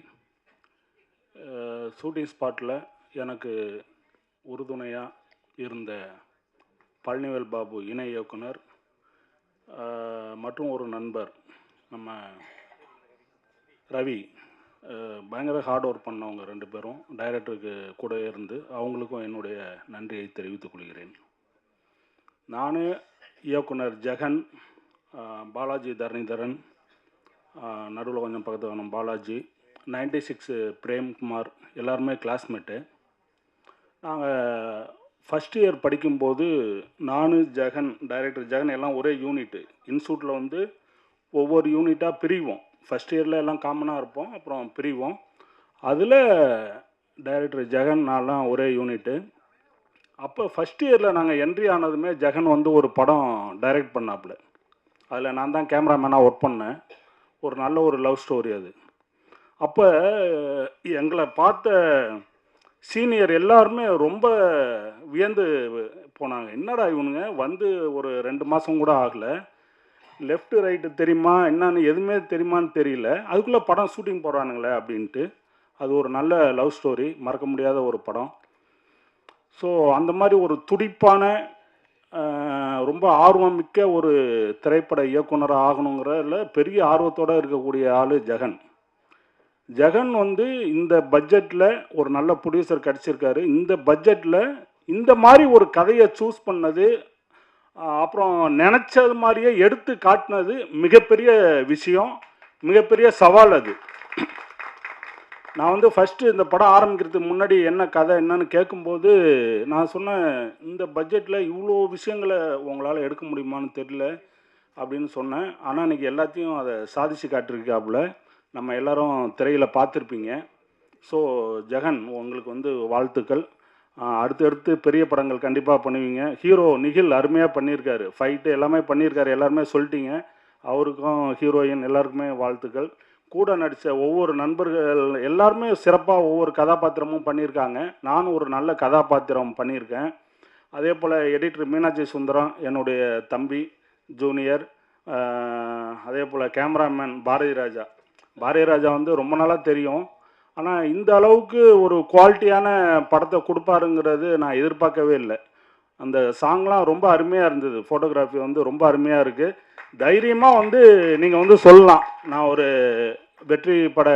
Speaker 5: ஷூட்டிங் ஸ்பாட்டில் எனக்கு உறுதுணையாக இருந்த பழனிவேல் பாபு இணை இயக்குனர் மற்றும் ஒரு நண்பர் நம்ம ரவி, பயங்கர ஹார்ட் ஒர்க் பண்ணவங்க 2 பேரும் டைரக்டருக்கு கூட இருந்து அவங்களுக்கும் என்னுடைய நன்றியை தெரிவித்துக் கொள்கிறேன். நான், இயக்குனர் ஜெகன், பாலாஜி தரணிதரன், நடுவில் கொஞ்சம் பக்கத்து வேணும் பாலாஜி, 96 பிரேம்குமார், எல்லாருமே கிளாஸ்மேட்டு. நாங்கள் ஃபஸ்ட் இயர் படிக்கும்போது நான், ஜெகன், டைரக்டர் ஜெகன் எல்லாம் ஒரே யூனிட்டு. இன்ஸ்டியூட்டில் வந்து ஒவ்வொரு யூனிட்டாக பிரிவோம். ஃபஸ்ட் இயரில் எல்லாம் காமனாக இருப்போம், அப்புறம் பிரிவோம். அதில் டைரக்டர் ஜெகன் நான்லாம் ஒரே யூனிட்டு. அப்போ ஃபஸ்ட் இயரில் நாங்கள் என்ட்ரி ஆனதுமே ஜெகன் வந்து ஒரு படம் டைரக்ட் பண்ணாப்புல. அதில் நான் தான் கேமராமேனாக ஒர்க் பண்ணேன். ஒரு நல்ல ஒரு லவ் ஸ்டோரி அது. அப்போ எங்களை பார்த்த சீனியர் எல்லாருமே ரொம்ப வியந்து போனாங்க. என்னடா இவனுங்க வந்து ஒரு 2 மாதம் கூட ஆகலை, லெஃப்ட் ரைட்டு தெரியுமா என்னன்னு எதுவுமே தெரியுமான்னு தெரியல, அதுக்குள்ளே படம் ஷூட்டிங் போடுறானுங்களே அப்படின்ட்டு. அது ஒரு நல்ல லவ் ஸ்டோரி, மறக்க முடியாத ஒரு படம். ஸோ அந்த மாதிரி ஒரு துடிப்பான ரொம்ப ஆர்வமிக்க ஒரு திரைப்பட இயக்குனராக ஆகணுங்கிறதுல பெரிய ஆர்வத்தோடு இருக்கக்கூடிய ஆள் ஜெகன். ஜெகன் வந்து இந்த பட்ஜெட்டில் ஒரு நல்ல ப்ரொடியூசர் கிடச்சிருக்காரு. இந்த பட்ஜெட்டில் இந்த மாதிரி ஒரு கதையை சூஸ் பண்ணது, அப்புறம் நினச்சது மாதிரியே எடுத்து காட்டினது மிகப்பெரிய விஷயம், மிகப்பெரிய சவால் அது. நான் வந்து ஃபஸ்ட்டு இந்த படம் ஆரம்பிக்கிறதுக்கு முன்னாடி என்ன கதை என்னன்னு கேட்கும்போது நான் சொன்னேன், இந்த பட்ஜெட்டில் இவ்வளோ விஷயங்களை உங்களால் எடுக்க முடியுமான்னு தெரியல அப்படின்னு சொன்னேன். ஆனால் இன்றைக்கி எல்லாத்தையும் அதை சாதிச்சு காட்டிருக்காப்புல. நம்ம எல்லோரும் திரையில் பார்த்துருப்பீங்க. ஸோ ஜெகன், உங்களுக்கு வந்து வாழ்த்துக்கள். அடுத்தடுத்து பெரிய படங்கள் கண்டிப்பாக பண்ணுவீங்க. ஹீரோ நிகில் அருமையாக பண்ணியிருக்காரு, ஃபைட்டு எல்லாமே பண்ணியிருக்காரு, எல்லாருமே சொல்லிட்டீங்க. அவருக்கும் ஹீரோயின் எல்லாருக்குமே வாழ்த்துக்கள். கூட நடித்த ஒவ்வொரு நண்பர்கள் எல்லாருமே சிறப்பாக ஒவ்வொரு கதாபாத்திரமும் பண்ணியிருக்காங்க. நானும் ஒரு நல்ல கதாபாத்திரம் பண்ணியிருக்கேன். அதே போல் எடிட்டர் மீனாட்சி சுந்தரம் என்னுடைய தம்பி ஜூனியர். அதே போல் கேமராமேன் பாரதி ராஜா. பாரதி ராஜா வந்து ரொம்ப நாளாக தெரியும், ஆனால் இந்த அளவுக்கு ஒரு குவாலிட்டியான படத்தை கொடுப்பாருங்கிறது நான் எதிர்பார்க்கவே இல்லை. அந்த சாங்லாம் ரொம்ப அருமையாக இருந்தது. ஃபோட்டோகிராஃபி வந்து ரொம்ப அருமையாக இருக்குது. தைரியமாக வந்து நீங்கள் வந்து சொல்லலாம், நான் ஒரு வெற்றி பட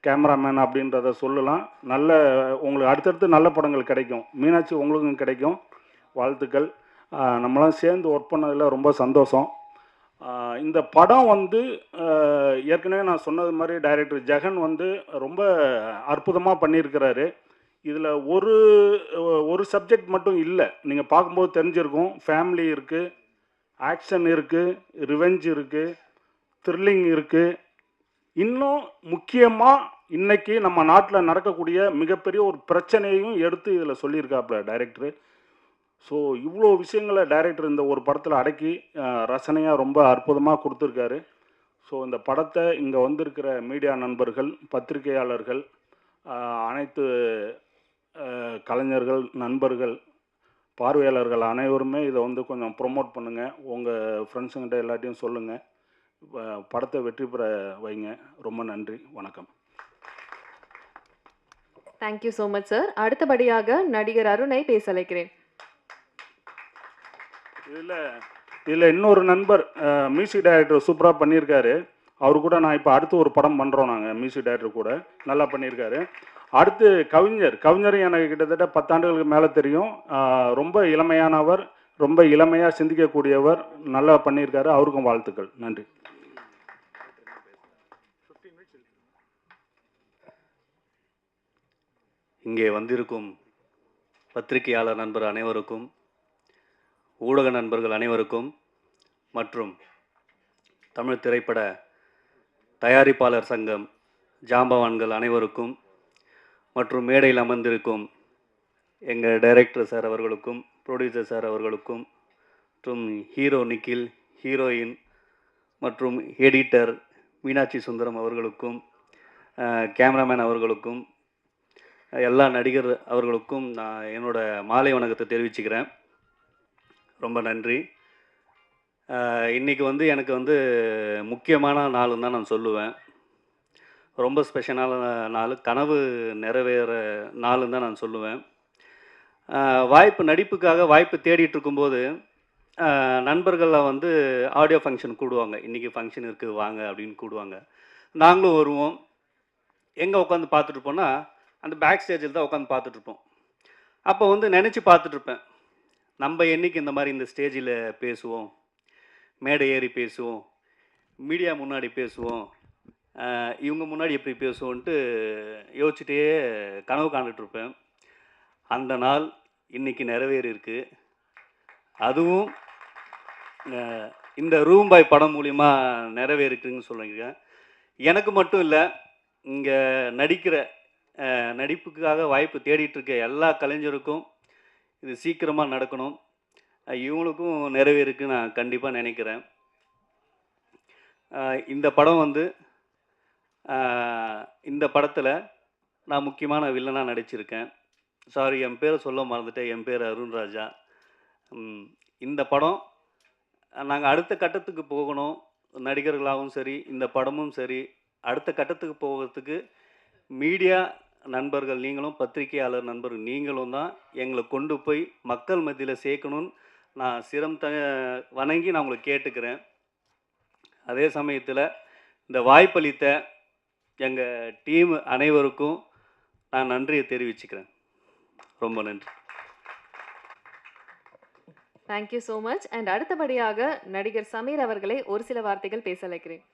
Speaker 5: கேமராமேன் அப்படின்றத சொல்லலாம். நல்ல உங்களுக்கு அடுத்தடுத்து நல்ல படங்கள் கிடைக்கும். மீனாட்சி உங்களுக்கும் கிடைக்கும். வாழ்த்துக்கள். நம்மளாம் சேர்ந்து ஒர்க் பண்ணதில் ரொம்ப சந்தோஷம். இந்த படம் வந்து ஏற்கனவே நான் சொன்னது மாதிரி டைரக்டர் ஜெகன் வந்து ரொம்ப அற்புதமாக பண்ணியிருக்கிறாரு. இதில் ஒரு சப்ஜெக்ட் மட்டும் இல்லை, நீங்கள் பார்க்கும்போது தெரிஞ்சிருக்கும். ஃபேமிலி இருக்குது, ஆக்ஷன் இருக்குது, ரிவெஞ்ச் இருக்குது, த்ரில்லிங் இருக்குது. இன்னும் முக்கியமாக இன்றைக்கி நம்ம நாட்டில் நடக்கக்கூடிய மிகப்பெரிய ஒரு பிரச்சனையும் எடுத்து இதில் சொல்லியிருக்காப்புல டைரக்டரு. ஸோ இவ்வளோ விஷயங்களை டைரக்டர் இந்த ஒரு படத்தில் அடக்கி ரசனையாக ரொம்ப அற்புதமாக கொடுத்துருக்காரு. ஸோ இந்த படத்தை இங்கே வந்திருக்கிற மீடியா நண்பர்கள், பத்திரிகையாளர்கள், அனைத்து கலைஞர்கள், நண்பர்கள், பார்வையாளர்கள் அனைவருமே இதை வந்து கொஞ்சம் ப்ரொமோட் பண்ணுங்கள். உங்கள் ஃப்ரெண்ட்ஸுங்கிட்ட எல்லாத்தையும் சொல்லுங்கள். படத்தை வெற்றி பெற வைங்க. ரொம்ப நன்றி, வணக்கம்.
Speaker 1: Thank you so much sir. அடுத்தபடியாக நடிகர் அருணை பேச அழைக்கிறேன்.
Speaker 5: இதில் இன்னொரு நண்பர் மியூசிக் டைரக்டர் சூப்பராக பண்ணியிருக்காரு. அவரு கூட நான் இப்போ அடுத்து ஒரு படம் பண்ணுறோம். நாங்கள் மியூசிக் டைரக்டர் கூட நல்லா பண்ணியிருக்காரு. அடுத்து கவிஞரும் எனக்கு கிட்டத்தட்ட 10 ஆண்டுகளுக்கு மேலே தெரியும். ரொம்ப இளமையானவர், ரொம்ப இளமையாக சிந்திக்கக்கூடியவர், நல்லா பண்ணியிருக்காரு. அவருக்கும் வாழ்த்துக்கள். நன்றி.
Speaker 6: இங்கே வந்திருக்கும் பத்திரிகையாளர் நண்பர் அனைவருக்கும், ஊடக நண்பர்கள் அனைவருக்கும், மற்றும் தமிழ் திரைப்பட தயாரிப்பாளர் சங்கம் ஜாம்பவான்கள் அனைவருக்கும், மற்றும் மேடையில் அமர்ந்திருக்கும் எங்கள் டைரக்டர் சார் அவர்களுக்கும், ப்ரொடியூசர் சார் அவர்களுக்கும், மற்றும் ஹீரோ நிக்கில், ஹீரோயின் மற்றும் எடிட்டர் மீனாட்சி சுந்தரம் அவர்களுக்கும், கேமராமேன் அவர்களுக்கும், எல்லா நடிகர் அவர்களுக்கும் நான் என்னோட மாலை வணக்கத்தை தெரிவிச்சுக்கிறேன். ரொம்ப நன்றி. இன்றைக்கி வந்து எனக்கு வந்து முக்கியமான நாளுன்னு தான் நான் சொல்லுவேன். ரொம்ப ஸ்பெஷலான நாள், கனவு நிறைவேற நாளுன்னு தான் நான் சொல்லுவேன். நடிப்புக்காக வாய்ப்பு தேடிட்டு இருக்கும்போது நண்பர்கள்லாம் வந்து ஆடியோ ஃபங்க்ஷன் கூடுவாங்க. இன்றைக்கி ஃபங்க்ஷன் இருக்குது வாங்க அப்படின்னு கூடுவாங்க. நாங்களும் வருவோம். எங்கே உட்காந்து பார்த்துட்ருப்போன்னா அந்த பேக் ஸ்டேஜில் தான் உட்காந்து பார்த்துட்ருப்போம். அப்போ வந்து நினச்சி பார்த்துட்ருப்பேன், நம்ம என்றைக்கு இந்த மாதிரி இந்த ஸ்டேஜில் பேசுவோம், மேடை ஏறி பேசுவோம், மீடியா முன்னாடி பேசுவோம், இவங்க முன்னாடி எப்படி பேசுவோன்ட்டு யோசிச்சுட்டே கனவு காண்டுட்ருப்பேன். அந்த நாள் இன்றைக்கி நிறைவேறியிருக்கு. அதுவும் இந்த ரூம்பாய் படம் மூலிமா நிறைவேறிக்குன்னு சொல்லுங்க. எனக்கு மட்டும் இல்லை, இங்கே நடிப்புக்காக வாய்ப்பு தேடிட்டுருக்க எல்லா கலைஞருக்கும் இது சீக்கிரமாக நடக்கணும். இவங்களுக்கும் நிறைவேறுக்குன்னு நான் கண்டிப்பாக நினைக்கிறேன். இந்த படம் வந்து இந்த படத்தில் நான் முக்கியமான வில்லனாக நடிச்சிருக்கேன். சாரி, என் பேரை சொல்ல மறந்துட்டேன். என் பேர் அருண் ராஜா. இந்த படம் நாங்கள் அடுத்த கட்டத்துக்கு போகணும், நடிகர்களாகவும் சரி இந்த படமும் சரி அடுத்த கட்டத்துக்கு போகிறதுக்கு மீடியா நண்பர்கள் நீங்களும், பத்திரிகையாளர் நண்பர்கள் நீங்களும் தான் எங்களை கொண்டு போய் மக்கள் மத்தியில் சேர்க்கணும்னு நான் வணங்கி நான் உங்களை கேட்டுக்கிறேன். அதே சமயத்தில் இந்த வாய்ப்பளித்த எங்கள் டீம் அனைவருக்கும் நான் நன்றியை தெரிவிச்சுக்கிறேன். ரொம்ப நன்றி.
Speaker 1: Thank you so much. அண்ட் அடுத்தபடியாக நடிகர் சமீர் அவர்களை ஒரு சில வார்த்தைகள் பேச அழைக்கிறேன்.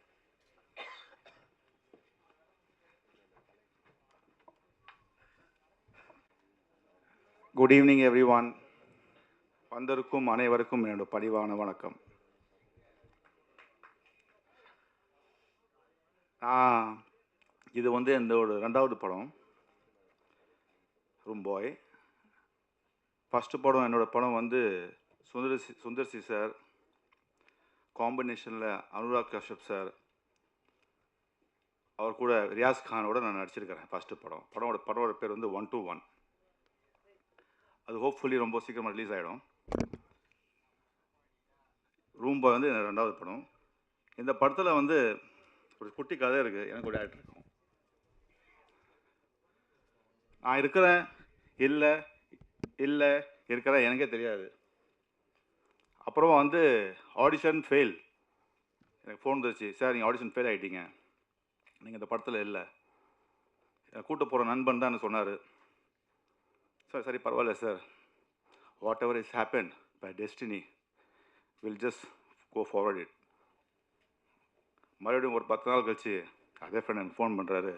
Speaker 2: Good evening everyone. வந்திருக்கும் அனைவருக்கும் என்னோட பணிவான வணக்கம். இது வந்து என்னோட 2வது படம் ரூம்பாய். ஃபஸ்ட்டு படம் என்னோடய படம் வந்து சுந்தர்சி சார் காம்பினேஷனில் அனுராக் கஷ்யப் சார் அவர் கூட ரியாஸ் கானோட நான் நடிச்சிருக்கிறேன். ஃபஸ்ட்டு படத்தோட பேர் வந்து 121. அது ஹோப்ஃபுல்லி ரொம்ப சீக்கிரமாக ரிலீஸ் ஆகிடும். ரூம்பாய் வந்து என்னோட 2வது படம். இந்த படத்தில் வந்து ஒரு குட்டி கதை இருக்குது. எனக்கு ஒரு டேரக்டர் இருக்கும். நான் இருக்கிறேன் இல்லை இருக்கிறேன் எனக்கே தெரியாது. அப்புறம் வந்து ஆடிஷன் ஃபெயில். எனக்கு ஃபோன் வந்துச்சு, சார் நீங்கள் ஆடிஷன் ஃபெயில் ஆகிட்டீங்க, நீங்கள் இந்த படத்தில் இல்லை. கூட்ட போகிற நண்பன் தான் சொன்னார். சார் சரி பரவாயில்ல sir, whatever is happen by destiny will just go forward it. மறுபடியும் ஒரு 10 நாள் கழிச்சு அதே ஃப்ரெண்ட் எனக்கு ஃபோன் பண்ணுறாரு,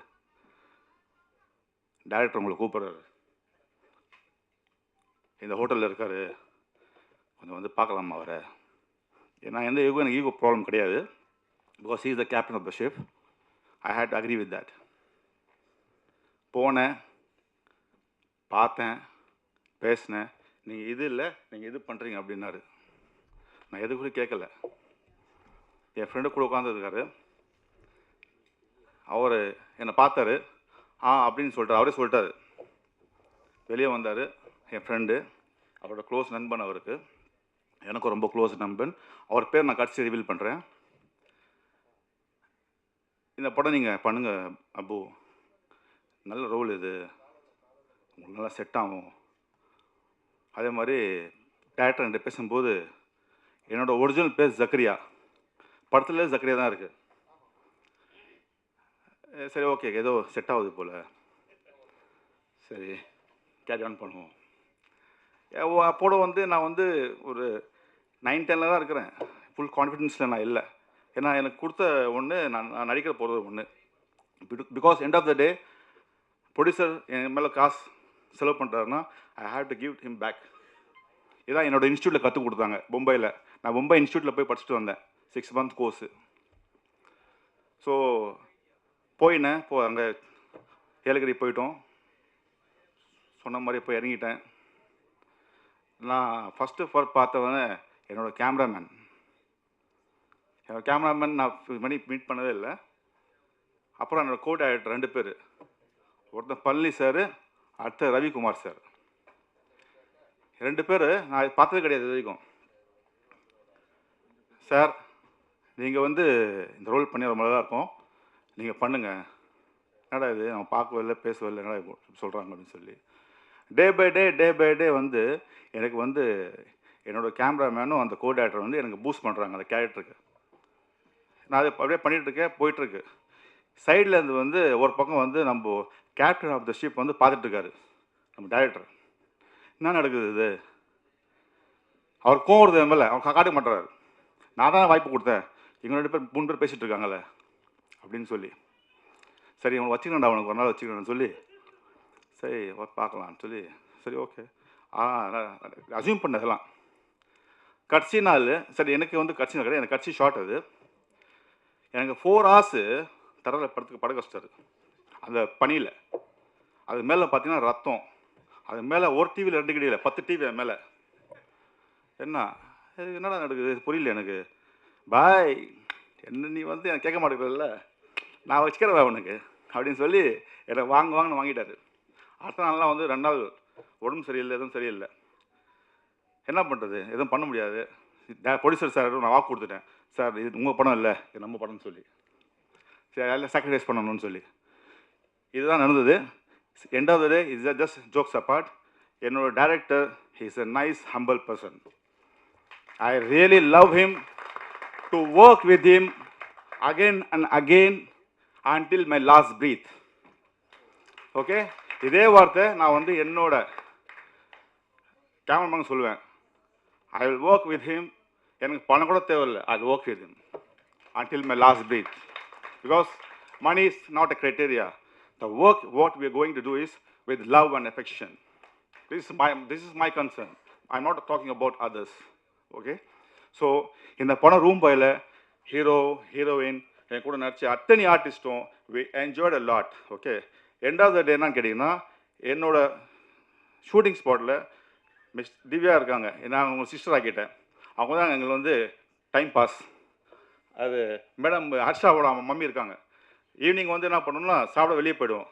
Speaker 2: டைரக்டர் உங்களை கூப்பிட்றாரு, இந்த ஹோட்டலில் இருக்கார், கொஞ்சம் வந்து பார்க்கலாமா அவரை. ஏன்னா எனக்கு ஈகோ ப்ராப்ளம் கிடையாது. Because he is the captain of the ship. I hate to agree with that. போனேன், பார்த்தேன், பேசினேன். நீங்கள் இது இல்லை, நீங்கள் இது பண்ணுறீங்க அப்படின்னாரு. நான் எது கூட கேட்கல. என் ஃப்ரெண்டு கூட உட்காந்துருக்காரு. அவர் என்னை பார்த்தாரு, அப்படின்னு சொல்லிட்டார். அவரே சொல்லிட்டாரு. வெளியே வந்தார் என் ஃப்ரெண்டு, அவரோட க்ளோஸ் நண்பன். அவருக்கு எனக்கும் ரொம்ப க்ளோஸ் நண்பன். அவர் பேர் நான் கடைசி ரிவீல் பண்ணுறேன். இந்த படம் நீங்கள் பண்ணுங்கள் அப்பு, நல்ல ரோல் இது, உங்களுக்கு நல்லா செட் ஆகும். அதே மாதிரி டேரக்டர் என்கிட்ட பேசும்போது என்னோடய ஒரிஜினல் பேர் ஜக்கரியா, படத்தில் ஜக்கரியா தான் இருக்குது. சரி ஓகே, ஏதோ செட் ஆகுது போல், சரி கேரி ஆன் பண்ணுவோம். அப்போட வந்து நான் வந்து ஒரு 9-10 தான் இருக்கிறேன். ஃபுல் கான்ஃபிடென்ஸில் நான் இல்லை. ஏன்னா எனக்கு கொடுத்த ஒன்று நான் நடிக்கிற போகிறது ஒன்று. Because end of the day producer என் மேலே காசு செலவு பண்ணுறாருன்னா I have to give him back. இதான் என்னோடய இன்ஸ்டியூட்டில் கற்றுக் கொடுத்தாங்க மும்பையில். நான் மும்பை இன்ஸ்டியூட்டில் போய் படிச்சுட்டு வந்தேன், 6 month கோர்ஸு. ஸோ போயினேன், அங்கே ஏலகிரி போயிட்டோம். சொன்ன மாதிரி போய் இறங்கிட்டேன். நான் ஃபஸ்ட்டு பார்த்தவன் என்னோடய கேமராமேன். நான் மீட் பண்ணவே இல்லை. அப்புறம் என்னோடய கோ டைரக்டர் 2 பேர், ஒருத்தன் பழனி சார், அடுத்த ரவிக்குமார் சார். 2 பேர் நான் பார்த்தது கிடையாது இது வரைக்கும். சார் நீங்கள் வந்து இந்த ரோல் பண்ணி ரொம்ப நல்லா இருக்கும், நீங்கள் பண்ணுங்கள். என்னடா இது நம்ம பார்க்கவே இல்லை பேசவே இல்லை, என்னடா சொல்கிறாங்க அப்படின்னு சொல்லி டே பை டே வந்து எனக்கு வந்து என்னோடய கேமராமேனும் அந்த கோ டேரக்டர் வந்து எனக்கு பூஸ்ட் பண்ணுறாங்க அந்த கேரக்டருக்கு. நான் அதை அப்படியே பண்ணிகிட்ருக்கேன், போயிட்டுருக்கு. சைடில் இருந்து வந்து ஒரு பக்கம் வந்து நம்ம கேப்டன் ஆஃப் த ஷிப் வந்து பார்த்துட்ருக்காரு நம்ம டைரக்டர். என்ன நடக்குது இது, அவர் கோவம் வருது என் மேலே, அவர் காட்ட மாட்டுறாரு. நான் தான் வாய்ப்பு கொடுத்தேன், இவங்க 2 பேர் 3 பேர் பேசிகிட்டு இருக்காங்கல்ல அப்படின்னு சொல்லி, சரி அவனை வச்சுக்கணும்டா, அவனுக்கு ஒரு நாள் வச்சுக்கணும்னு சொல்லி, சரி பார்க்கலான்னு சொல்லி, சரி ஓகே அசியூம் பண்ணதெல்லாம். கடைசி நாள் சரி எனக்கு வந்து கடைசி நாள் கிடையாது, எனக்கு கடைசி ஷார்ட் அது. எனக்கு 4 hours தரையில் படுக்க வச்சிட்டாரு அந்த பனியில். அது மேலே பார்த்தீங்கன்னா ரத்தம், அது மேலே ஒரு டிவியில் 2 கிடையாது 10 டிவி மேலே. என்னடா நடக்குது புரியல எனக்கு. பாய் என்ன நீ வந்து எனக்கு கேட்க மாட்டேங்கிறல்ல, நான் வச்சுக்கிறேன் அவனுக்கு அப்படின்னு சொல்லி என்னை வாங்கன்னு வாங்கிட்டாரு. அடுத்த நாள்லாம் வந்து 2 நாள் உடம்பு சரியில்லை, எதுவும் சரியில்லை. என்ன பண்ணுறது, எதுவும் பண்ண முடியாது. ப்ரொடியூசர் சார் நான் வாக்கு கொடுத்துட்டேன், சார் இது உங்கள் படம் இல்லை இது நம்ம படம்னு சொல்லி, சரி எல்லாம் சாக்ரிஃபைஸ் பண்ணணும்னு சொல்லி. இதுதான் நடந்தது. End of the day is just jokes apart. என்னோட director is a nice humble person. I really love him, to work with him again and again until my last breath. Okay, இதே வார்த்தை நான் வந்து என்னோட கேமராமேன் சொல்லுவேன். I will work with him, எனக்கு பணம் கூட தேவையில்லை, I will work with him until my last breath. Because money is not a criteria. The work what we are going to do is with love and affection. This is my concern. I'm not talking about others. Okay? So இந்த படம் room boy hero heroine என் கூட நடிச்ச அத்தனை ஆர்டிஸ்ட்டும் we enjoyed a lot. Okay, end of the day என்னன்னு கேட்டிங்கன்னா, என்னோட ஷூட்டிங் ஸ்பாட்டில் மிஸ் திவ்யா இருக்காங்க, நான் அவங்க சிஸ்டர் ஆக்கிட்டேன். அவங்க தான் எங்களுக்கு வந்து டைம் பாஸ். அது மேடம் ஹர்ஷாவோட மம்மி இருக்காங்க. ஈவினிங் வந்து என்ன பண்ணணும்னா சாப்பிட வெளியே போயிடுவோம்.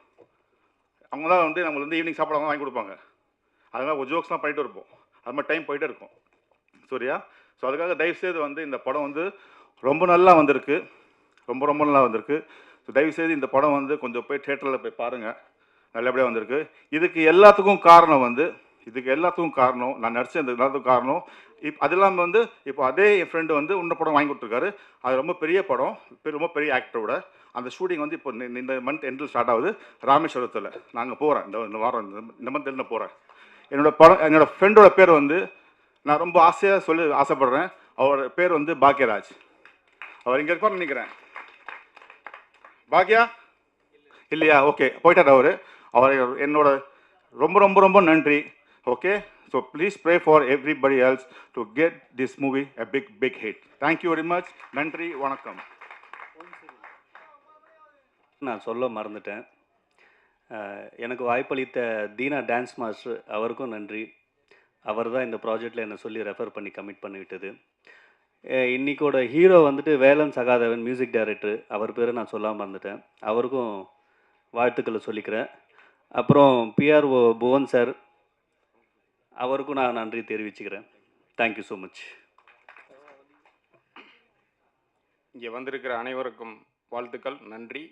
Speaker 2: அவங்க தான் வந்து நம்மளுக்கு வந்து ஈவினிங் சாப்பிட வாங்கி கொடுப்பாங்க. அதெல்லாம் ஒரு ஜோக்ஸ்லாம் பண்ணிட்டு இருப்போம். அது மாதிரி டைம் போயிட்டே இருக்கும். சரியா? ஸோ அதுக்காக தயவுசெய்து வந்து இந்த படம் வந்து ரொம்ப நல்லா வந்திருக்கு, ரொம்ப நல்லா வந்திருக்கு. ஸோ தயவுசெய்து இந்த படம் வந்து கொஞ்சம் போய் தியேட்டரில் போய் பாருங்கள், நல்லபடியாக வந்திருக்கு. இதுக்கு எல்லாத்துக்கும் காரணம் நான் நடிச்ச இந்த எல்லாத்துக்கும் காரணம். அது இல்லாமல் வந்து இப்போ அதே என் ஃப்ரெண்டு வந்து இன்னொரு படம் வாங்கி கொடுத்துருக்காரு. அது ரொம்ப பெரிய படம், ரொம்ப பெரிய ஆக்டரோட. அந்த ஷூட்டிங் வந்து இப்போ இந்த மந்த் எண்டில் ஸ்டார்ட் ஆகுது ராமேஸ்வரத்தில். நாங்கள் போகிறேன், இந்த வாரம் இந்த மந்த் எண்டில் போகிறேன். என்னோட ஃப்ரெண்டோட பேர் வந்து நான் ரொம்ப ஆசையாக ஆசைப்படுறேன். அவரோட பேர் வந்து பாக்யராஜ். அவர் இங்கே இருப்பார்னு நினைக்கிறேன். பாக்யா இல்லையா? ஓகே, போயிட்டார் அவர் என்னோட ரொம்ப நன்றி. Okay, so please pray for everybody else to get this movie a big hit. Thank you very much. நன்றி, வணக்கம்.
Speaker 6: நான் சொல்ல மறந்துட்டேன். எனக்கு வாய்ப்பளித்த தீனா டான்ஸ் மாஸ்டர் அவருக்கும் நன்றி. அவர் தான் இந்த ப்ராஜெக்டில் என்னை சொல்லி ரெஃபர் பண்ணி கமிட் பண்ணிவிட்டது. இன்றைக்கோட ஹீரோ வந்துட்டு வேலன் சகாதேவன் மியூசிக் டைரக்டர், அவர் பேரை நான் சொல்லாமல் மறந்துட்டேன். அவருக்கும் வாழ்த்துக்களை சொல்லிக்கிறேன். அப்புறம் பிஆர்ஓ புவன் சார், அவருக்கும் நான் நன்றி தெரிவிச்சுக்கிறேன். Thank you so much.
Speaker 16: இங்கே வந்திருக்கிற அனைவருக்கும் வாழ்த்துக்கள், நன்றி.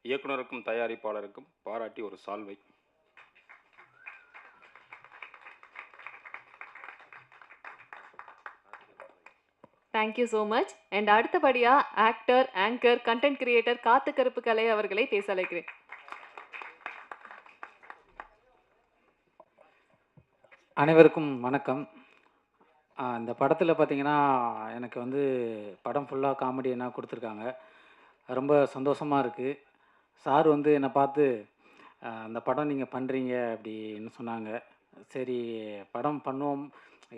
Speaker 16: இயக்குனருக்கும் தயாரிப்பாளருக்கும் பாராட்டி ஒரு சால்வை.
Speaker 1: Thank you so much. அண்ட் அடுத்தபடியாக ஆக்டர், ஆங்கர், கண்டென்ட் கிரியேட்டர் காத்து கருப்பு கலை அவர்களை பேச அழைக்கிறேன்.
Speaker 8: அனைவருக்கும் வணக்கம். இந்த படத்தில் பார்த்தீங்கன்னா எனக்கு வந்து படம் ஃபுல்லாக காமெடி என்ன கொடுத்துருக்காங்க. ரொம்ப சந்தோஷமாக இருக்குது. சார் வந்து என்னை பார்த்து அந்த படம் நீங்கள் பண்ணுறீங்க அப்படின்னு சொன்னாங்க. சரி படம் பண்ணுவோம்,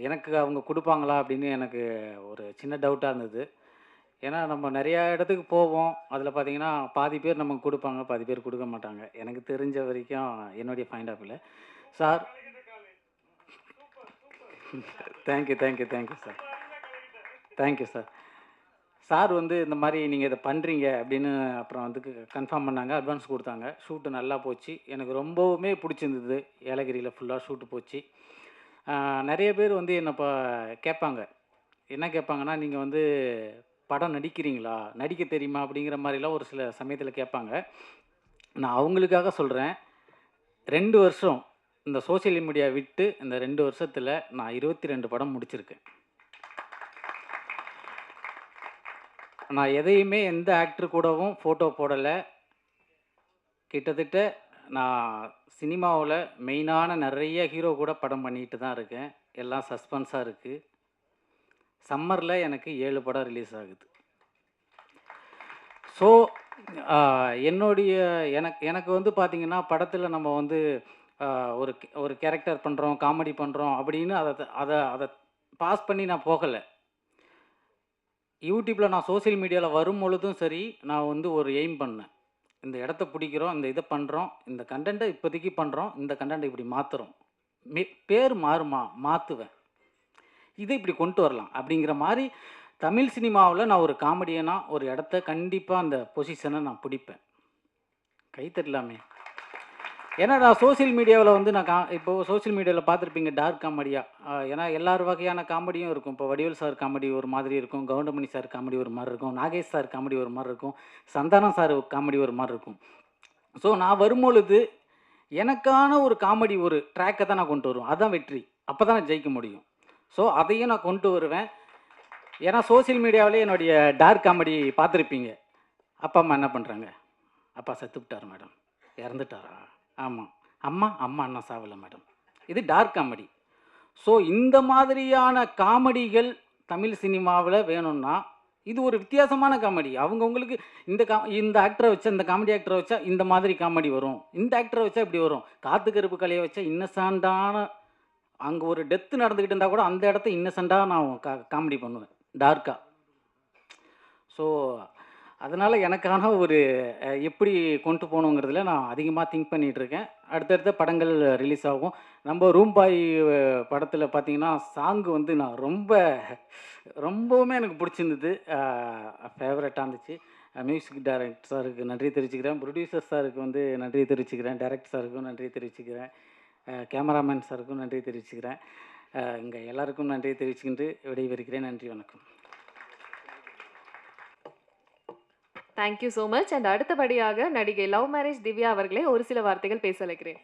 Speaker 8: எனக்கு அவங்க கொடுப்பாங்களா அப்படின்னு எனக்கு ஒரு சின்ன டவுட்டாக இருந்தது. ஏன்னா நம்ம நிறையா இடத்துக்கு போவோம், அதில் பார்த்தீங்கன்னா பாதி பேர் நமக்கு கொடுப்பாங்க, பாதி பேர் கொடுக்க மாட்டாங்க. எனக்கு தெரிஞ்ச வரைக்கும் என்னுடைய பாயிண்ட் ஆஃப் வியூவில் sir. Thank you sir. Thank you sir. Sir வந்து இந்த மாதிரி நீங்கள் இதை பண்ணுறீங்க அப்படின்னு அப்புறம் வந்து கன்ஃபார்ம் பண்ணாங்க, அட்வான்ஸ் கொடுத்தாங்க. ஷூட்டு நல்லா போச்சு. எனக்கு ரொம்பவுமே பிடிச்சிருந்தது. ஏலகிரியில் ஃபுல்லாக ஷூட்டு போச்சு. நிறைய பேர் வந்து என்னை இப்போ கேட்பாங்க, என்ன கேட்பாங்கன்னா, நீங்கள் வந்து படம் நடிக்கிறீங்களா, நடிக்க தெரியுமா அப்படிங்கிற மாதிரிலாம் ஒரு சில சமயத்தில் கேட்பாங்க. நான் அவங்களுக்காக சொல்கிறேன், 2 வருஷம் இந்த சோஷியல் மீடியா விட்டு இந்த 2 வருஷத்தில் நான் 22 படம் முடிச்சிருக்கேன். நான் எதையுமே எந்த ஆக்டர் கூடவும் ஃபோட்டோ போடலை. கிட்டத்தட்ட நான் சினிமாவில் மெயினான நிறைய ஹீரோ கூட படம் பண்ணிட்டு தான் இருக்கேன். எல்லாம் சஸ்பென்ஸாக இருக்குது. சம்மரில் எனக்கு 7 படம் ரிலீஸ் ஆகுது. ஸோ என்னுடைய எனக்கு வந்து பார்த்திங்கன்னா, படத்தில் நம்ம வந்து ஒரு கேரக்டர் பண்ணுறோம், காமெடி பண்ணுறோம் அப்படின்னு அதை பாஸ் பண்ணி நான் போகலை. யூடியூப்பில் நான் சோஷியல் மீடியாவில் வரும் பொழுதும் சரி, நான் வந்து ஒரு எய்ம் பண்ணேன். இந்த இடத்த பிடிக்கிறோம், இந்த இதை பண்ணுறோம், இந்த கண்டென்ட்டை இப்போதைக்கு பண்ணுறோம், இந்த கண்டென்ட்டை இப்படி மாற்றுறோம், பேர் மாறுமா, மாற்றுவேன், இதை இப்படி கொண்டு வரலாம் அப்படிங்கிற மாதிரி தமிழ் சினிமாவில் நான் ஒரு காமெடியனாக ஒரு இடத்த கண்டிப்பாக அந்த பொசிஷனை நான் பிடிப்பேன். கை தட்டலாமே. ஏன்னா நான் சோஷியல் மீடியாவில் வந்து இப்போது சோஷியல் மீடியாவில் பார்த்துருப்பீங்க டார்க் காமெடியாக. ஏன்னா எல்லார் வகையான காமெடியும் இருக்கும். இப்போ வடிவேல் சார் காமெடி ஒரு மாதிரி இருக்கும், கவுண்டமணி சார் காமெடி ஒரு மாதிரி இருக்கும், நாகேஷ் சார் காமெடி ஒரு மாதிரி இருக்கும், சந்தானம் சார் காமெடி ஒரு மாதிரி இருக்கும். ஸோ நான் வரும்பொழுது எனக்கான ஒரு காமெடி ஒரு ட்ராக்கை தான் நான் கொண்டு வருவேன். அதுதான் வெற்றி. அப்போ தான் நான் ஜெயிக்க முடியும். ஸோ அதையும் நான் கொண்டு வருவேன். ஏன்னா சோஷியல் மீடியாவிலே என்னுடைய டார்க் காமெடி பார்த்துருப்பீங்க. அப்பா அம்மா என்ன பண்ணுறாங்க, அப்பா செத்துவிட்டார் மேடம், இறந்துட்டாரா, ஆமாம், அம்மா அண்ணா சாவலை மேடம். இது டார்க் காமெடி. ஸோ இந்த மாதிரியான காமெடிகள் தமிழ் சினிமாவில் வேணும்னா இது ஒரு வித்தியாசமான காமெடி. அவங்கவுங்களுக்கு இந்த ஆக்டரை வச்சா, இந்த காமெடி ஆக்டரை வச்சா இந்த மாதிரி காமெடி வரும், இந்த ஆக்டரை வச்சா இப்படி வரும். காத்து கருப்பு கலையை வச்சா இன்னசென்ட்டான, அங்கே ஒரு டெத்து நடந்துக்கிட்டு இருந்தால் கூட அந்த இடத்த இன்னசென்ட்டாக நான் காமெடி பண்ணுவேன், டார்க்காக. ஸோ அதனால் எனக்கான ஒரு எப்படி கொண்டு போகணுங்கிறதுல நான் அதிகமாக திங்க் பண்ணிகிட்ருக்கேன். அடுத்தடுத்த படங்கள் ரிலீஸ் ஆகும். நம்ம ரூம் பாய் படத்தில் பார்த்திங்கன்னா சாங்கு வந்து நான் ரொம்பவுமே எனக்கு பிடிச்சிருந்தது, ஃபேவரட்டாக இருந்துச்சு. மியூசிக் டைரக்டர் சாருக்கு நன்றி தெரிவிச்சுக்கிறேன், ப்ரொடியூசர் சாருக்கு வந்து நன்றி தெரிவிச்சுக்கிறேன், டைரக்டர் சாருக்கும் நன்றி தெரிவிச்சுக்கிறேன், கேமராமேன் சாருக்கும் நன்றி தெரிவிச்சுக்கிறேன். இங்கே எல்லாருக்கும் நன்றி தெரிவிச்சுக்கிட்டு விடைபெறுகிறேன். நன்றி, வணக்கம்.
Speaker 1: Thank you so much. அண்ட் அடுத்தபடியாக நடிகை லவ் மேரேஜ் திவ்யா அவர்களே ஒரு சில வார்த்தைகள் பேச அழைக்கிறேன்.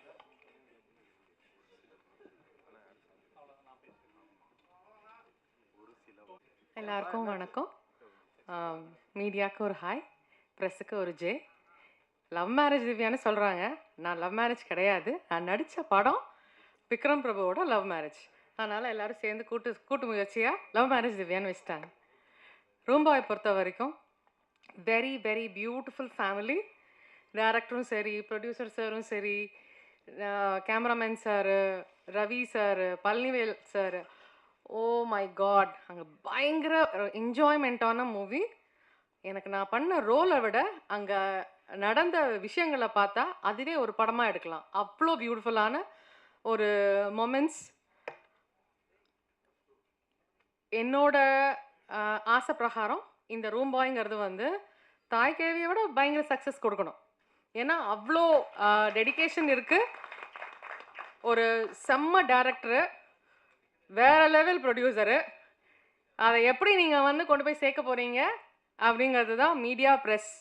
Speaker 9: எல்லாருக்கும் வணக்கம். மீடியாவுக்கு ஒரு ஹாய், ப்ரெஸ்ஸுக்கு ஒரு ஜே. லவ் மேரேஜ் திவ்யான்னு சொல்கிறாங்க. நான் லவ் மேரேஜ் கிடையாது. நான் நடித்த படம் விக்ரம் பிரபுவோட லவ் மேரேஜ். அதனால் எல்லோரும் சேர்ந்து கூட்டு முயற்சியாக லவ் மேரேஜ் திவ்யான்னு வச்சுட்டாங்க. ரூம் பாய் பொறுத்த வரைக்கும் வெரி வெரி பியூட்டிஃபுல் ஃபேமிலி. டைரக்டரும் சரி, ப்ரொடியூசர் சாரும் சரி, cameraman sir, Ravi sir, Palanivel sir, oh my God, அங்கே பயங்கர என்ஜாய்மெண்ட்டான மூவி. எனக்கு நான் பண்ண ரோலை விட அங்கே நடந்த விஷயங்களை பார்த்தா அதுவே ஒரு படமாக எடுக்கலாம். அவ்வளோ பியூட்டிஃபுல்லான ஒரு மொமெண்ட்ஸ். என்னோட ஆசை பிரகாரம் இந்த ரூம் பாய்ங்கிறது வந்து தாய் கேள்வியை விட பயங்கர சக்ஸஸ் கொடுக்கணும். ஏன்னா அவ்வளோ டெடிகேஷன் இருக்குது. ஒரு செம்ம டேரக்டரு, வேற லெவல் ப்ரொடியூசரு. அதை எப்படி நீங்கள் வந்து கொண்டு போய் சேர்க்க போகிறீங்க அப்படிங்கிறது தான் மீடியா, ப்ரெஸ்.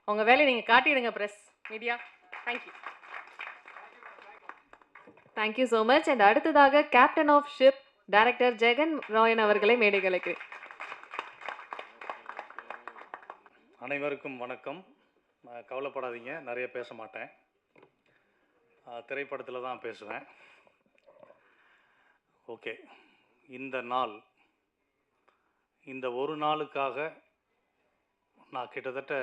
Speaker 9: உங்கள் வேலையை நீங்கள் காட்டிடுங்க press, media. Thank you.
Speaker 1: Thank you so much. And அடுத்ததாக captain of ship director Jagan Rayan அவர்களை மேடைகளுக்கு.
Speaker 10: அனைவருக்கும் வணக்கம். கவலைப்படாதீங்க, நிறைய பேச மாட்டேன், திரைப்படத்தில் தான் பேசுவேன். ஓகே, இந்த நாள், இந்த ஒரு நாளுக்காக நான் கிட்டத்தட்ட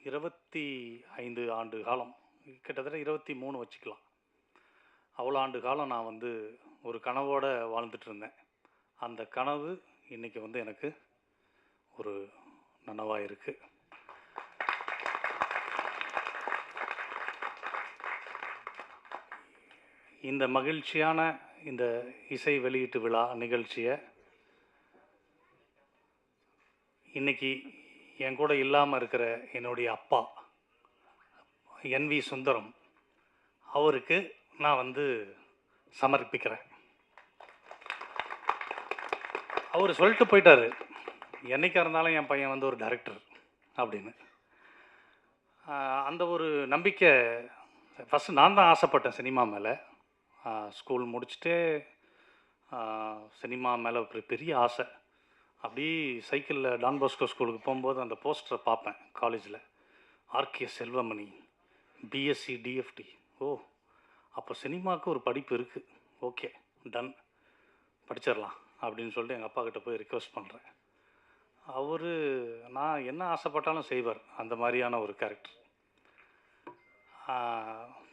Speaker 10: 25 ஆண்டு காலம், கிட்டத்தட்ட 23 வச்சுக்கலாம், அவ்வளோ ஆண்டு காலம் நான் வந்து ஒரு கனவோடு வாழ்ந்துட்டு இருந்தேன். அந்த கனவு இன்றைக்கி வந்து எனக்கு ஒரு நனவாக இருக்குது. இந்த மகிழ்ச்சியான இந்த இசை வெளியீட்டு விழா நிகழ்ச்சியை இன்னைக்கு என் கூட இல்லாமல் இருக்கிற என்னுடைய அப்பா NV சுந்தரம், அவருக்கு நான் வந்து சமர்ப்பிக்கிறேன். அவர் சொல்லிட்டு போயிட்டாரு, என்னைக்கா இருந்தாலும் என் பையன் வந்து ஒரு டைரக்டர் அப்படின்னு. அந்த ஒரு நம்பிக்கை ஃபஸ்ட்டு நான் தான் ஆசைப்பட்டேன் சினிமா மேலே. ஸ்கூல் முடிச்சுட்டு சினிமா மேலே ஒரு பெரிய ஆசை. அப்படி சைக்கிளில் டான் பாஸ்கோ ஸ்கூலுக்கு போகும்போது அந்த போஸ்டரை பார்ப்பேன் காலேஜில், RK செல்வமணி BSc DFT. ஓ, அப்போ சினிமாவுக்கு ஒரு படிப்பு இருக்குது, ஓகே டன், படிச்சிடலாம் அப்படின்னு சொல்லிட்டு எங்கள் அப்பா கிட்ட போய் ரிக்வெஸ்ட் பண்ணுறேன். அவர் நான் என்ன ஆசைப்பட்டாலும் செய்வார், அந்த மாதிரியான ஒரு கேரக்டர்.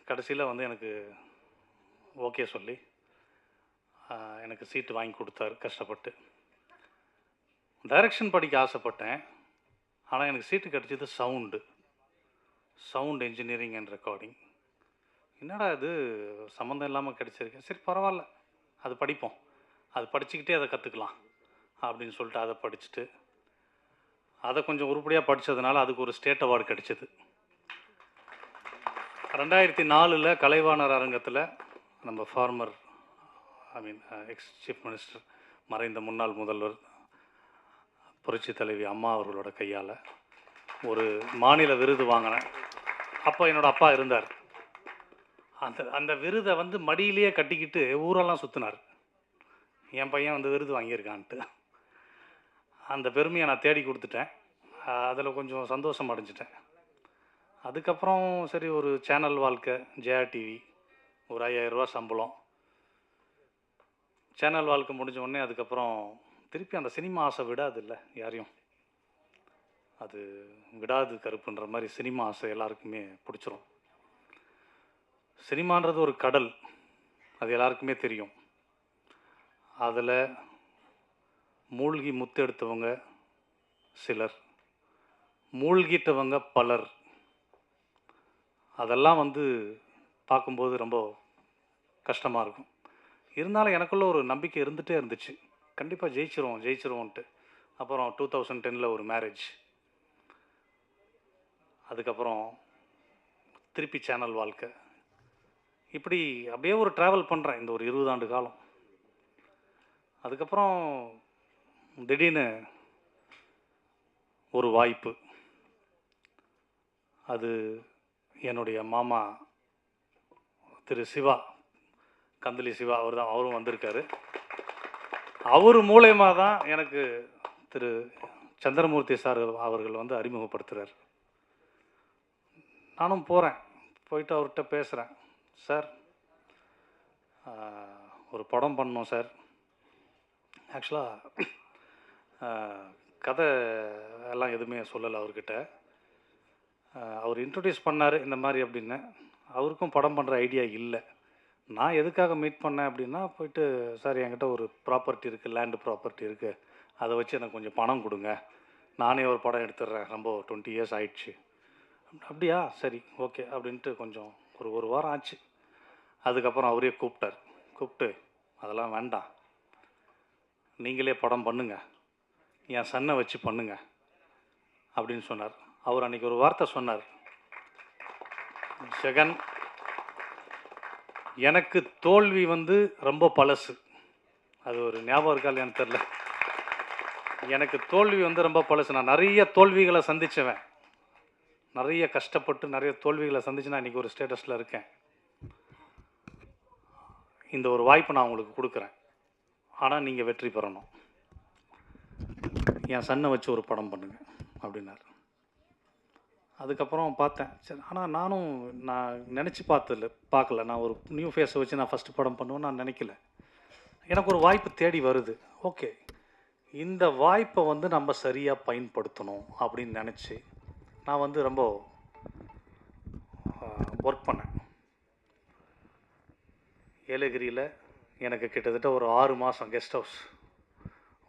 Speaker 10: கடைசியில் வந்து எனக்கு ஓகே சொல்லி எனக்கு சீட்டு வாங்கி கொடுத்தாரு கஷ்டப்பட்டு. டைரக்ஷன் படிக்க ஆசைப்பட்டேன், ஆனால் எனக்கு சீட்டு கிடச்சது சவுண்ட் இன்ஜினியரிங் அண்ட் ரெக்கார்டிங். என்னடா இது சம்மந்தம் இல்லாமல் கிடச்சிருக்கு, சரி பரவாயில்ல அது படிப்போம், அது படிச்சுக்கிட்டே அதை கற்றுக்கலாம் அப்படின்னு சொல்லிட்டு அதை படிச்சுட்டு அதை கொஞ்சம் உருப்படியாக படித்ததுனால அதுக்கு ஒரு ஸ்டேட் அவார்டு கிடச்சிது. 2004 கலைவாணர் அரங்கத்தில் நம்ம ஃபார்மர் எக்ஸ் சீஃப் மினிஸ்டர், மறைந்த முன்னாள் முதல்வர் புரட்சி தலைவி அம்மா அவர்களோட கையால் ஒரு மாநில விருது வாங்கினேன். அப்போ என்னோடய அப்பா இருந்தார். அந்த விருதை வந்து மடியிலேயே கட்டிக்கிட்டு ஊரெல்லாம் சுற்றினார், என் பையன் வந்து விருது வாங்கியிருக்கான்ட்டு. அந்த பெருமையை நான் தேடி கொடுத்துட்டேன், அதில் கொஞ்சம் சந்தோஷம் அடைஞ்சிட்டேன். அதுக்கப்புறம் சரி ஒரு சேனல் வாழ்க்கை, ஜெயா டிவி, ஒரு 5000 ரூபா சம்பளம். சேனல் வாழ்க்கை முடிஞ்ச உடனே அதுக்கப்புறம் திருப்பி அந்த சினிமா ஆசை விடாது இல்லை யாரையும், அது விடாது கருப்புன்ற மாதிரி சினிமா ஆசை எல்லாருக்குமே பிடிச்சிரும். சினிமான்றது ஒரு கடல், அது எல்லாருக்குமே தெரியும். அதில் மூழ்கி முத்தெடுத்தவங்க சிலர், மூழ்கிட்டவங்க பலர். அதெல்லாம் வந்து பார்க்கும்போது ரொம்ப கஷ்டமாக இருக்கும். இருந்தாலும் எனக்குள்ள ஒரு நம்பிக்கை இருந்துகிட்டே இருந்துச்சு, கண்டிப்பாக ஜெயிச்சிருவோன்ட்டு. அப்புறம் 2010 ஒரு மேரேஜ், அதுக்கப்புறம் திருப்பி சேனல் வாழ்க்கை, இப்படி அப்படியே ஒரு ட்ராவல் பண்ணுறேன் இந்த ஒரு 20 ஆண்டு காலம். அதுக்கப்புறம் திடீர்னு ஒரு வாய்ப்பு, அது என்னுடைய மாமா திரு சிவா, கந்தலி சிவா, அவரும் வந்திருக்காரு. அவர் மூலயமா தான் எனக்கு திரு சந்திரமூர்த்தி சார் அவர்கள் வந்து அறிமுகப்படுத்துகிறார். நானும் போகிறேன், போயிட்டு அவர்கிட்ட பேசுகிறேன், சார் ஒரு படம் பண்ணோம் சார், ஆக்சுவலாக கதை எல்லாம் எதுவுமே சொல்லலை அவர்கிட்ட. அவர் இன்ட்ரடியூஸ் பண்ணார் இந்த மாதிரி அப்படின்னு. அவருக்கும் படம் பண்ணுற ஐடியா இல்லை. நான் எதுக்காக மீட் பண்ணேன் அப்படின்னா, போயிட்டு சார் என்கிட்ட ஒரு ப்ராப்பர்ட்டி இருக்குது, லேண்டு ப்ராப்பர்ட்டி இருக்குது, அதை வச்சு எனக்கு கொஞ்சம் பணம் கொடுங்க, நானே ஒரு படம் எடுத்துடுறேன், ரொம்ப 20 இயர்ஸ் ஆயிடுச்சு. அப்படியா, சரி ஓகே அப்படின்ட்டு கொஞ்சம் ஒரு வாரம் ஆச்சு. அதுக்கப்புறம் அவரே கூப்பிட்டு அதெல்லாம் வேண்டாம், நீங்களே படம் பண்ணுங்க, என் சன்னை வச்சு பண்ணுங்க அப்படின்னு சொன்னார். அவர் அன்றைக்கி ஒரு வார்த்தை சொன்னார், ஜெகன் எனக்கு தோல்வி வந்து ரொம்ப பழசு. அது ஒரு ஞாபகம் இருக்கா இல்லையான்னு தெரில, எனக்கு தோல்வி வந்து ரொம்ப பழசு. நான் நிறைய தோல்விகளை சந்திச்சவன், நிறைய கஷ்டப்பட்டு நிறைய தோல்விகளை சந்திச்சு நான் இன்றைக்கி ஒரு ஸ்டேட்டஸில் இருக்கேன். இந்த ஒரு வாய்ப்பை நான் உங்களுக்கு கொடுக்குறேன், ஆனால் நீங்கள் வெற்றி பெறணும், என் சன்னை வச்சு ஒரு படம் பண்ணுங்க அப்படின்னார். அதுக்கப்புறம் பார்த்தேன், சரி, ஆனால் நான் நினச்சி பார்க்கல, நான் ஒரு நியூ ஃபேஸை வச்சு நான் ஃபஸ்ட்டு படம் பண்ணுவேன்னு நான் நினைக்கல. எனக்கு ஒரு வாய்ப்பு தேடி வருது, ஓகே இந்த வாய்ப்பை வந்து நம்ம சரியாக பயன்படுத்தணும் அப்படின்னு நினச்சி நான் வந்து ரொம்ப ஒர்க் பண்ணேன். ஏலகிரியில் எனக்கு கிட்டத்தட்ட ஒரு 6 மாதம் கெஸ்ட் ஹவுஸ்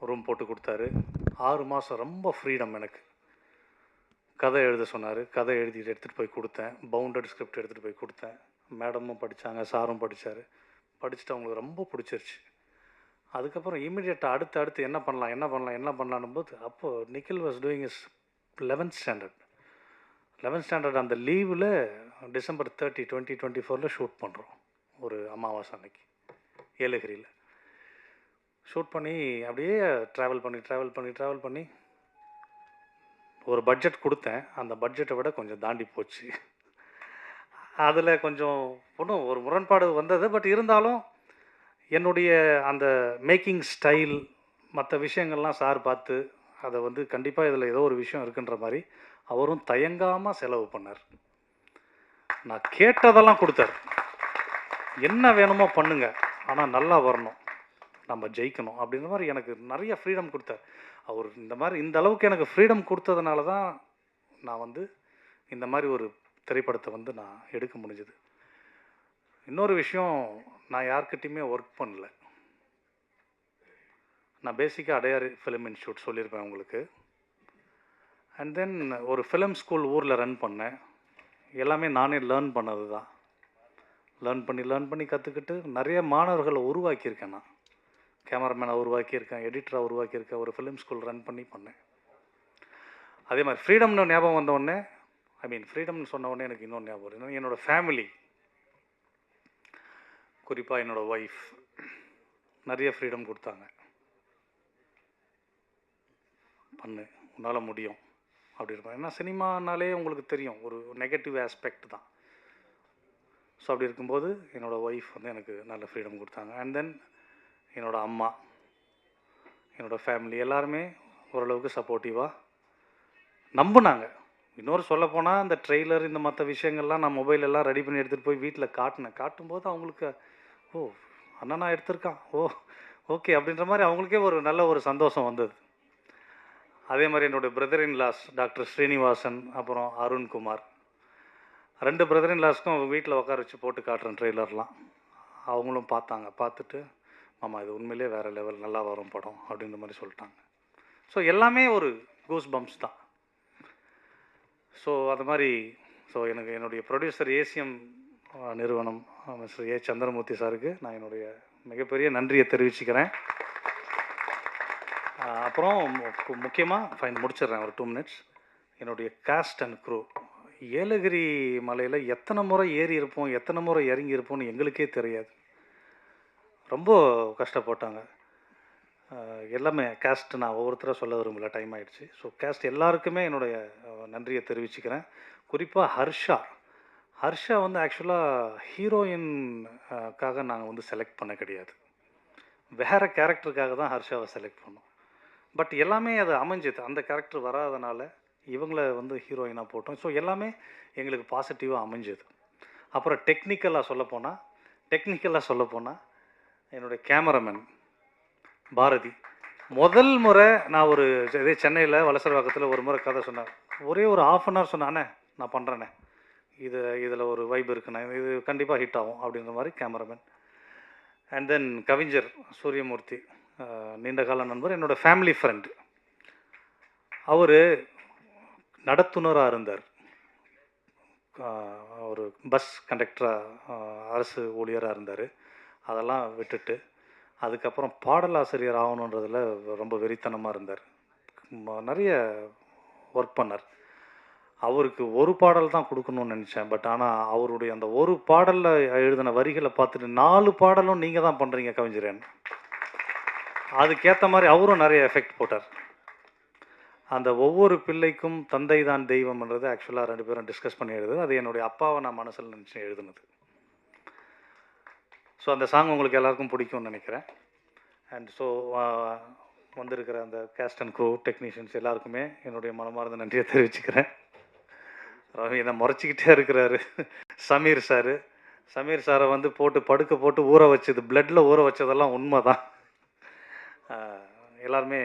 Speaker 10: ரூம் போட்டு கொடுத்தாரு. 6 மாதம் ரொம்ப ஃப்ரீடம். எனக்கு கதை எழுத சொன்னார், கதை எழுதிட்டு எடுத்துகிட்டு போய் கொடுத்தேன், பவுண்டட் ஸ்கிரிப்ட் எடுத்துகிட்டு போய் கொடுத்தேன். மேடமும் படித்தாங்க, சாரும் படித்தார். படிச்சுட்டு அவங்களுக்கு ரொம்ப பிடிச்சிருச்சு. அதுக்கப்புறம் இமீடியட்டாக அடுத்து என்ன பண்ணலான்னும் போது அப்போது Nikhil was doing is 11th standard. 11th standard அந்த லீவில் December 30, 2024 ஷூட் பண்ணுறோம். ஒரு அமாவாசை அன்னைக்கு ஏலகிரியில் ஷூட் பண்ணி அப்படியே ட்ராவல் பண்ணி ஒரு பட்ஜெட் கொடுத்தேன். அந்த பட்ஜெட்டை விட கொஞ்சம் தாண்டி போச்சு. அதில் கொஞ்சம் ஒன்றும் ஒரு முரண்பாடு வந்தது. பட் இருந்தாலும் என்னுடைய அந்த மேக்கிங் ஸ்டைல் மற்ற விஷயங்கள்லாம் சார் பார்த்து அதை வந்து கண்டிப்பாக இதில் ஏதோ ஒரு விஷயம் இருக்குன்ற மாதிரி அவரும் தயங்காமல் செலவு பண்ணார். நான் கேட்டதெல்லாம் கொடுத்தார். என்ன வேணுமோ பண்ணுங்க, ஆனால் நல்லா வரணும், நம்ம ஜெயிக்கணும் அப்படின்ற மாதிரி எனக்கு நிறைய ஃப்ரீடம் கொடுத்தார். அவர் இந்த அளவுக்கு எனக்கு ஃப்ரீடம் கொடுத்ததுனால தான் நான் வந்து இந்த மாதிரி ஒரு திரைப்படத்தை வந்து நான் எடுக்க முடிஞ்சது. இன்னொரு விஷயம், நான் யார்கிட்டையுமே ஒர்க் பண்ணல. நான் பேசிக்காக அடையார் ஃபிலிம் இன்ஸ்டியூட் சொல்லியிருப்பேன் உங்களுக்கு. அண்ட் தென் ஒரு ஃபிலிம் ஸ்கூல் ஊரில் ரன் பண்ணேன். எல்லாமே நானே லேர்ன் பண்ணது தான். லேர்ன் பண்ணி கற்றுக்கிட்டு நிறைய மாணவர்களை உருவாக்கியிருக்கேன். நான் கேமராமேனை உருவாக்கியிருக்கேன், எடிட்டராக உருவாக்கியிருக்கேன். ஒரு ஃபிலிம் ஸ்கூல் ரன் பண்ணி பண்ணேன். அதே மாதிரி ஃப்ரீடம்னு ஞாபகம் வந்தோடனே, ஃப்ரீடம்னு சொன்ன உடனே எனக்கு இன்னொன்று ஞாபகம் வரும். என்னோடய ஃபேமிலி, குறிப்பாக என்னோடய ஒய்ஃப் நிறைய ஃப்ரீடம் கொடுத்தாங்க. பண்ணு, உன்னால் முடியும் அப்படி இருப்பேன். ஏன்னா சினிமானாலே உங்களுக்கு தெரியும் ஒரு நெகட்டிவ் ஆஸ்பெக்ட் தான். ஸோ அப்படி இருக்கும்போது என்னோடய ஒய்ஃப் வந்து எனக்கு நல்ல ஃப்ரீடம் கொடுத்தாங்க. அண்ட் தென் என்னோடய அம்மா, என்னோடய ஃபேமிலி எல்லாருமே ஓரளவுக்கு சப்போர்ட்டிவாக நம்பினாங்க. இன்னொரு சொல்லப்போனால் இந்த ட்ரெய்லர் இந்த மற்ற விஷயங்கள்லாம் நான் மொபைல் எல்லாம் ரெடி பண்ணி எடுத்துகிட்டு போய் வீட்டில் காட்டும்போது அவங்களுக்கு ஓ அண்ணா எடுத்திருக்கான், ஓகே அப்படின்ற மாதிரி அவங்களுக்கே ஒரு நல்ல ஒரு சந்தோஷம் வந்தது. அதே மாதிரி என்னுடைய brother in law doctor Srinivasan, அப்புறம் அருண்குமார், 2 பிரதர் இன் லாஸ்க்கும் வீட்டில் உட்கார வச்சு போட்டு காட்டுறேன் ட்ரெய்லர்லாம். அவங்களும் பார்த்துட்டு மாமா இது உண்மையிலே வேறு லெவல், நல்லா வரும் படம் அப்படின்ற மாதிரி சொல்லிட்டாங்க. ஸோ எல்லாமே ஒரு கூஸ் பம்ப்ஸ் தான். ஸோ அது மாதிரி எனக்கு என்னுடைய ப்ரொடியூசர் ஏசிஎம் நிறுவனம் மிஸ்டர் ஏ சந்திரமூர்த்தி சாருக்கு நான் என்னுடைய மிகப்பெரிய நன்றியை தெரிவிச்சுக்கிறேன். அப்புறம் முக்கியமாக முடிச்சிடுறேன் ஒரு 2 minutes. என்னுடைய காஸ்ட் அண்ட் க்ரூ, ஏலகிரி மலையில் எத்தனை முறை ஏறி இருப்போம், எத்தனை முறை இறங்கி இருப்போம்னு எங்களுக்கே தெரியாது. ரொம்ப கஷ்டப்பட்டாங்க எல்லாமே. காஸ்ட் நான் ஒவ்வொருத்தராக சொல்ல விரும்பல, டைம் ஆகிடுச்சு. ஸோ காஸ்ட் எல்லாருக்குமே என்னுடைய நன்றியை தெரிவிச்சுக்கிறேன். குறிப்பாக ஹர்ஷா வந்து ஆக்சுவலாக ஹீரோயின்காக நாங்கள் வந்து செலக்ட் பண்ண கிடையாது, வேறு கேரக்டருக்காக தான் ஹர்ஷாவை செலக்ட் பண்ணோம். பட் எல்லாமே அது அமைஞ்சது. அந்த கேரக்டர் வராதனால இவங்கள வந்து ஹீரோயினாக போட்டோம். ஸோ எல்லாமே எங்களுக்கு பாசிட்டிவாக அமைஞ்சது. அப்புறம் டெக்னிக்கலாக சொல்லப்போனால் என்னுடைய கேமராமேன் பாரதி, முதல் முறை நான் ஒரு இதே சென்னையில் வலசரவாக்கத்தில் ஒரு முறை கதை சொன்னேன். ஒரே ஒரு 1/2 hour சொன்னானே, நான் பண்ணுறேனே, இதில் ஒரு வைப் இருக்குண்ணே, இது கண்டிப்பாக ஹிட் ஆகும் அப்படின்ற மாதிரி கேமராமேன். அண்ட் தென் கவிஞர் சூரியமூர்த்தி, நீண்டகால நண்பர், என்னோடய ஃபேமிலி ஃப்ரெண்டு. அவர் நடத்துனராக இருந்தார், ஒரு பஸ் கண்டக்டராக, அரசு ஊழியராக இருந்தார். அதெல்லாம் விட்டுட்டு அதுக்கப்புறம் பாடலாசிரியர் ஆகணுன்றதில் ரொம்ப வெறித்தனமாக இருந்தார். நிறைய ஒர்க் பண்ணார். அவருக்கு ஒரு பாடல் தான் கொடுக்கணும்னு நினச்சேன். பட் ஆனால் அவருடைய அந்த ஒரு பாடலில் எழுதின வரிகளை பார்த்துட்டு 4 பாடலும் நீங்கள் தான் பண்ணுறீங்க கவிஞரன். அதுக்கேற்ற மாதிரி அவரும் நிறைய எஃபெக்ட் போட்டார். அந்த ஒவ்வொரு பிள்ளைக்கும் தந்தை தான் தெய்வம்ன்றது ஆக்சுவலாக 2 பேரும் டிஸ்கஸ் பண்ணி எழுதுது. அது என்னுடைய அப்பாவை நான் மனசில் நினச்சி எழுதுனது. ஸோ அந்த சாங் உங்களுக்கு எல்லாருக்கும் பிடிக்கும்னு நினைக்கிறேன். அண்ட் ஸோ வந்திருக்கிற அந்த கேஸ்ட் அண்ட் க்ரூ டெக்னீஷியன்ஸ் எல்லாருக்குமே என்னுடைய மனமார்ந்த நன்றியை தெரிவிச்சுக்கிறேன். ரவி என்ன முறைச்சிக்கிட்டே இருக்கிறாரு. சமீர் சாரை வந்து படுக்க ஊற வச்சது, பிளட்டில் ஊற வச்சதெல்லாம் உண்மை தான். எல்லாருமே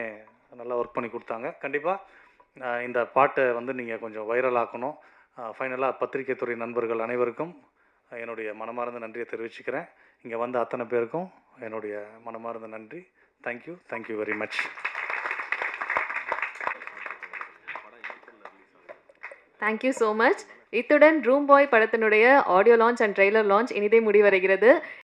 Speaker 10: நல்லா ஒர்க் பண்ணி கொடுத்தாங்க. கண்டிப்பாக இந்த பாட்டை வந்து நீங்கள் கொஞ்சம் வைரல் ஆக்கணும். ஃபைனலாக பத்திரிகை துறை நண்பர்கள் அனைவருக்கும் என்னுடைய மனமார்ந்த நன்றியை தெரிவிச்சுக்கிறேன். இங்கே வந்த அத்தனை பேருக்கும் என்னுடைய மனமார்ந்த நன்றி. Thank you very much.
Speaker 1: Thank you so much. இத்துடன் ரூம் பாய் படத்தினுடைய audio launch and trailer launch இனிதே முடிவடைகிறது.